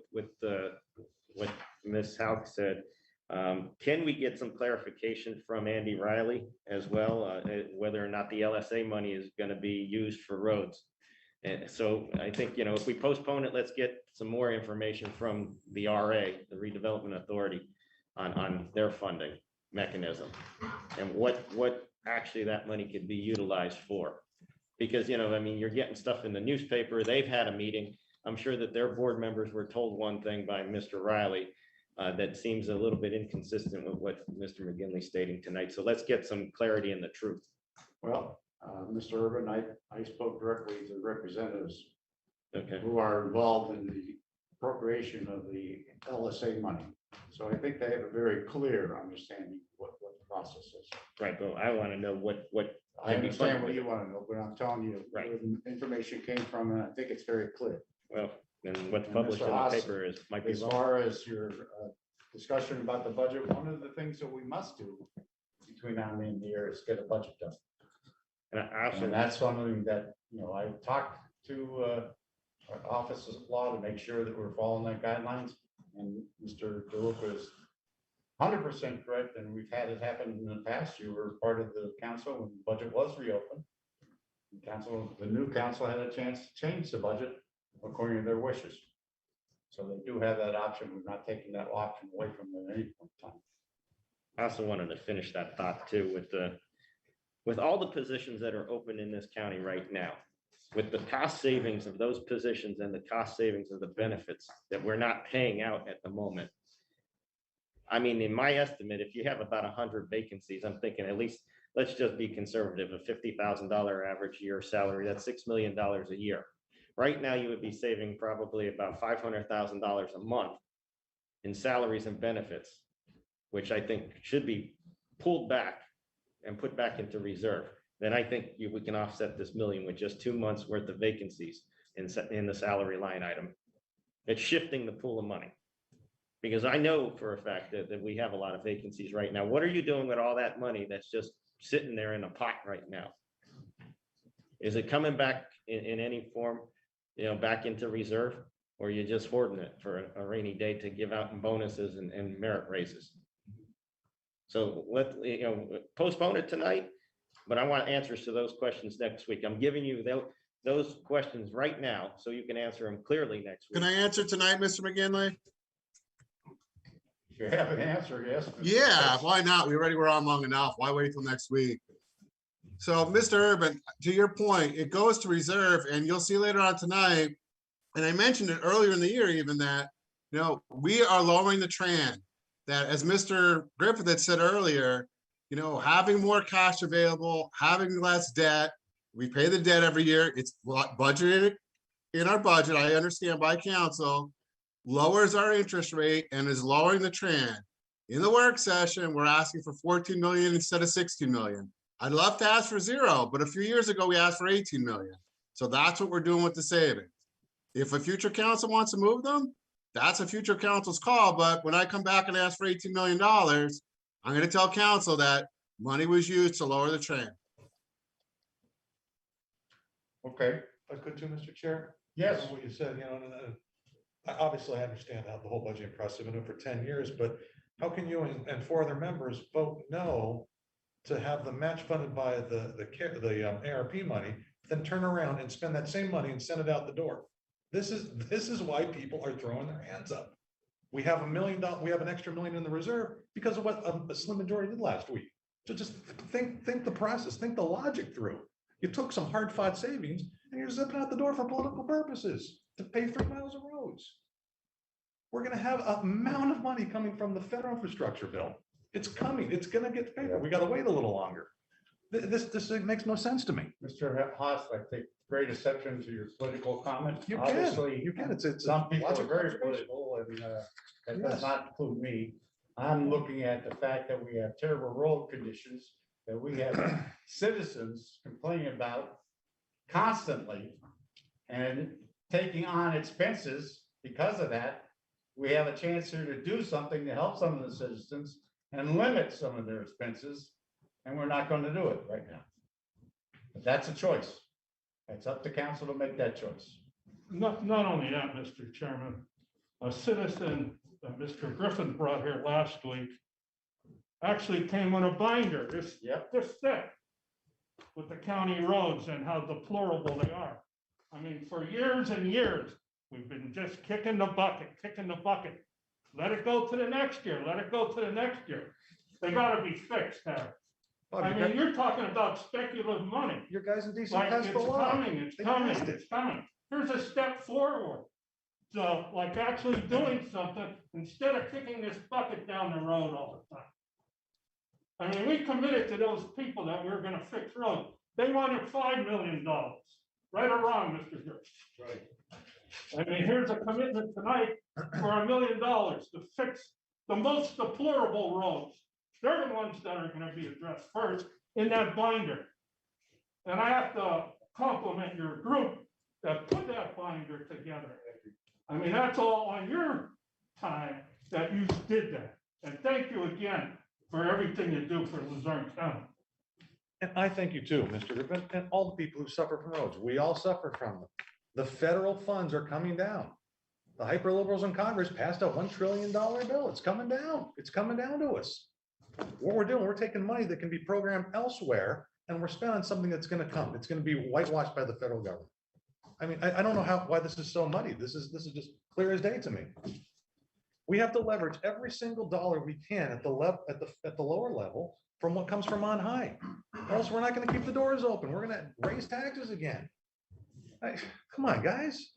what Ms. Hauk said. Can we get some clarification from Andy Riley as well, whether or not the LSA money is going to be used for roads? And so I think, if we postpone it, let's get some more information from the RA, the Redevelopment Authority, on their funding mechanism and what actually that money could be utilized for. Because, you're getting stuff in the newspaper. They've had a meeting. I'm sure that their board members were told one thing by Mr. Riley that seems a little bit inconsistent with what Mr. McGinley's stating tonight. So let's get some clarity in the truth.
Well, Mr. Urban, I spoke directly to representatives
Okay.
who are involved in the appropriation of the LSA money. So I think they have a very clear understanding what the process is.
Right, but I want to know what.
I understand what you want to know, but I'm telling you
Right.
where the information came from, and I think it's very clear.
Well, then what's
And
published
Mr.
in the
Haas,
paper might be
As
wrong.
far as your discussion about the budget, one of the things that we must do between now and the end of the year is get a budget done. And that's something that, I talked to our offices of law to make sure that we're following the guidelines. And Mr. DeLuca is 100% correct, and we've had it happen in the past. You were part of the council when the budget was reopened. The new council had a chance to change the budget according to their wishes. So they do have that option. We're not taking that option away from them at any point in time.
I also wanted to finish that thought too with all the positions that are open in this county right now, with the cost savings of those positions and the cost savings of the benefits that we're not paying out at the moment. I mean, in my estimate, if you have about 100 vacancies, I'm thinking at least, let's just be conservative, a $50,000 average year salary, that's $6 million a year. Right now, you would be saving probably about $500,000 a month in salaries and benefits, which I think should be pulled back and put back into reserve. Then I think we can offset this million with just 2 months worth of vacancies in the salary line item. It's shifting the pool of money. Because I know for a fact that we have a lot of vacancies right now. What are you doing with all that money that's just sitting there in a pot right now? Is it coming back in any form, back into reserve? Or are you just hoarding it for a rainy day to give out in bonuses and merit raises? So postpone it tonight, but I want answers to those questions next week. I'm giving you those questions right now so you can answer them clearly next week.
Can I answer tonight, Mr. McGinley?
If you have an answer, yes.
Yeah, why not? We already were on long enough. Why wait till next week? So, Mr. Urban, to your point, it goes to reserve, and you'll see later on tonight, and I mentioned it earlier in the year even that, we are lowering the trend. That, as Mr. Griffith had said earlier, having more cash available, having less debt, we pay the debt every year. It's budgeted in our budget, I understand, by council, lowers our interest rate and is lowering the trend. In the work session, we're asking for 14 million instead of 16 million. I'd love to ask for 0, but a few years ago, we asked for 18 million. So that's what we're doing with the savings. If a future council wants to move them, that's a future council's call. But when I come back and ask for $18 million, I'm going to tell council that money was used to lower the trend.
Okay.
That's good too, Mr. Chair.
Yes.
What you said, obviously I understand how the whole budgeting process has been for 10 years, but how can you and 4 other members vote no to have the match funded by the ARP money than turn around and spend that same money and send it out the door. This is why people are throwing their hands up. We have $1 million, we have an extra million in the reserve because of what a slim majority did last week. So just think the process, think the logic through. You took some hard fought savings and you're zipping out the door for political purposes to pay 3 miles of roads. We're gonna have an amount of money coming from the federal infrastructure bill. It's coming, it's gonna get paid for. We gotta wait a little longer. This makes no sense to me.
Mr. Haas, I take great exception to your political comment.
You
Obviously,
can, it's
some people
lots
are
of
very
conservation.
political, and that
Yes.
does not include me. I'm looking at the fact that we have terrible road conditions, that we have citizens complaining about constantly and taking on expenses because of that. We have a chance here to do something to help some of the citizens and limit some of their expenses, and we're not going to do it right now. But that's a choice. It's up to council to make that choice.
Not only that, Mr. Chairman, a citizen that Mr. Griffin brought here last week actually came on a binder, this thick, with the county roads and how deplorable they are. I mean, for years and years, we've been just kicking the bucket. Let it go to the next year, let it go to the next year. They gotta be fixed now. I mean, you're talking about speculative money.
Your guys in DC
Like,
passed
it's
the law.
coming.
They passed it.
It's coming. Here's a step forward. So like actually doing something instead of kicking this bucket down the road all the time. I mean, we committed to those people that we were gonna fix roads. They wanted $5 million, right or wrong, Mr. Griffin?
Right.
I mean, here's a commitment tonight for $1 million to fix the most deplorable roads. They're the ones that are gonna be addressed first in that binder. And I have to compliment your group that put that binder together. I mean, that's all on your time that you did that. And thank you again for everything you do for Luzerne County.
And I thank you too, Mr. Griffin, and all the people who suffer from roads. We all suffer from them. The federal funds are coming down. The hyperliberals in Congress passed a $1 trillion bill. It's coming down. It's coming down to us. What we're doing, we're taking money that can be programmed elsewhere and we're spending something that's going to come. It's going to be whitewashed by the federal government. I mean, I don't know why this is so muddy. This is just clear as day to me. We have to leverage every single dollar we can at the lower level from what comes from on high. Or else we're not going to keep the doors open. We're going to raise taxes again. Come on, guys.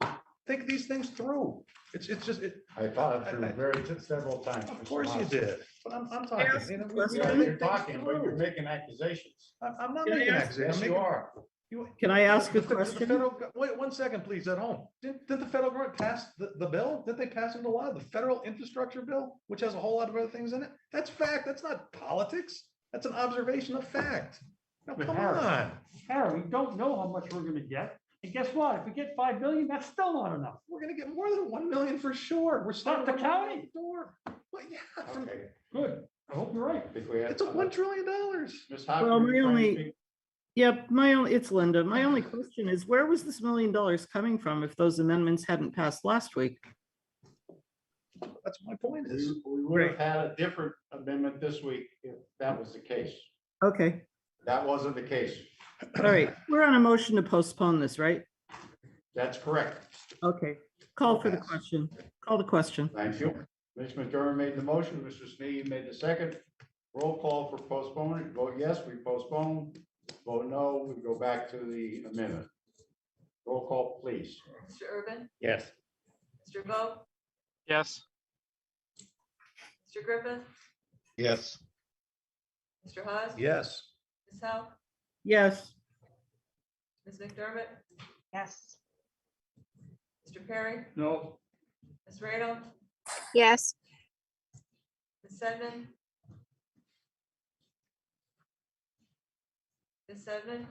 Think these things through. It's just.
I thought it through several times.
Of course you did. But I'm talking. You know,
You're talking, but you're making accusations.
I'm not making accusations.
Yes, you are.
Can I ask a
The
question?
wait 1 second, please, at home. Did the federal government pass the bill? Did they pass into law? The federal infrastructure bill, which has a whole lot of other things in it? That's fact. That's not politics. That's an observation of fact. Now,
But
come
Harry,
on.
Harry, we don't know how much we're gonna get. And guess what? If we get 5 million, that's still not enough.
We're gonna get more than 1 million for sure. We're
Not the
starting
county.
door. Well, yeah,
Okay.
Good. I hope you're right.
I think we have.
it's a $1 trillion.
Ms. Hopkins,
Well,
you trying to
my
speak?
it's Linda. My only question is, where was this $1 million coming from if those amendments hadn't passed last week?
That's my point is.
We would have had a different amendment this week if that was the case.
Okay,
That wasn't the case.
all right. We're on a motion to postpone this, right?
That's correct.
Okay, call for the question. Call the question.
Thank you. Ms. McDermott made the motion. Mr. Sneed made the second. Roll call for postponement. Vote yes, we postpone. Vote no, we go back to the amendment. Roll call, please.
Mr. Urban,
Yes.
Mr. Vogt,
Yes.
Mr. Griffin,
Yes.
Mr. Haas.
Yes.
Ms. Howe,
Yes,
Ms. McDermott,
Yes.
Mr. Perry,
No.
Ms. Radel,
Yes.
Ms. Sedman. Ms. Sedman,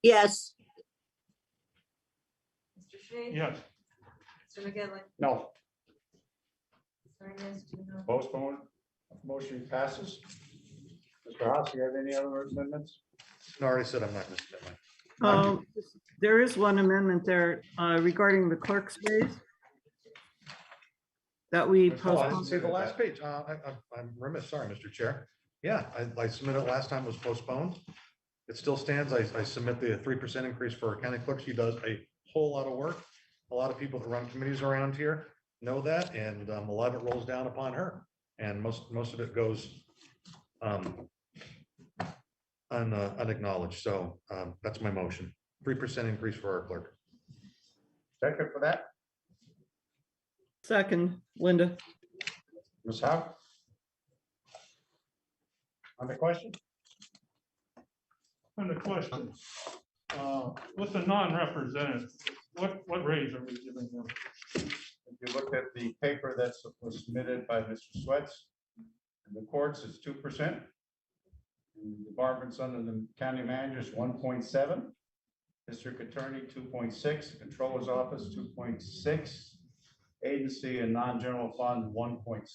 Yes.
Mr. Sneed.
Yes.
Mr. McGinley.
No.
3 yes, 2 no.
Postpone. Motion passes. Mr. Haas, you have any other amendments?
I already said I'm not going to submit mine.
there is one amendment there regarding the clerk's raise that we
Mr. Haas,
postponed.
See the last page. I'm remiss, sorry, Mr. Chair. Yeah, I submitted it last time, it was postponed. it still stands. I submit the 3% increase for our county clerk. She does a whole lot of work. A lot of people that run committees around here know that, and a lot of it rolls down upon her. And most of it goes unacknowledged. So that's my motion. 3% increase for our clerk.
Second for that,
Second, Linda.
Ms. Howe? On the question?
On the question, with the non-represented, what raise are we giving them?
If you look at the paper that was submitted by Mr. Sweats, in the courts, it's 2%. In departments under the county manager is 1.7. District attorney, 2.6. Controller's office, 2.6. Agency and non-general fund, 1.6.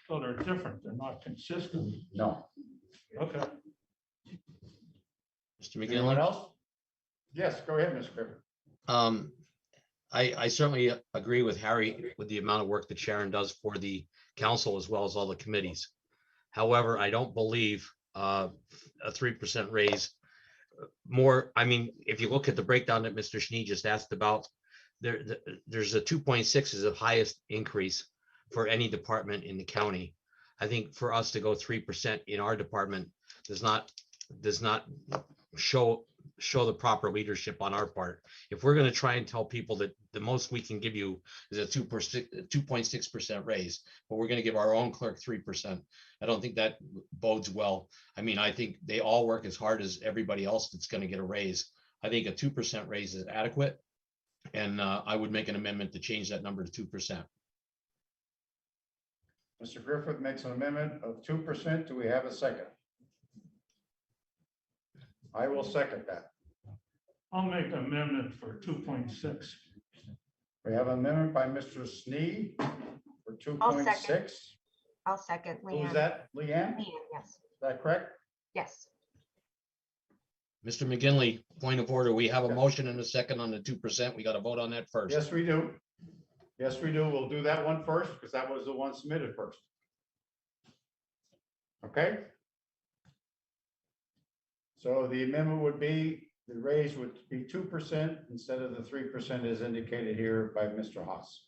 So they're different, they're not consistent.
No.
Okay.
Mr.
Anyone
McGinley?
else? Yes, go ahead, Mr. Griffin.
I certainly agree with Harry with the amount of work that Sharon does for the council as well as all the committees. However, I don't believe a 3% raise more. I mean, if you look at the breakdown that Mr. Schnee just asked about, there's a 2.6 is the highest increase for any department in the county. I think for us to go 3% in our department does not show the proper leadership on our part. If we're going to try and tell people that the most we can give you is a 2.6% raise, but we're going to give our own clerk 3%, I don't think that bodes well. I mean, I think they all work as hard as everybody else that's going to get a raise. I think a 2% raise is adequate, and I would make an amendment to change that number to 2%.
Mr. Griffith makes an amendment of 2%. Do we have a second? I will second that.
I'll make an amendment for 2.6.
We have an amendment by Mr. Snee for
I'll
2.6.
I'll second.
Who was
Leanne.
that? Leanne?
Leanne, yes.
Is that correct?
Yes.
Mr. McGinley, point of order. We have a motion and a second on the 2%. We got to vote on that first.
Yes, we do. Yes, we do. We'll do that one first because that was the one submitted first. Okay? So the amendment would be, the raise would be 2% instead of the 3% as indicated here by Mr. Haas.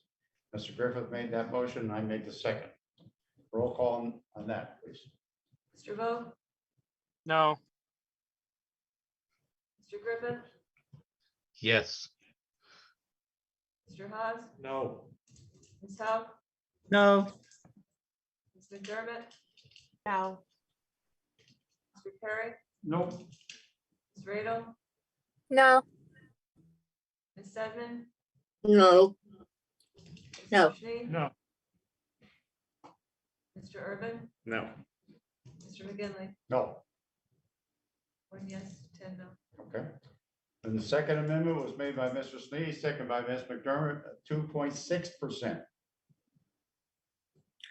Mr. Griffith made that motion. I made the second. Roll call on that, please.
Mr. Vogt,
No.
Mr. Griffin,
Yes.
Mr. Haas,
No.
Ms. Howe,
No.
Ms. McDermott,
No.
Mr. Perry,
Nope.
Ms. Radel,
No.
Ms. Sedman,
No.
Mr.
No.
Schnee,
No.
Mr. Urban,
No.
Mr. McGinley,
No.
1 yes, 10 no.
Okay. And the second amendment was made by Mr. Snee, second by Ms. McDermott, 2.6%.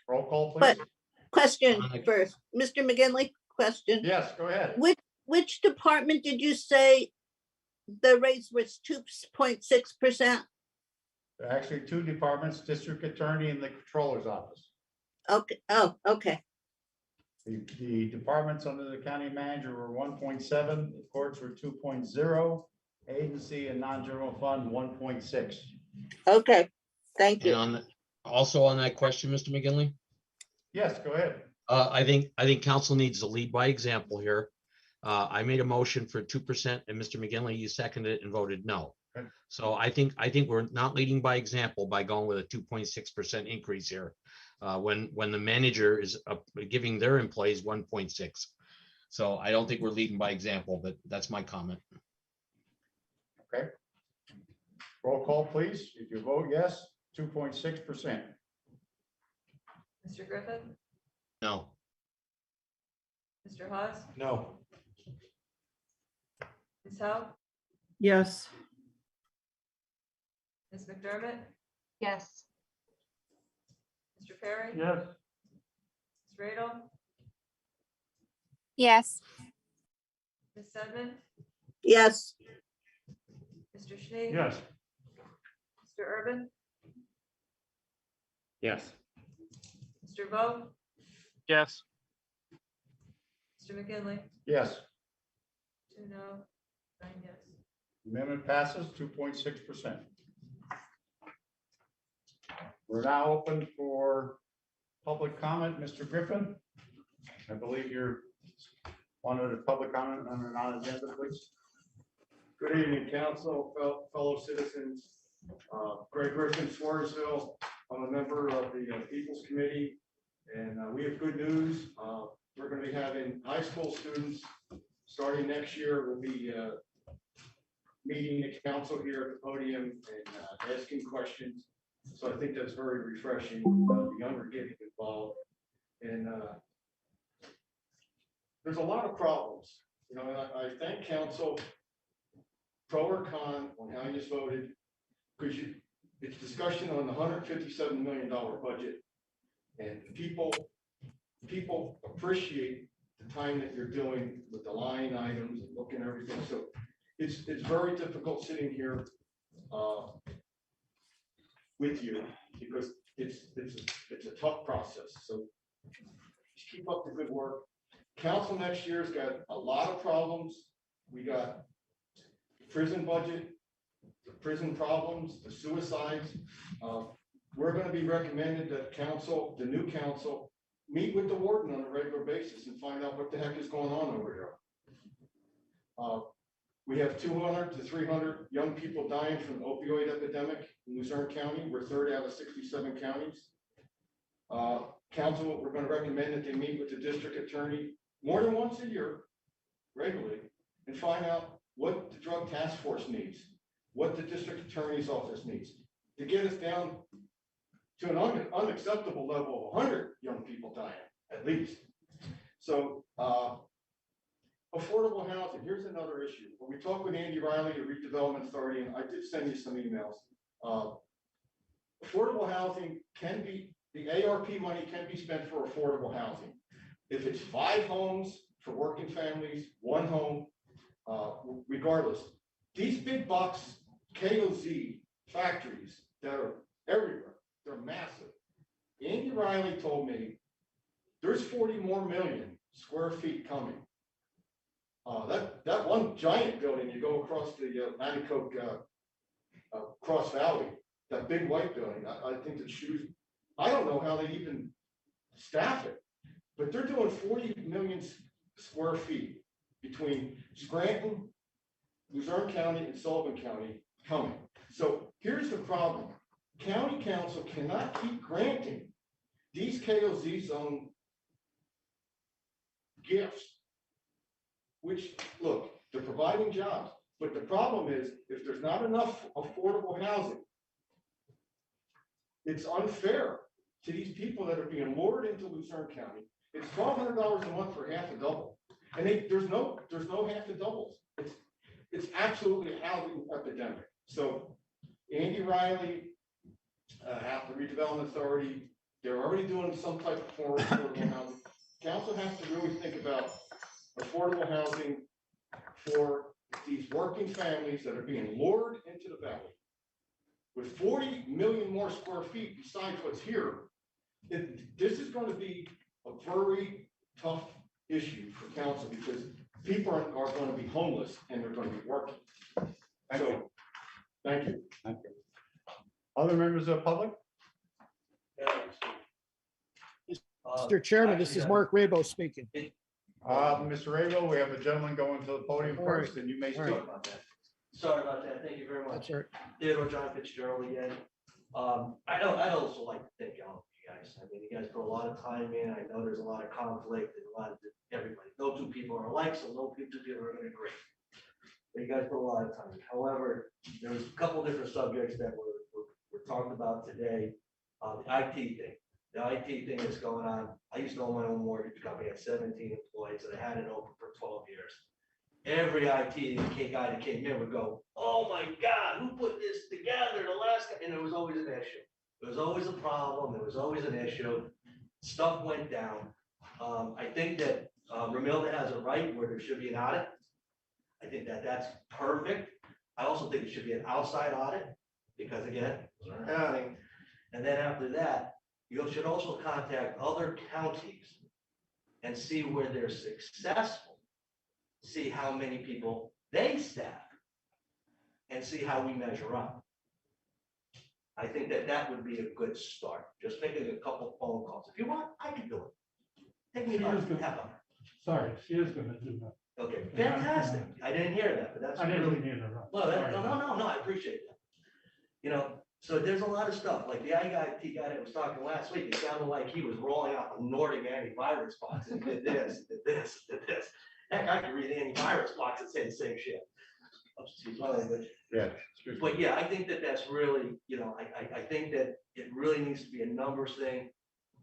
Roll call, please.
But question first, Mr. McGinley, question.
Yes, go ahead.
Which department did you say the raise was 2.6%?
Actually, two departments, district attorney and the controller's office.
Okay, oh, okay,
The departments under the county manager were 1.7, the courts were 2.0, agency and non-general fund 1.6.
okay, thank
And
you.
also on that question, Mr. McGinley,
Yes, go ahead.
I think council needs to lead by example here. I made a motion for 2%, and Mr. McGinley, you seconded it and voted no.
Okay.
So I think we're not leading by example by going with a 2.6% increase here. When the manager is giving their employees 1.6. So I don't think we're leading by example, but that's my comment.
Okay. Roll call, please. If you vote yes, 2.6%.
Mr. Griffin,
No.
Mr. Haas,
No.
Ms. Howe,
Yes.
Ms. McDermott,
Yes.
Mr. Perry,
Yes.
Ms. Radel,
Yes.
Ms. Sedman,
Yes,
Mr. Schnee.
Yes.
Mr. Urban,
Yes.
Mr. Vogt,
Yes.
Mr. McGinley,
Yes,
2 no, 9 yes.
amendment passes 2.6%. We're now open for public comment. Mr. Griffin, I believe you're wanted a public comment on a non-agenda, please.
Good evening, council, fellow citizens. Greg Griffin, Swarsville. I'm a member of the People's Committee, and we have good news. We're going to be having high school students starting next year. We'll be meeting the council here at the podium and asking questions. So I think that's very refreshing. The younger getting involved, and there's a lot of problems. You know, and I thank council, pro or con, on how you voted, because it's discussion on the $157 million budget, and people appreciate the time that you're doing with the line items and looking at everything. So it's very difficult sitting here with you, because it's a tough process. So just keep up the good work. Council next year's got a lot of problems. We got prison budget, the prison problems, the suicides. We're going to be recommended that council, the new council, meet with the warden on a regular basis and find out what the heck is going on over here. We have 200 to 300 young people dying from the opioid epidemic in Luzerne County. We're 3rd out of 67 counties. Council, we're going to recommend that they meet with the district attorney more than once a year, regularly, and find out what the drug task force needs, what the district attorney's office needs, to get us down to an unacceptable level of 100 young people dying, at least. So affordable housing, here's another issue. When we talked with Andy Riley, the Redevelopment Authority, and I did send you some emails, affordable housing can be, the ARP money can be spent for affordable housing. If it's 5 homes for working families, 1 home, regardless. These big box KOZ factories that are everywhere, they're massive. Andy Riley told me there's 40 more million square feet coming. That one giant building, you go across the Nanticoke Cross Valley, that big white building, I think the shoes, I don't know how they even staff it, but they're doing 40 million square feet between Scranton, Luzerne County, and Sullivan County coming. So here's the problem. County council cannot keep granting these KOZ zone gifts, which, look, they're providing jobs, but the problem is if there's not enough affordable housing, it's unfair to these people that are being lured into Luzerne County. It's $1,200 a month for half a double. And there's no half a doubles. It's absolutely a housing epidemic. So Andy Riley, the Redevelopment Authority, they're already doing some type of affordable housing. Council has to really think about affordable housing for these working families that are being lured into the valley. With 40 million more square feet besides what's here, this is going to be a very tough issue for council, because people are going to be homeless and they're going to be working. Thank you. Thank you.
Thank you. Other members of the public?
Mr. Chairman, this is Mark Rabo speaking.
Mr. Rabo, we have a gentleman going to the podium
All
first,
right.
and you may
All
speak.
right.
Sorry about that. Thank you very much.
That's all right.
Theodore John Fitzgerald again. I'd also like to thank all of you guys. I mean, you guys put a lot of time in. I know there's a lot of conflict and a lot of everybody. No 2 people are alike, so no 2 people are going to agree. But you guys put a lot of time in. However, there was a couple different subjects that were talked about today. The IT thing. The IT thing that's going on. I used to own my own mortgage company. I had 17 employees and I had it open for 12 years. Every IT guy that came in would go, "Oh my God, who put this together?" The last guy, and there was always an issue. There was always a problem. There was always an issue. Stuff went down. I think that Ramilda has a right where there should be an audit. I think that that's perfect. I also think it should be an outside audit because again, we're counting. And then after that, you should also contact other counties and see where they're successful, see how many people they staff, and see how we measure up. I think that that would be a good start, just making a couple phone calls. If you want, I can do it. Take me about half hour.
Sorry, she is gonna do that.
Okay, fantastic. I didn't hear that, but that's
I didn't
really,
either. No.
well,
Sorry.
no, I appreciate that. You know, so there's a lot of stuff, like the IT guy that was talking last week, it sounded like he was rolling out the Nordic antivirus box and did this, did this, did this. Heck, I could read the antivirus box and say the same shit. Excuse my language.
Yeah.
But yeah, I think that that's really, you know, I think that it really needs to be a numbers thing.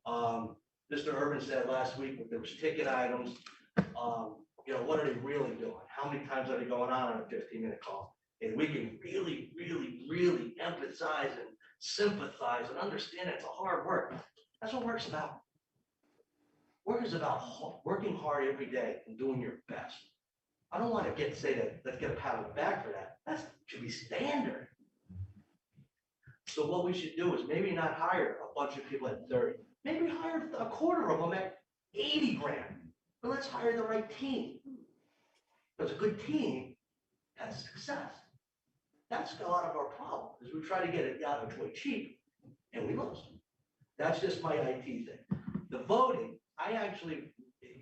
Mr. Urban said last week that there was ticket items. You know, what are they really doing? How many times are they going on a 15-minute call? And we can really, really, really empathize and sympathize and understand it's a hard work. That's what work's about. Work is about working hard every day and doing your best. I don't want to say that, let's get a pat on the back for that. That should be standard. So what we should do is maybe not hire a bunch of people at 30, maybe hire a quarter of them at 80 grand, but let's hire the right team. Because a good team has success. That's a lot of our problem, is we try to get it out of way cheap and we lose. That's just my IT thing. The voting, I actually,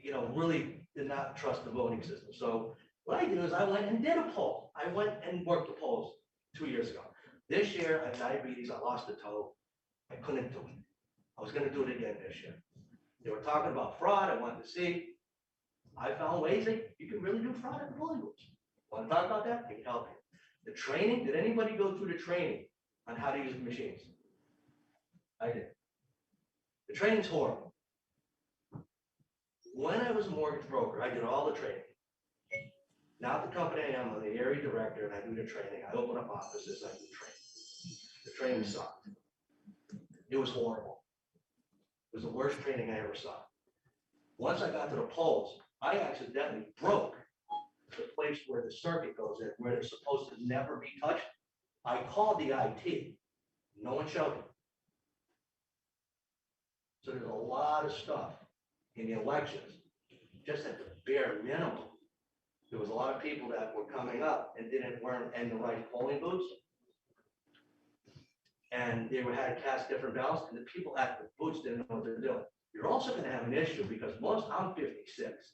you know, really did not trust the voting system. So what I did is I went and did a poll. I went and worked the polls 2 years ago. This year, I had diabetes, I lost a toe. I couldn't do it. I was gonna do it again this year. They were talking about fraud, I wanted to see. I found ways that you can really do fraud at polling booths. Want to talk about that? I can help you. The training, did anybody go through the training on how to use the machines? I did. The training's horrible. When I was a mortgage broker, I did all the training. Now at the company I'm the area director and I do the training. I open up offices, I do training. The training sucked. It was horrible. It was the worst training I ever saw. Once I got to the polls, I accidentally broke the place where the circuit goes in, where they're supposed to never be touched. I called the IT. No one showed me. So there's a lot of stuff in the elections, just at the bare minimum. There was a lot of people that were coming up and weren't in the right polling booths. And they had to cast different ballots, and the people at the booths didn't know what they're doing. You're also going to have an issue because I'm 56.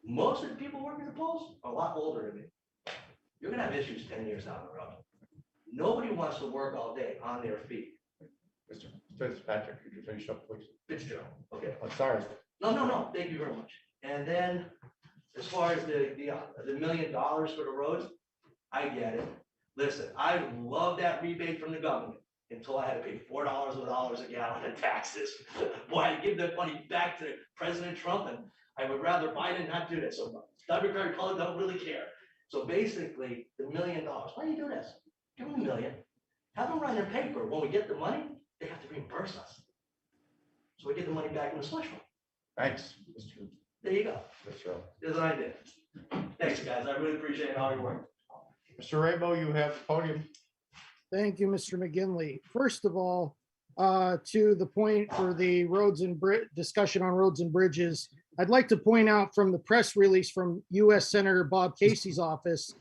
Most of the people working the polls are a lot older than me. You're going to have issues 10 years down the road. Nobody wants to work all day on their feet.
Mr. Fitzpatrick, could you finish up, please?
Fitzgerald, okay.
I'm sorry.
No, thank you very much. And then as far as the $1 million for the roads, I get it. Listen, I love that rebate from the government until I had to pay $4 a gallon in taxes. Boy, I give that money back to President Trump, and I would rather Biden not do that. So Democratic Republic don't really care. So basically, the $1 million, why do you do this? Give them $1 million. Have them write a paper. When we get the money, they have to reimburse us. So we get the money back in the slush fund.
Thanks, Mr.
There you go.
Fitzgerald.
There's an idea. Thanks, guys. I really appreciate all your work.
Mr. Rabo, you have the podium.
Thank you, Mr. McGinley. First of all, to the point for the roads and discussion on roads and bridges, I'd like to point out from the press release from U.S. Senator Bob Casey's office,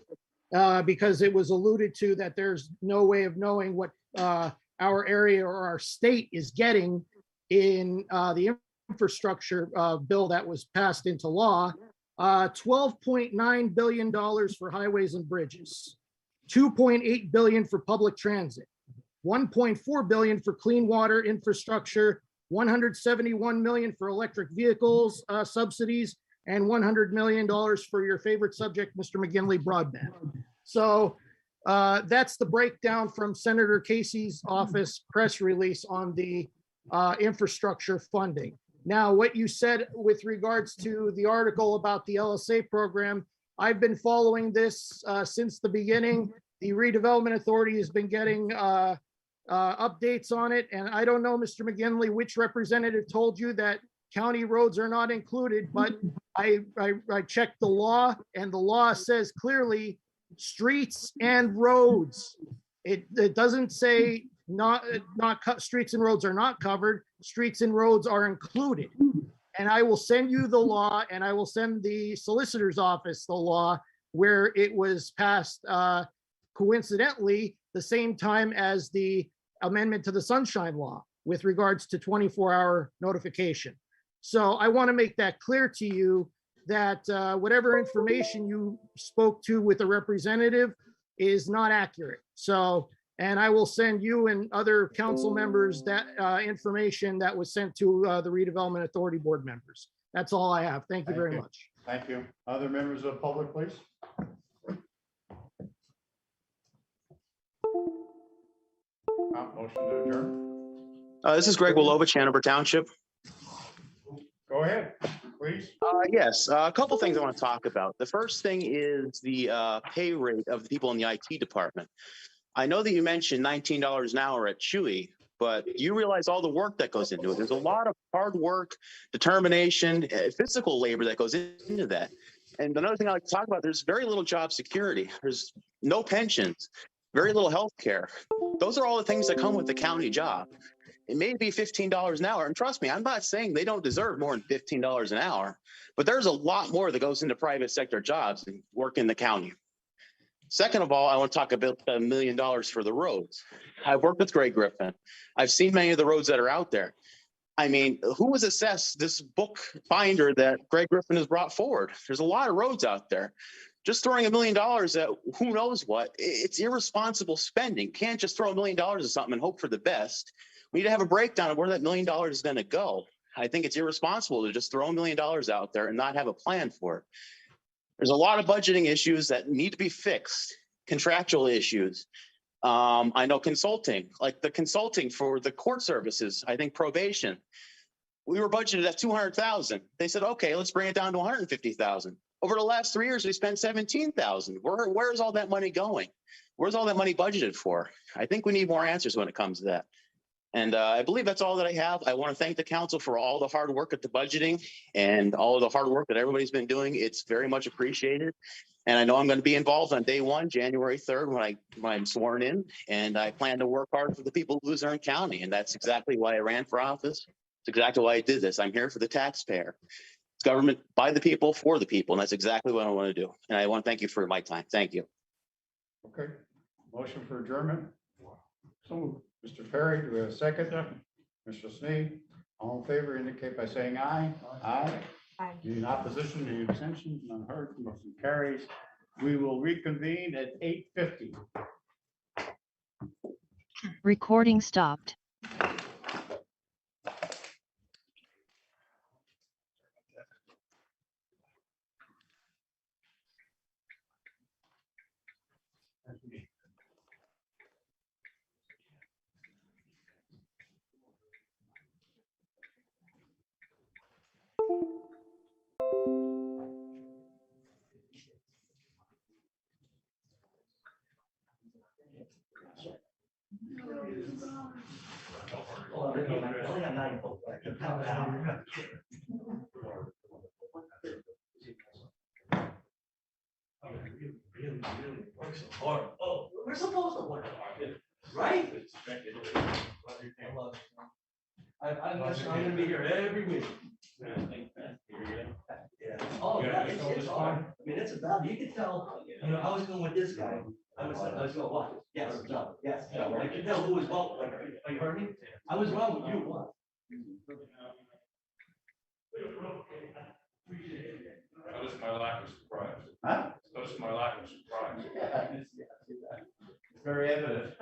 because it was alluded to that there's no way of knowing what our area or our state is getting in the infrastructure bill that was passed into law. $12.9 billion for highways and bridges, $2.8 billion for public transit, $1.4 billion for clean water infrastructure, $171 million for electric vehicles subsidies, and $100 million for your favorite subject, Mr. McGinley, broadband. So that's the breakdown from Senator Casey's office press release on the infrastructure funding. Now, what you said with regards to the article about the LSA program, I've been following this since the beginning. The Redevelopment Authority has been getting updates on it. And I don't know, Mr. McGinley, which representative told you that county roads are not included, but I checked the law, and the law says clearly streets and roads. It doesn't say streets and roads are not covered. Streets and roads are included. and I will send you the law, and I will send the solicitor's office the law where it was passed coincidentally the same time as the amendment to the Sunshine Law with regards to 24-hour notification. So I want to make that clear to you that whatever information you spoke to with the representative is not accurate. So, and I will send you and other council members that information that was sent to the redevelopment authority board members. That's all I have. Thank you very much.
Thank you. Other members of the public, please. Motion to adjourn.
This is Greg Wilovich, Hanover Township.
Go ahead, please.
Yes, a couple things I want to talk about. The first thing is the pay rate of the people in the IT department. I know that you mentioned $19 an hour at Chewy, but you realize all the work that goes into it. There's a lot of hard work, determination, physical labor that goes into that. And another thing I like to talk about, there's very little job security. There's no pensions, very little health care. Those are all the things that come with the county job. It may be $15 an hour. And trust me, I'm not saying they don't deserve more than $15 an hour, but there's a lot more that goes into private sector jobs and work in the county. Second of all, I want to talk about the $1 million for the roads. I've worked with Greg Griffin. I've seen many of the roads that are out there. I mean, who was assessed this book binder that Greg Griffin has brought forward? There's a lot of roads out there. Just throwing $1 million at who knows what, it's irresponsible spending. You can't just throw $1 million at something and hope for the best. We need to have a breakdown of where that $1 million is going to go. I think it's irresponsible to just throw $1 million out there and not have a plan for it. There's a lot of budgeting issues that need to be fixed, contractual issues. I know consulting, like the consulting for the court services, I think probation. We were budgeted at $200,000. They said, okay, let's bring it down to $150,000. Over the last 3 years, we spent $17,000. Where's all that money going? Where's all that money budgeted for? I think we need more answers when it comes to that. And I believe that's all that I have. I want to thank the council for all the hard work at the budgeting and all of the hard work that everybody's been doing. It's very much appreciated. And I know I'm going to be involved on day one, January 3rd, when I'm sworn in. And I plan to work hard for the people of Luzerne County. And that's exactly why I ran for office. It's exactly why I did this. I'm here for the taxpayer. It's government by the people, for the people. And that's exactly what I want to do. And I want to thank you for my time. Thank you.
Okay. Motion for adjournment. So Mr. Perry, do we have a second? Mr. Snee, all in favor indicate by saying aye. Aye.
Aye.
In opposition, any abstention, none heard, motion carries. We will reconvene at 8:50.
Recording stopped.
Oh, we're supposed to work hard, right? I'm gonna be here every week. Yeah. Oh, yeah, it's hard. I mean, it's about, you can tell, you know, I was going with this guy. I was going, what? Yes, no, yes. I can tell who was well, like, you heard me? I was wrong with you, what?
That was my lack of surprise.
Huh?
That was my lack of surprise.
Yeah, it's very evident.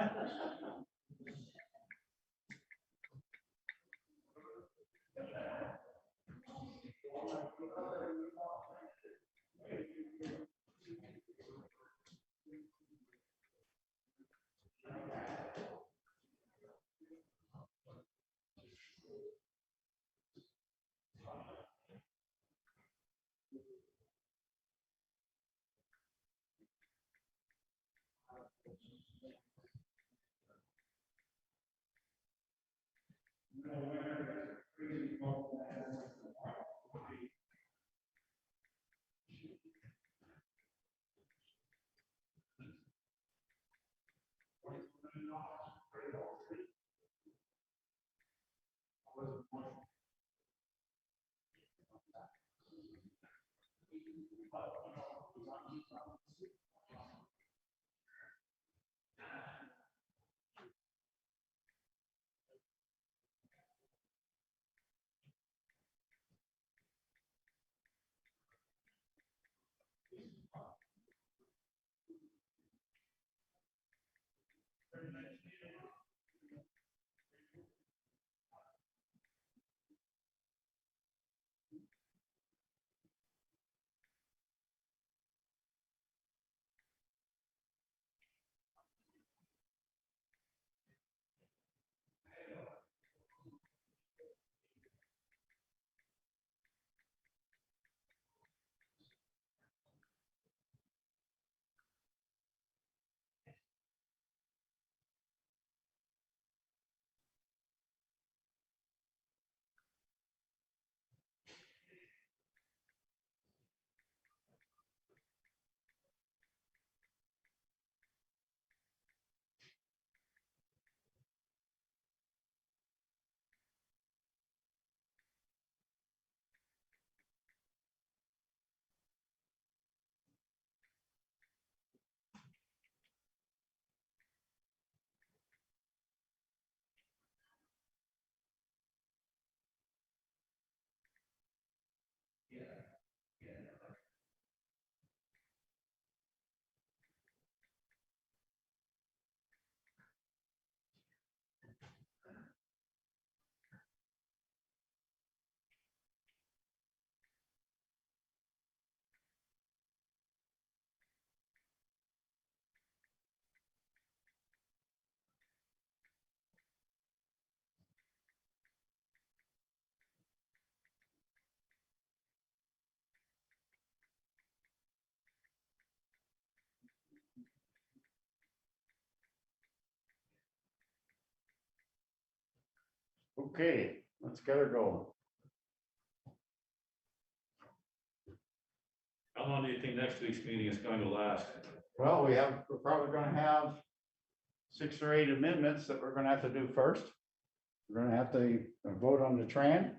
Okay, let's get her going.
How long do you think next week's meeting is going to last?
Well, we're probably gonna have 6 or 8 amendments that we're gonna have to do first. We're gonna have to vote on the tran,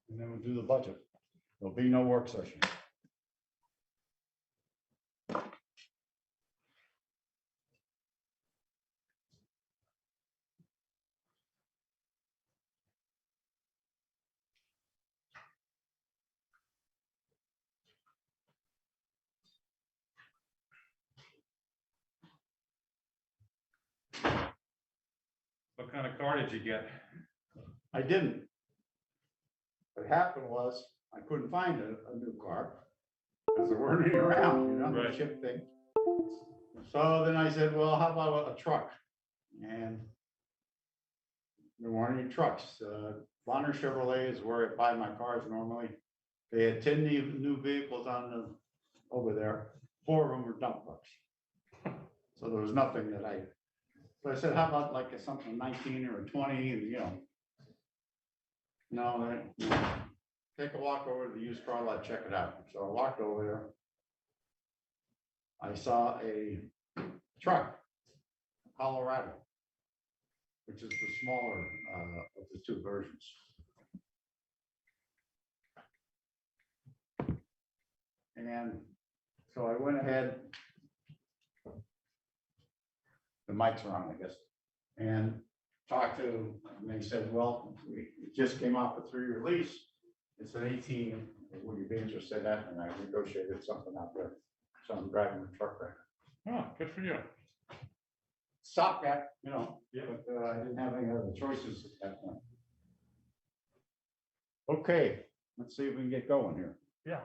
and then we'll do the budget. There'll be no work session.
What kind of car did you get?
I didn't. What happened was, I couldn't find a new car, because there weren't any around, you know, the
Right.
chip thing. So then I said, well, how about a truck? And there weren't any trucks. Bonner Chevrolet is where I buy my cars normally. They had 10 new vehicles over there. 4 of them were dump trucks. So there was nothing that so I said, how about like something 19 or a 20, and no, take a walk over to the used car lot, check it out. So I walked over there. I saw a truck, Colorado, which is the smaller of the 2 versions. And so I went ahead. The mics are on, I guess, and talked to, and they said, well, it just came off a 3-year lease. It's an 18, would you be interested in that? And I negotiated something out there. So I'm driving the truck right now.
Oh, good for you.
Stopgap, but I didn't have any other choices at that point. Okay, let's see if we can get going here.
Yeah.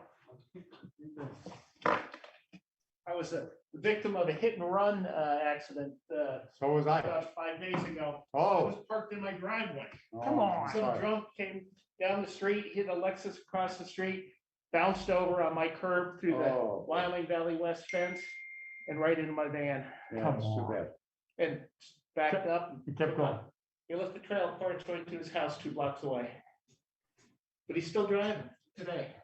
I was a victim of a hit and run accident.
So was I.
About 5 days ago. I
Oh,
was parked in my driveway.
Come on.
Some
Sorry.
drunk came down the street, hit a Lexus across the street, bounced over on my curb through the
Oh.
Wyoming Valley West fence and right into my van.
Yeah, that's too bad.
And backed up.
You kept going.
He left the trail car going to his house 2 blocks away. But he's still driving today.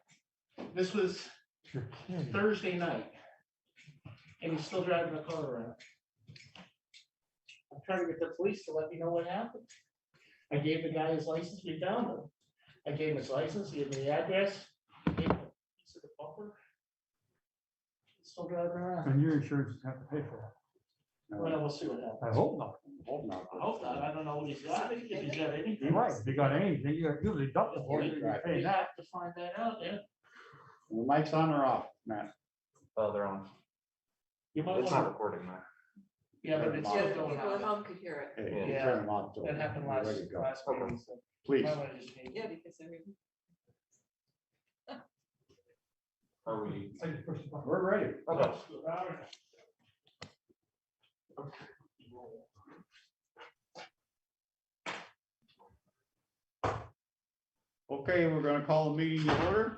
This was Thursday night. And he's still driving the car around. I'm trying to get the police to let me know what happened. I gave the guy his license, we found him. I gave him his license, he gave me the address, gave him a piece of the bumper. still driving around.
And your insurance have to pay for that.
Well, we'll see what happens.
I hope not.
Hope not.
I hope not. I don't know what he's got, if he's got anything.
Right, if you got anything, you got usually deductible, you're paying
We
that.
have to find that out, yeah.
The mic's on or off, Matt?
Oh, they're on.
You might
It's not
want
recording that.
yeah, but it's
Yeah,
still
the
going
People at
on.
home could hear it.
Hey,
Yeah,
turn them off. till
That happened
we're
last
ready to go.
meeting. So
Please.
might wanna just need-
Yeah, because they're.
Are we?
We're ready.
Okay.
Okay, we're gonna call the meeting to order.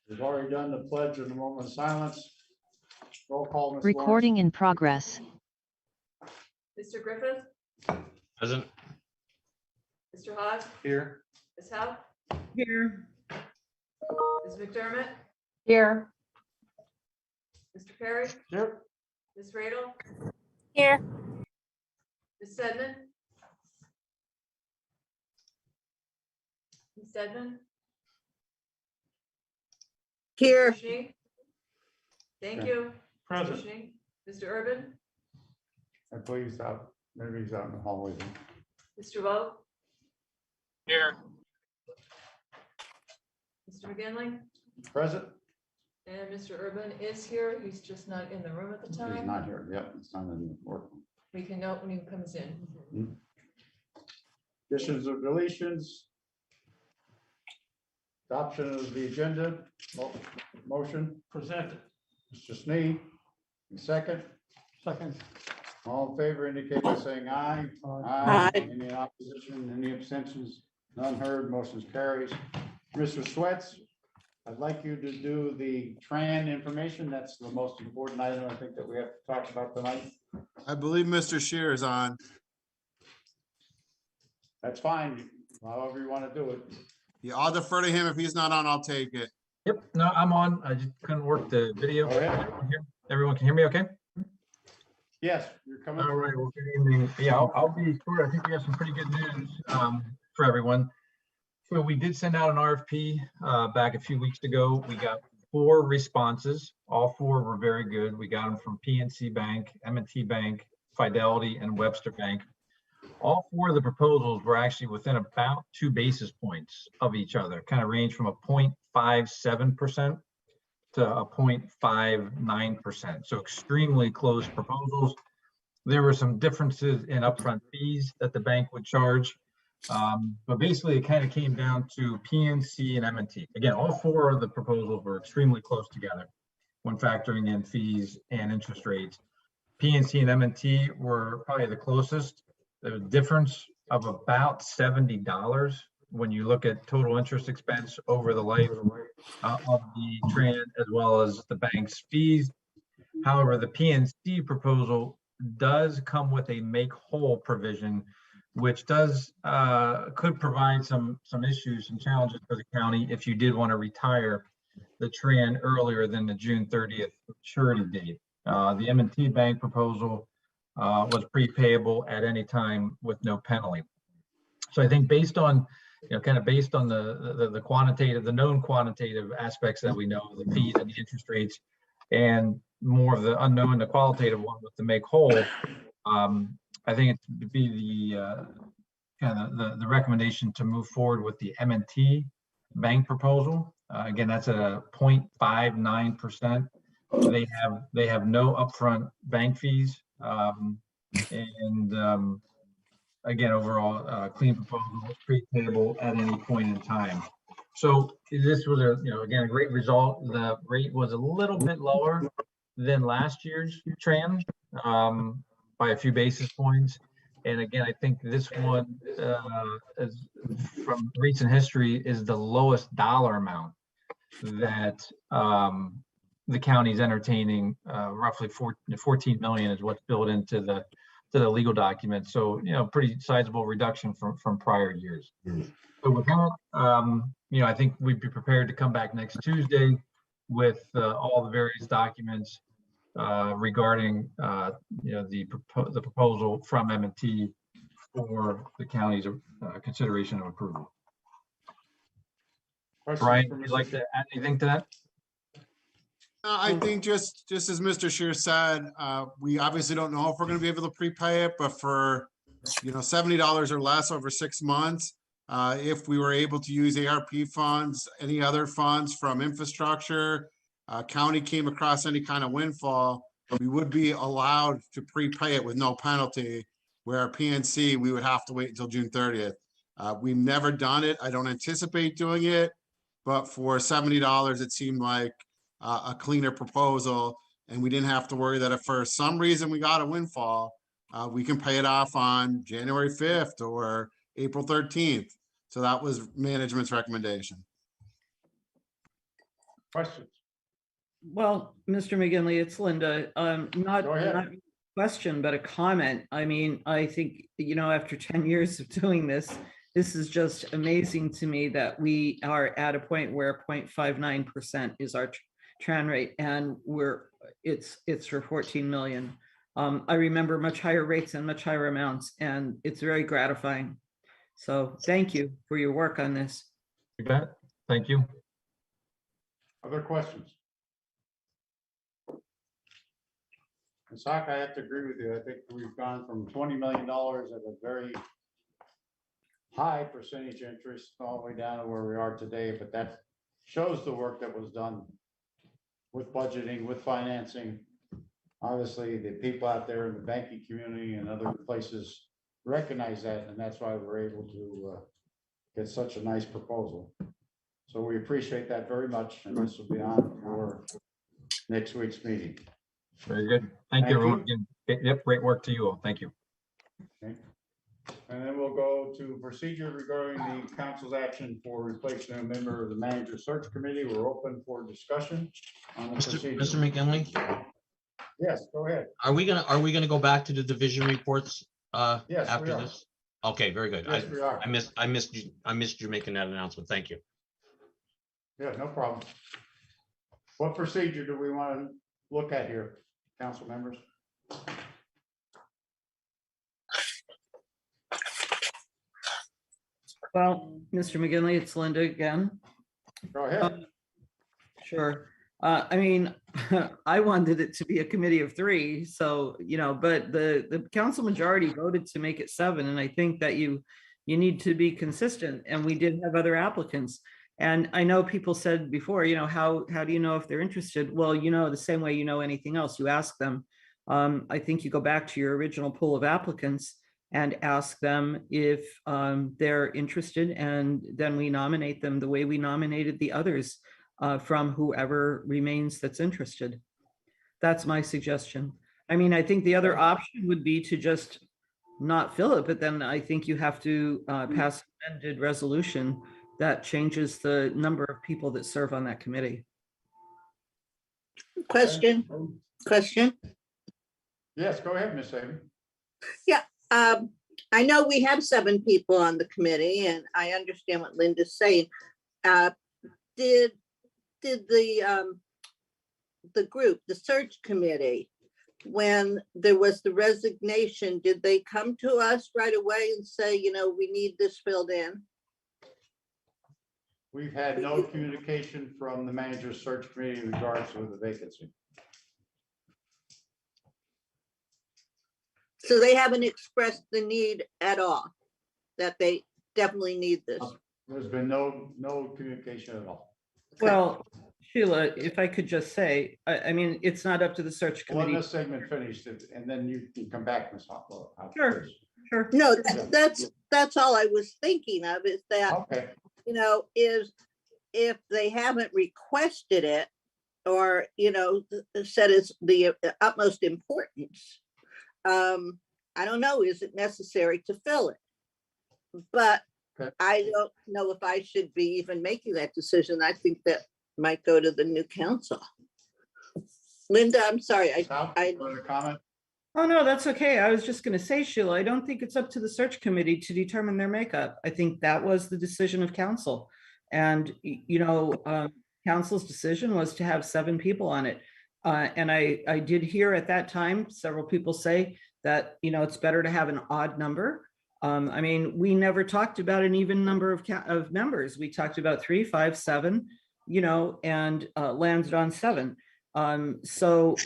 We've already done the pledge in a moment of silence. Roll call, Ms. Lawrence.
Recording in progress.
Mr. Griffith,
Present.
Mr. Hawes,
Here.
Ms. Howe,
Here.
Ms. McDermott,
Here.
Mr. Perry,
Yep.
Ms. Radel,
Here.
Ms. Sedman. Ms. Sedman.
Here.
Mr. Schnee? Thank
Okay.
you. Mr.
Present.
Schnee. Mr. Urban,
I believe he's out, maybe he's out in the hallway.
Mr. Woe,
Here.
Mr. McGinley,
Present?
and Mr. Urban is here. He's just not in the room at the
He's
time.
not here. Yep, it's not in the work.
We can note when he comes in.
Additions or deletions? Adoption of the agenda, motion,
Presented.
Mr. Snee, second.
Second.
All in favor indicate by saying aye.
Aye.
Any opposition, any abstentions? None heard, motion carries. Mr. Swets, I'd like you to do the TRAN information. That's the most important item I think that we have to talk about tonight.
I believe Mr. Shear is on.
That's fine, however you want to do it.
Yeah, I'll defer to him. If he's not on, I'll take it.
Yep, no, I'm on. I just couldn't work the video.
Go ahead.
Everyone can hear me okay?
Yes, you're coming.
All right, well, good evening. Yeah, I'll be short. I think we have some pretty good news for everyone. So we did send out an RFP back a few weeks ago. We got 4 responses. All 4 were very good. We got them from PNC Bank, M&T Bank, Fidelity, and Webster Bank. All 4 of the proposals were actually within about 2 basis points of each other, kind of range from a 0.57% to a 0.59%. So extremely close proposals. There were some differences in upfront fees that the bank would charge. But basically it kind of came down to PNC and M&T. Again, all 4 of the proposals were extremely close together when factoring in fees and interest rates. PNC and M&T were probably the closest. The difference of about $70 when you look at total interest expense over the life of the TRAN as well as the bank's fees. However, the PNC proposal does come with a make whole provision, which does could provide some issues and challenges for the county if you did want to retire the TRAN earlier than the June 30th maturity date. The M&T Bank proposal was prepayable at any time with no penalty. So I think based on, kind of based on the quantitative, the known quantitative aspects that we know, the fees and the interest rates, and more of the unknown, the qualitative one with the make whole, I think it would be the kind of the recommendation to move forward with the M&T Bank proposal. Again, that's at a 0.59%. They have no upfront bank fees. Again, overall, clean proposal, prepayable at any point in time. So this was again, a great result. The rate was a little bit lower than last year's TRAN by a few basis points. And again, I think this one, is, from recent history, is the lowest dollar amount that the county's entertaining. Roughly 14 million is what's built into the legal document. So, pretty sizable reduction from prior years. So with that, I think we'd be prepared to come back next Tuesday with all the various documents regarding, the proposal from M&T for the county's consideration of approval. Brian, would you like to add anything to that?
I think just as Mr. Shear said, we obviously don't know if we're gonna be able to prepay it, but for, $70 or less over 6 months, if we were able to use ARP funds, any other funds from infrastructure, county came across any kind of windfall, we would be allowed to prepay it with no penalty, where PNC, we would have to wait until June 30th. We've never done it. I don't anticipate doing it, but for $70, it seemed like a cleaner proposal, and we didn't have to worry that if for some reason we got a windfall, we can pay it off on January 5th or April 13th. So that was management's recommendation.
Questions?
Well, Mr. McGinley, it's Linda. Not
Go ahead.
not a question, but a comment. I mean, I think, after 10 years of doing this, this is just amazing to me that we are at a point where 0.59% is our tran rate, and it's for 14 million. I remember much higher rates and much higher amounts, and it's very gratifying. So thank you for your work on this.
You bet. Thank you.
Other questions? Ms. Hawk, I have to agree with you. I think we've gone from $20 million at a very high percentage interest all the way down to where we are today, but that shows the work that was done with budgeting, with financing. Obviously, the people out there in the banking community and other places recognize that, and that's why we're able to get such a nice proposal. So we appreciate that very much, and this will be on for next week's meeting.
Very good. Thank you, everyone. Yep, great work to you all. Thank you.
Okay. And then we'll go to procedure regarding the council's action for replacing a member of the manager search committee. We're open for discussion on the procedure.
Mr. McGinley,
Yes, go ahead.
are we gonna go back to the division reports
Yes, we
after
are.
this? Okay, very good.
Yes, we are.
I missed you making that announcement. Thank you.
Yeah, no problem. What procedure do we want to look at here, council members?
Well, Mr. McGinley, it's Linda again.
Go ahead.
Sure. I mean, I wanted it to be a committee of 3, so, but the council majority voted to make it 7, and I think that you need to be consistent, and we did have other applicants. And I know people said before, how do you know if they're interested? Well, the same way anything else, you ask them. I think you go back to your original pool of applicants and ask them if they're interested, and then we nominate them the way we nominated the others, from whoever remains that's interested. That's my suggestion. I mean, I think the other option would be to just not fill it, but then I think you have to pass an amended resolution that changes the number of people that serve on that committee.
Question.
Yes, go ahead, Ms. Amy.
Yeah, I know we have 7 people on the committee, and I understand what Linda's saying. Did the group, the search committee, when there was the resignation, did they come to us right away and say, we need this filled in?
We've had no communication from the manager's search committee in regards to the vacancy.
So they haven't expressed the need at all, that they definitely need this?
There's been no communication at all.
Well, Sheila, if I could just say, I mean, it's not up to the search
Let
committee.
this segment finished, and then you can come back, Ms. Hopwell.
Sure.
No, that's all I was thinking of, is that,
Okay.
is if they haven't requested it, or, said it's the utmost importance, I don't know, is it necessary to fill it? But I don't know if I should be even making that decision. I think that might go to the new council. Linda, I'm sorry.
Comment?
Oh, no, that's okay. I was just going to say, Sheila, I don't think it's up to the search committee to determine their makeup. I think that was the decision of council. And, council's decision was to have 7 people on it. And I did hear at that time, several people say that, it's better to have an odd number. I mean, we never talked about an even number of members. We talked about 3, 5, 7, and landed on 7. So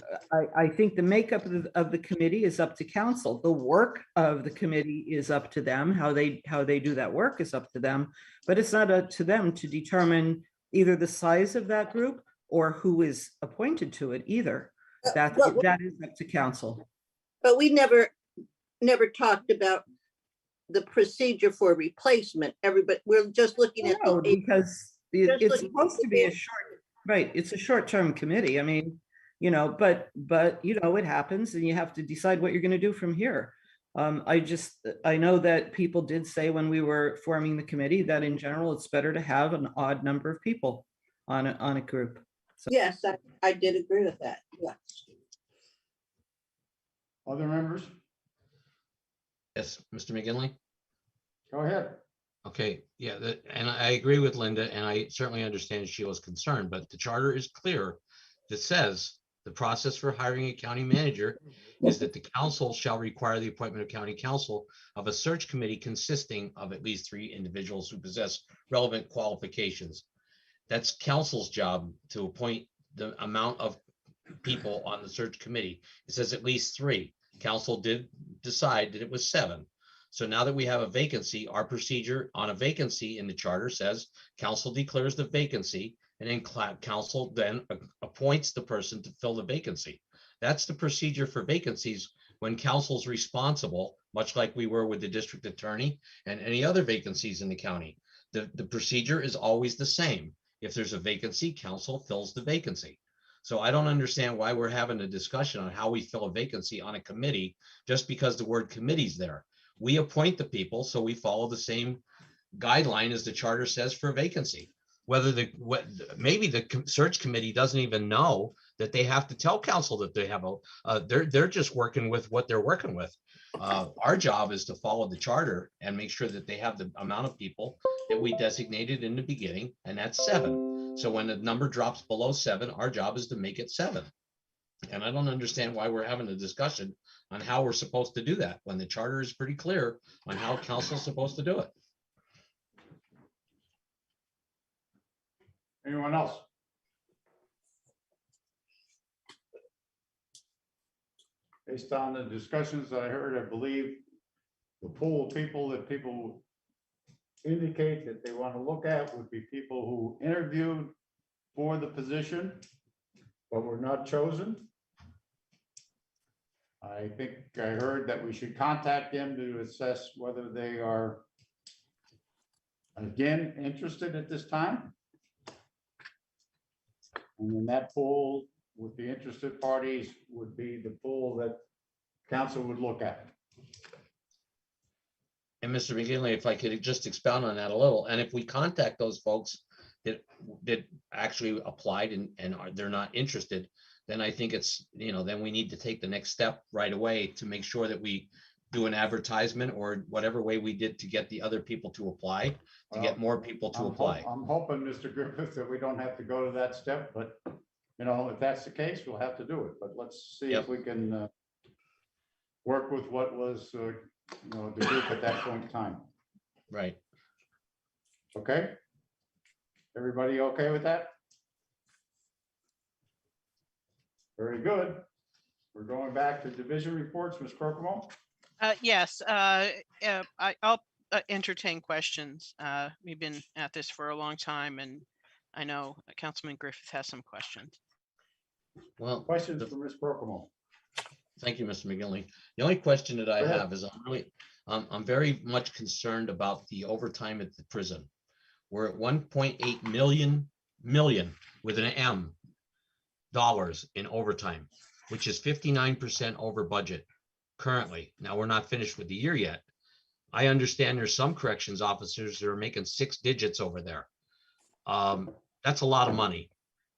I think the makeup of the committee is up to council. The work of the committee is up to them. How they do that work is up to them. But it's not up to them to determine either the size of that group or who is appointed to it either. That is up to council.
But we never talked about the procedure for replacement. Everybody, we're just looking at.
No, because it's supposed to be a short, right, it's a short-term committee. I mean, but it happens and you have to decide what you're going to do from here. I know that people did say when we were forming the committee that in general, it's better to have an odd number of people on a group. So.
Yes, I did agree with that. Yeah.
Other members?
Yes, Mr. McGinley?
Go ahead.
Okay, yeah, and I agree with Linda, and I certainly understand Sheila's concern, but the charter is clear that says the process for hiring a county manager is that the council shall require the appointment of county council of a search committee consisting of at least 3 individuals who possess relevant qualifications. That's council's job to appoint the amount of people on the search committee. It says at least 3. Council did decide that it was 7. So now that we have a vacancy, our procedure on a vacancy in the charter says council declares the vacancy and then council then appoints the person to fill the vacancy. That's the procedure for vacancies when council's responsible, much like we were with the district attorney and any other vacancies in the county. The procedure is always the same. If there's a vacancy, council fills the vacancy. So I don't understand why we're having a discussion on how we fill a vacancy on a committee just because the word committee's there. We appoint the people, so we follow the same guideline as the charter says for a vacancy. Maybe the search committee doesn't even know that they have to tell council that they have they're just working with what they're working with. Our job is to follow the charter and make sure that they have the amount of people that we designated in the beginning, and that's 7. So when the number drops below 7, our job is to make it 7. And I don't understand why we're having a discussion on how we're supposed to do that when the charter is pretty clear on how council's supposed to do it.
Anyone else? Based on the discussions that I heard, I believe the pool of people that people indicate that they want to look at would be people who interviewed for the position, but were not chosen. I think I heard that we should contact them to assess whether they are, again, interested at this time. And then that pool with the interested parties would be the pool that council would look at.
And Mr. McGinley, if I could just expound on that a little, and if we contact those folks that actually applied and they're not interested, then I think it's, then we need to take the next step right away to make sure that we do an advertisement or whatever way we did to get the other people to apply, to get more people to apply.
I'm hoping, Mr. Griffith, that we don't have to go to that step, but if that's the case, we'll have to do it. But let's see if we can work with what was the group at that point in time.
Right.
Okay. Everybody okay with that? Very good. We're going back to division reports, Ms. Crocomo.
Yes, I'll entertain questions. We've been at this for a long time, and I know Councilman Griffith has some questions.
Well,
questions for Ms. Crocomo.
Thank you, Mr. McGinley. The only question that I have is I'm very much concerned about the overtime at the prison. We're at 1.8 million with an M dollars in overtime, which is 59% over budget currently. Now we're not finished with the year yet. I understand there's some corrections officers that are making 6 digits over there. That's a lot of money.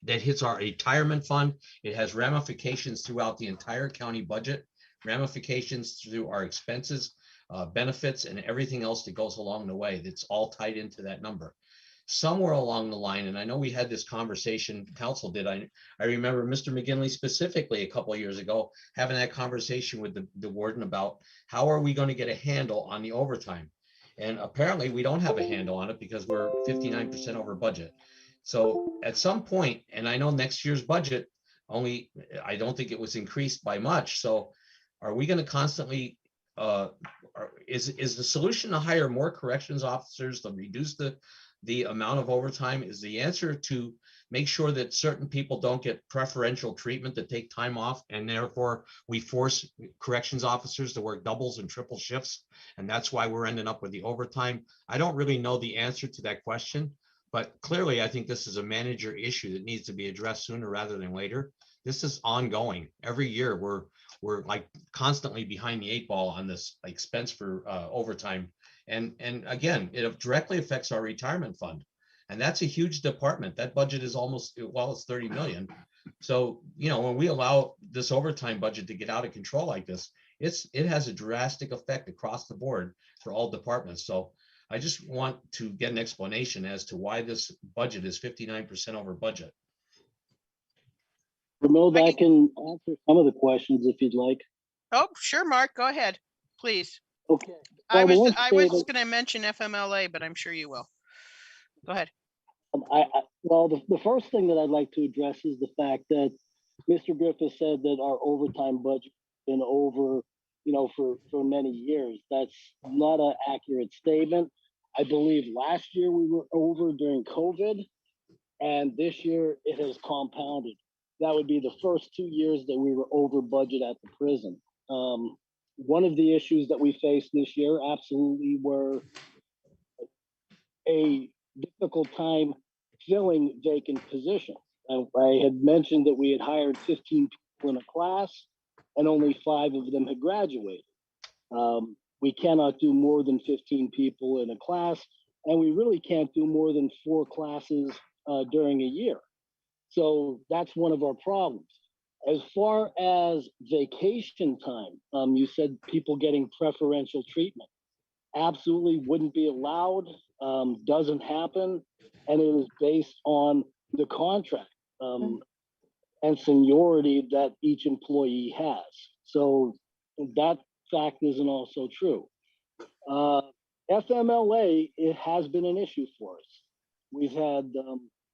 That hits our retirement fund. It has ramifications throughout the entire county budget, ramifications through our expenses, benefits, and everything else that goes along the way. That's all tied into that number. Somewhere along the line, and I know we had this conversation, council did, I remember Mr. McGinley specifically a couple of years ago having that conversation with the warden about how are we going to get a handle on the overtime. And apparently we don't have a handle on it because we're 59% over budget. So at some point, and I know next year's budget, only, I don't think it was increased by much. So are we going to constantly, is the solution to hire more corrections officers to reduce the amount of overtime? Is the answer to make sure that certain people don't get preferential treatment to take time off, and therefore we force corrections officers to work doubles and triple shifts, and that's why we're ending up with the overtime? I don't really know the answer to that question, but clearly I think this is a manager issue that needs to be addressed sooner rather than later. This is ongoing. Every year we're like constantly behind the 8 ball on this expense for overtime. And again, it directly affects our retirement fund. And that's a huge department. That budget is almost, well, it's 30 million. So, you know, when we allow this overtime budget to get out of control like this, it has a drastic effect across the board for all departments. So I just want to get an explanation as to why this budget is 59% over budget.
Ramilda, I can answer some of the questions if you'd like.
Oh, sure, Mark, go ahead, please.
Okay.
I
Well,
was
the one
going to mention FMLA, but I'm sure you will. Go ahead.
Well, the first thing that I'd like to address is the fact that Mr. Griffith said that our overtime budget has been over, you know, for many years. That's not an accurate statement. I believe last year we were over during COVID, and this year it has compounded. That would be the first 2 years that we were over budget at the prison. One of the issues that we faced this year absolutely were a difficult time filling vacant positions. I had mentioned that we had hired 15 people in a class and only 5 of them had graduated. We cannot do more than 15 people in a class, and we really can't do more than 4 classes during a year. So that's one of our problems. As far as vacation time, you said people getting preferential treatment. Absolutely wouldn't be allowed, doesn't happen, and it is based on the contract and seniority that each employee has. So that fact isn't also true. FMLA, it has been an issue for us. We've had,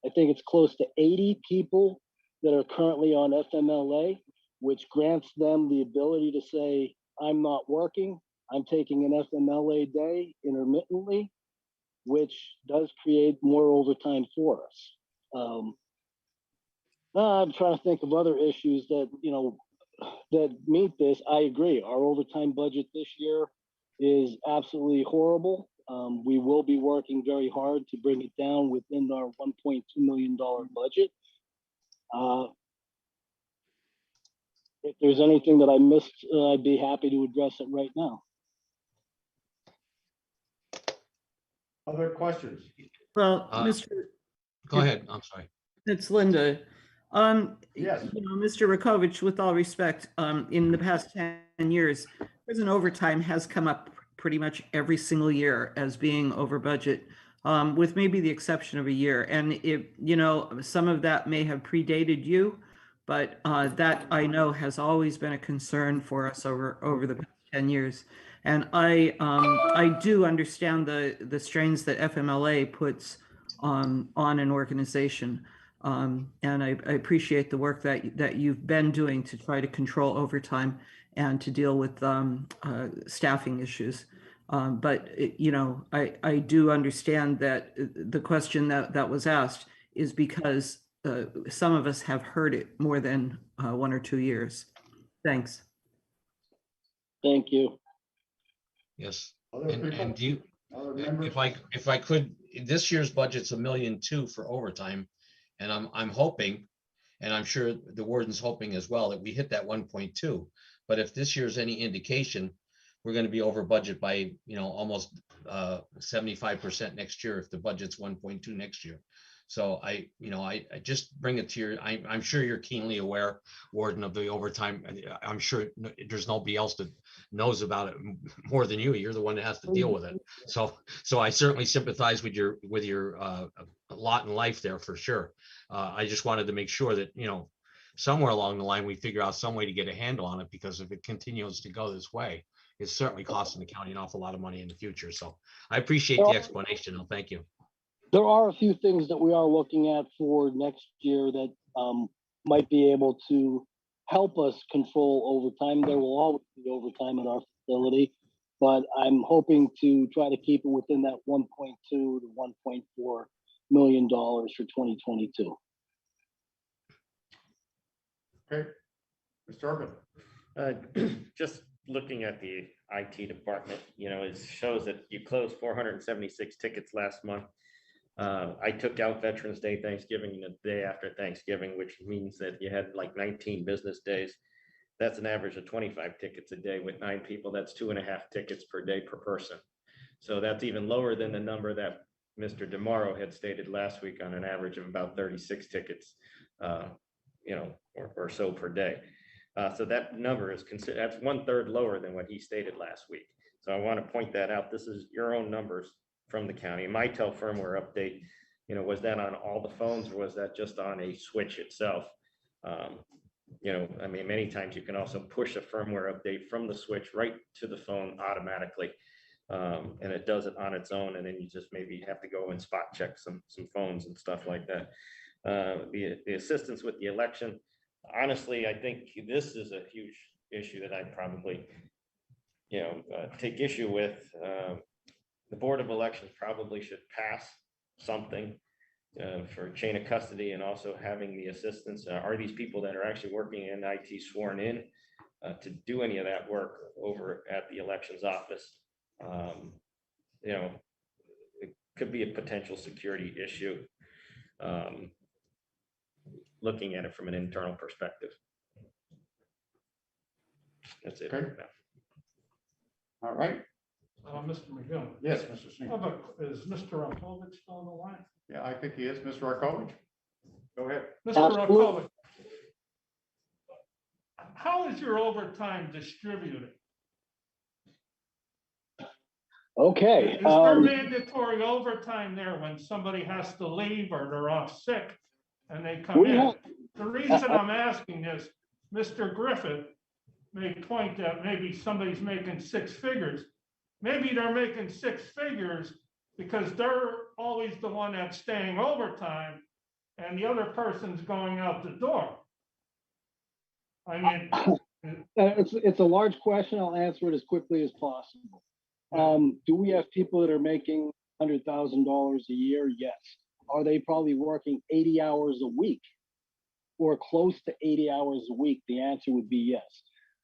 I think it's close to 80 people that are currently on FMLA, which grants them the ability to say, I'm not working, I'm taking an FMLA day intermittently, which does create more overtime for us. I'm trying to think of other issues that, you know, that meet this. I agree. Our overtime budget this year is absolutely horrible. We will be working very hard to bring it down within our $1.2 million budget. If there's anything that I missed, I'd be happy to address it right now.
Other questions?
Well,
Go ahead. I'm sorry.
It's Linda.
Yes.
You know, Mr. Rakovich, with all respect, in the past 10 years, prison overtime has come up pretty much every single year as being over budget, with maybe the exception of a year. And it, you know, some of that may have predated you, but that I know has always been a concern for us over the past 10 years. And I do understand the strains that FMLA puts on an organization. And I appreciate the work that you've been doing to try to control overtime and to deal with staffing issues. But you know, I do understand that the question that was asked is because some of us have heard it more than 1 or 2 years. Thanks.
Thank you.
Yes.
Other
And
people?
do you,
Other members?
if I could, this year's budget's $1.2 million for overtime. And I'm hoping, and I'm sure the warden's hoping as well, that we hit that 1.2. But if this year's any indication, we're going to be over budget by, you know, almost 75% next year if the budget's 1.2 next year. So I just bring it to your, I'm sure you're keenly aware, Warden, of the overtime. I'm sure there's nobody else that knows about it more than you. You're the one that has to deal with it. So I certainly sympathize with your lot in life there for sure. I just wanted to make sure that, you know, somewhere along the line, we figure out some way to get a handle on it, because if it continues to go this way, it's certainly costing the county an awful lot of money in the future. So I appreciate the explanation. And thank you.
There are a few things that we are looking at for next year that might be able to help us control overtime. There will always be overtime at our facility, but I'm hoping to try to keep it within that 1.2 to 1.4 million dollars for 2022.
Okay, Mr. Urban.
Just looking at the IT department, it shows that you closed 476 tickets last month. I took out Veterans Day, Thanksgiving, and the day after Thanksgiving, which means that you had like 19 business days. That's an average of 25 tickets a day with 9 people. That's 2.5 tickets per day per person. So that's even lower than the number that Mr. DeMauro had stated last week on an average of about 36 tickets, or so per day. So that number is considered, that's 1/3 lower than what he stated last week. So I want to point that out. This is your own numbers from the county. Mitel firmware update, was that on all the phones or was that just on a switch itself? Many times you can also push a firmware update from the switch right to the phone automatically. And it does it on its own. And then you just maybe have to go and spot check some phones and stuff like that. The assistance with the election, honestly, I think this is a huge issue that I probably, take issue with. The Board of Elections probably should pass something for chain of custody and also having the assistance. Are these people that are actually working in IT sworn in to do any of that work over at the elections office? It could be a potential security issue. Looking at it from an internal perspective. That's it.
Okay. All right.
Mr. McGill.
Yes, Mr. Singh.
Is Mr. Rakovic still on the line?
Yeah, I think he is. Mr. Rakovic. Go ahead.
Mr. Rakovic, how is your overtime distributed?
Okay.
Is there mandatory overtime there when somebody has to leave or they're off sick and they come in? The reason I'm asking is Mr. Griffith made point that maybe somebody's making 6 figures. Maybe they're making 6 figures because they're always the one that's staying overtime and the other person's going out the door. I mean,
it's a large question. I'll answer it as quickly as possible. Do we have people that are making $100,000 a year? Yes. Are they probably working 80 hours a week or close to 80 hours a week? The answer would be yes.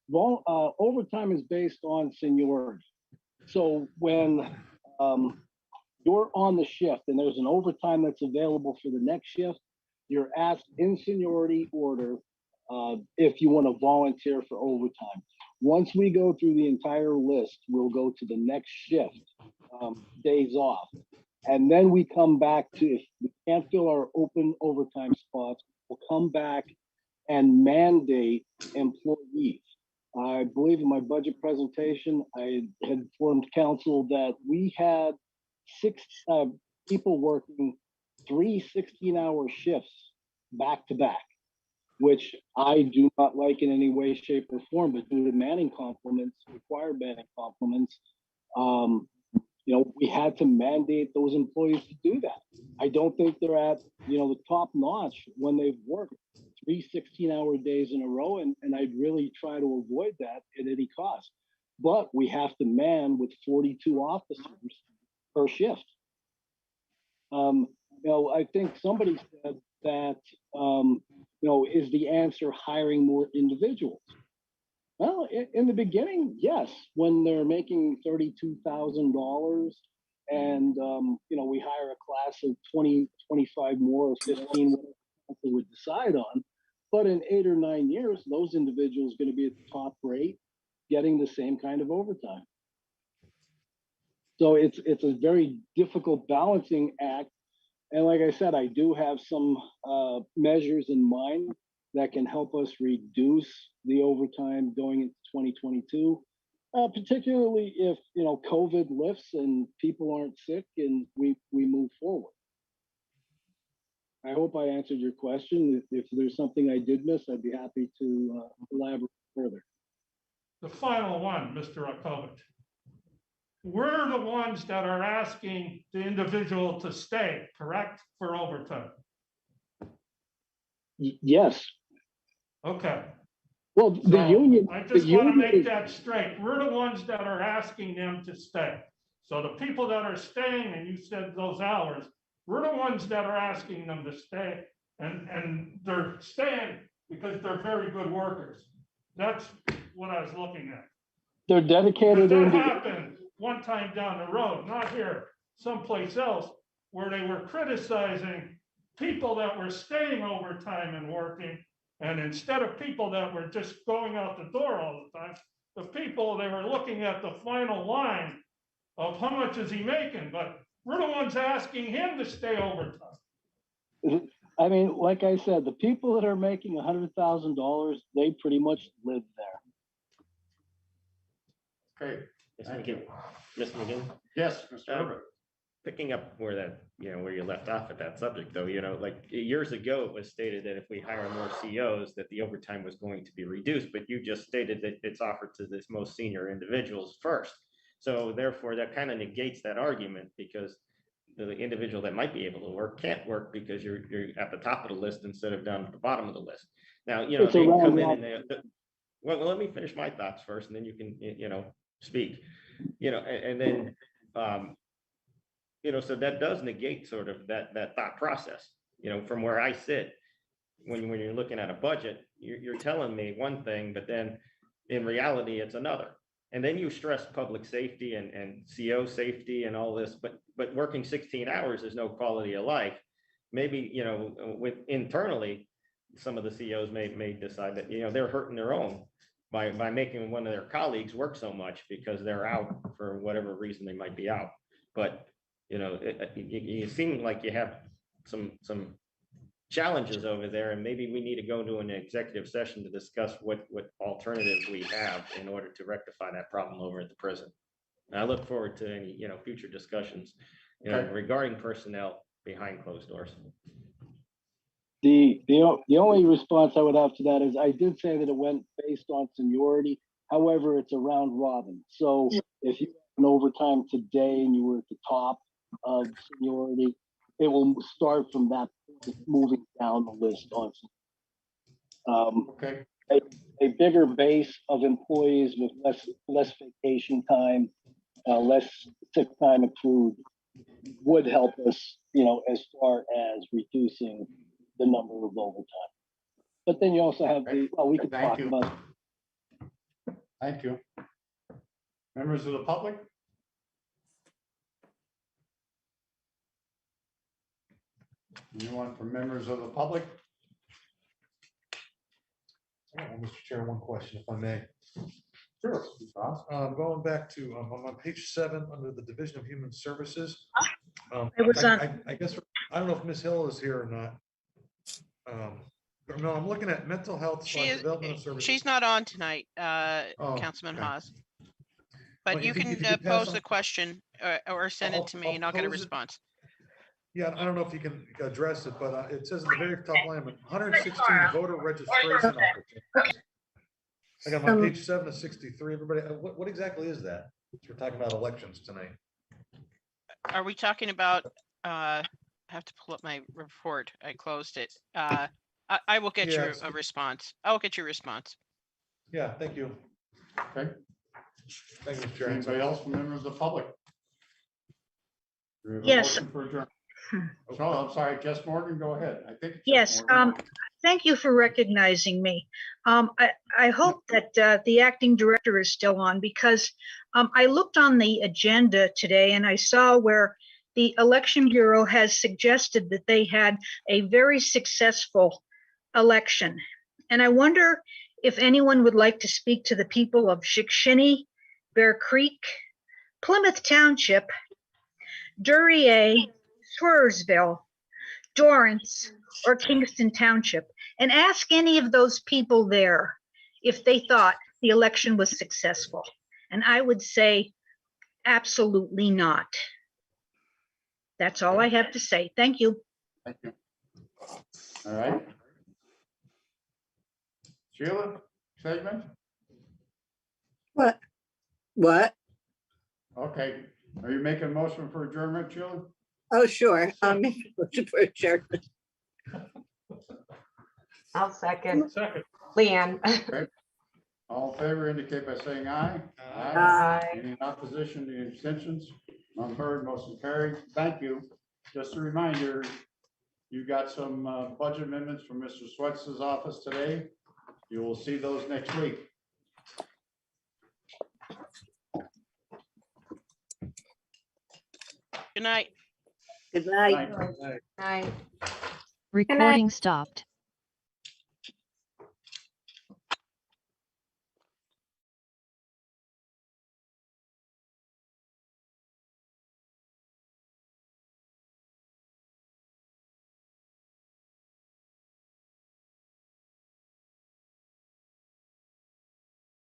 Well, overtime is based on seniority. So when you're on the shift and there's an overtime that's available for the next shift, you're asked in seniority order if you want to volunteer for overtime. Once we go through the entire list, we'll go to the next shift, days off. And then we come back to, if we can't fill our open overtime spots, we'll come back and mandate employees. I believe in my budget presentation, I had informed council that we had 6 people working 3 16-hour shifts back to back, which I do not like in any way, shape, or form, but due to manning complements, required manning complements, we had to mandate those employees to do that. I don't think they're at, the top notch when they've worked 3 16-hour days in a row, and I'd really try to avoid that at any cost. But we have to man with 42 officers per shift. I think somebody said that, is the answer hiring more individuals? Well, in the beginning, yes, when they're making $32,000 and, we hire a class of 20, 25 more or 15, whatever they would decide on. But in 8 or 9 years, those individuals are going to be at the top rate, getting the same kind of overtime. So it's a very difficult balancing act. And like I said, I do have some measures in mind that can help us reduce the overtime going into 2022, particularly if, COVID lifts and people aren't sick and we move forward. I hope I answered your question. If there's something I did miss, I'd be happy to elaborate further.
The final one, Mr. Rakovic. We're the ones that are asking the individual to stay, correct, for overtime?
Yes,
Okay.
Well, the
So,
union.
I
the
just want to
union
make
is-
that straight. We're the ones that are asking them to stay. So the people that are staying, and you said those hours, we're the ones that are asking them to stay. And they're staying because they're very good workers. That's what I was looking at.
They're dedicated.
But that
individuals.
happened one time down the road, not here, someplace else, where they were criticizing people that were staying overtime and working. And instead of people that were just going out the door all the time, the people, they were looking at the final line of how much is he making, but we're the ones asking him to stay overtime.
I mean, like I said, the people that are making $100,000, they pretty much live there.
Okay.
Mr. McGinn. Mr. McGinn?
Yes, Mr. Herbert.
Picking up where that, where you left off at that subject, though, like years ago, it was stated that if we hire more COs, that the overtime was going to be reduced, but you just stated that it's offered to this most senior individuals first. So therefore, that kind of negates that argument, because the individual that might be able to work can't work because you're at the top of the list instead of down at the bottom of the list. Now, they come in and well, let me finish my thoughts first, and then you can, speak, and then, so that does negate sort of that thought process, from where I sit. When you're looking at a budget, you're telling me one thing, but then in reality, it's another. And then you stress public safety and CO safety and all this, but working 16 hours is no quality of life. Maybe, with internally, some of the COs may decide that, they're hurting their own by making one of their colleagues work so much because they're out for whatever reason they might be out. But, you seem like you have some challenges over there, and maybe we need to go to an executive session to discuss what alternatives we have in order to rectify that problem over at the prison. And I look forward to any, future discussions, regarding personnel behind closed doors.
The only response I would have to that is I did say that it went based on seniority. However, it's a round robin. So if you have an overtime today and you were at the top of seniority, it will start from that point, moving down the list on.
Okay.
A bigger base of employees with less vacation time, less sick time accrued would help us, as far as reducing the number of overtime. But then you also have we could talk about.
Thank you. Members of the public? Anyone from members of the public?
Mr. Chair, one question, if I may.
Sure.
Going back to, on page 7, under the Division of Human Services.
It was on.
I guess, I don't know if Ms. Hill is here or not. No, I'm looking at mental health. Development of services.
She's not on tonight, Councilman
okay.
Haas. But
Well,
you
if you
can
could pass
pose
on-
the question or send it to me and I'll get a
pose it.
response.
Yeah, I don't know if you can address it, but it says in the very top line, 116 voter registration opportunities. I got my page 7 of 63. Everybody, what exactly is that? We're talking about elections tonight.
Are we talking about, I have to pull up my report. I closed it. I will get you a response. I will get your response.
Yeah, thank you.
Okay.
Thank you, Mr. Chair.
Anybody else from members of the public? We have a
Yes.
motion for adjournment. Oh, I'm sorry, Jess Morgan, go ahead. I think. it's Jess
Yes,
Morgan.
thank you for recognizing me. I hope that the acting director is still on, because I looked on the agenda today and I saw where the Election Bureau has suggested that they had a very successful election. And I wonder if anyone would like to speak to the people of Chickashinny, Bear Creek, Plymouth Township, Duryea, Swearsville, Dorrance, or Kingston Township, and ask any of those people there if they thought the election was successful. And I would say absolutely not. That's all I have to say. Thank you.
Thank you. All right. Sheila, segment?
What? What?
Okay. Are you making a motion for adjournment, Sheila?
Oh, sure. I'll make a motion for adjournment.
I'll second.
Second.
Leanne.
All in favor indicate by saying aye.
Aye.
Any in opposition, any abstentions? None heard, motion carried. Thank you. Just a reminder, you got some budget amendments from Mr. Swetz's office today. You will see those next week.
Good night.
Good night.
Night.
Recording stopped.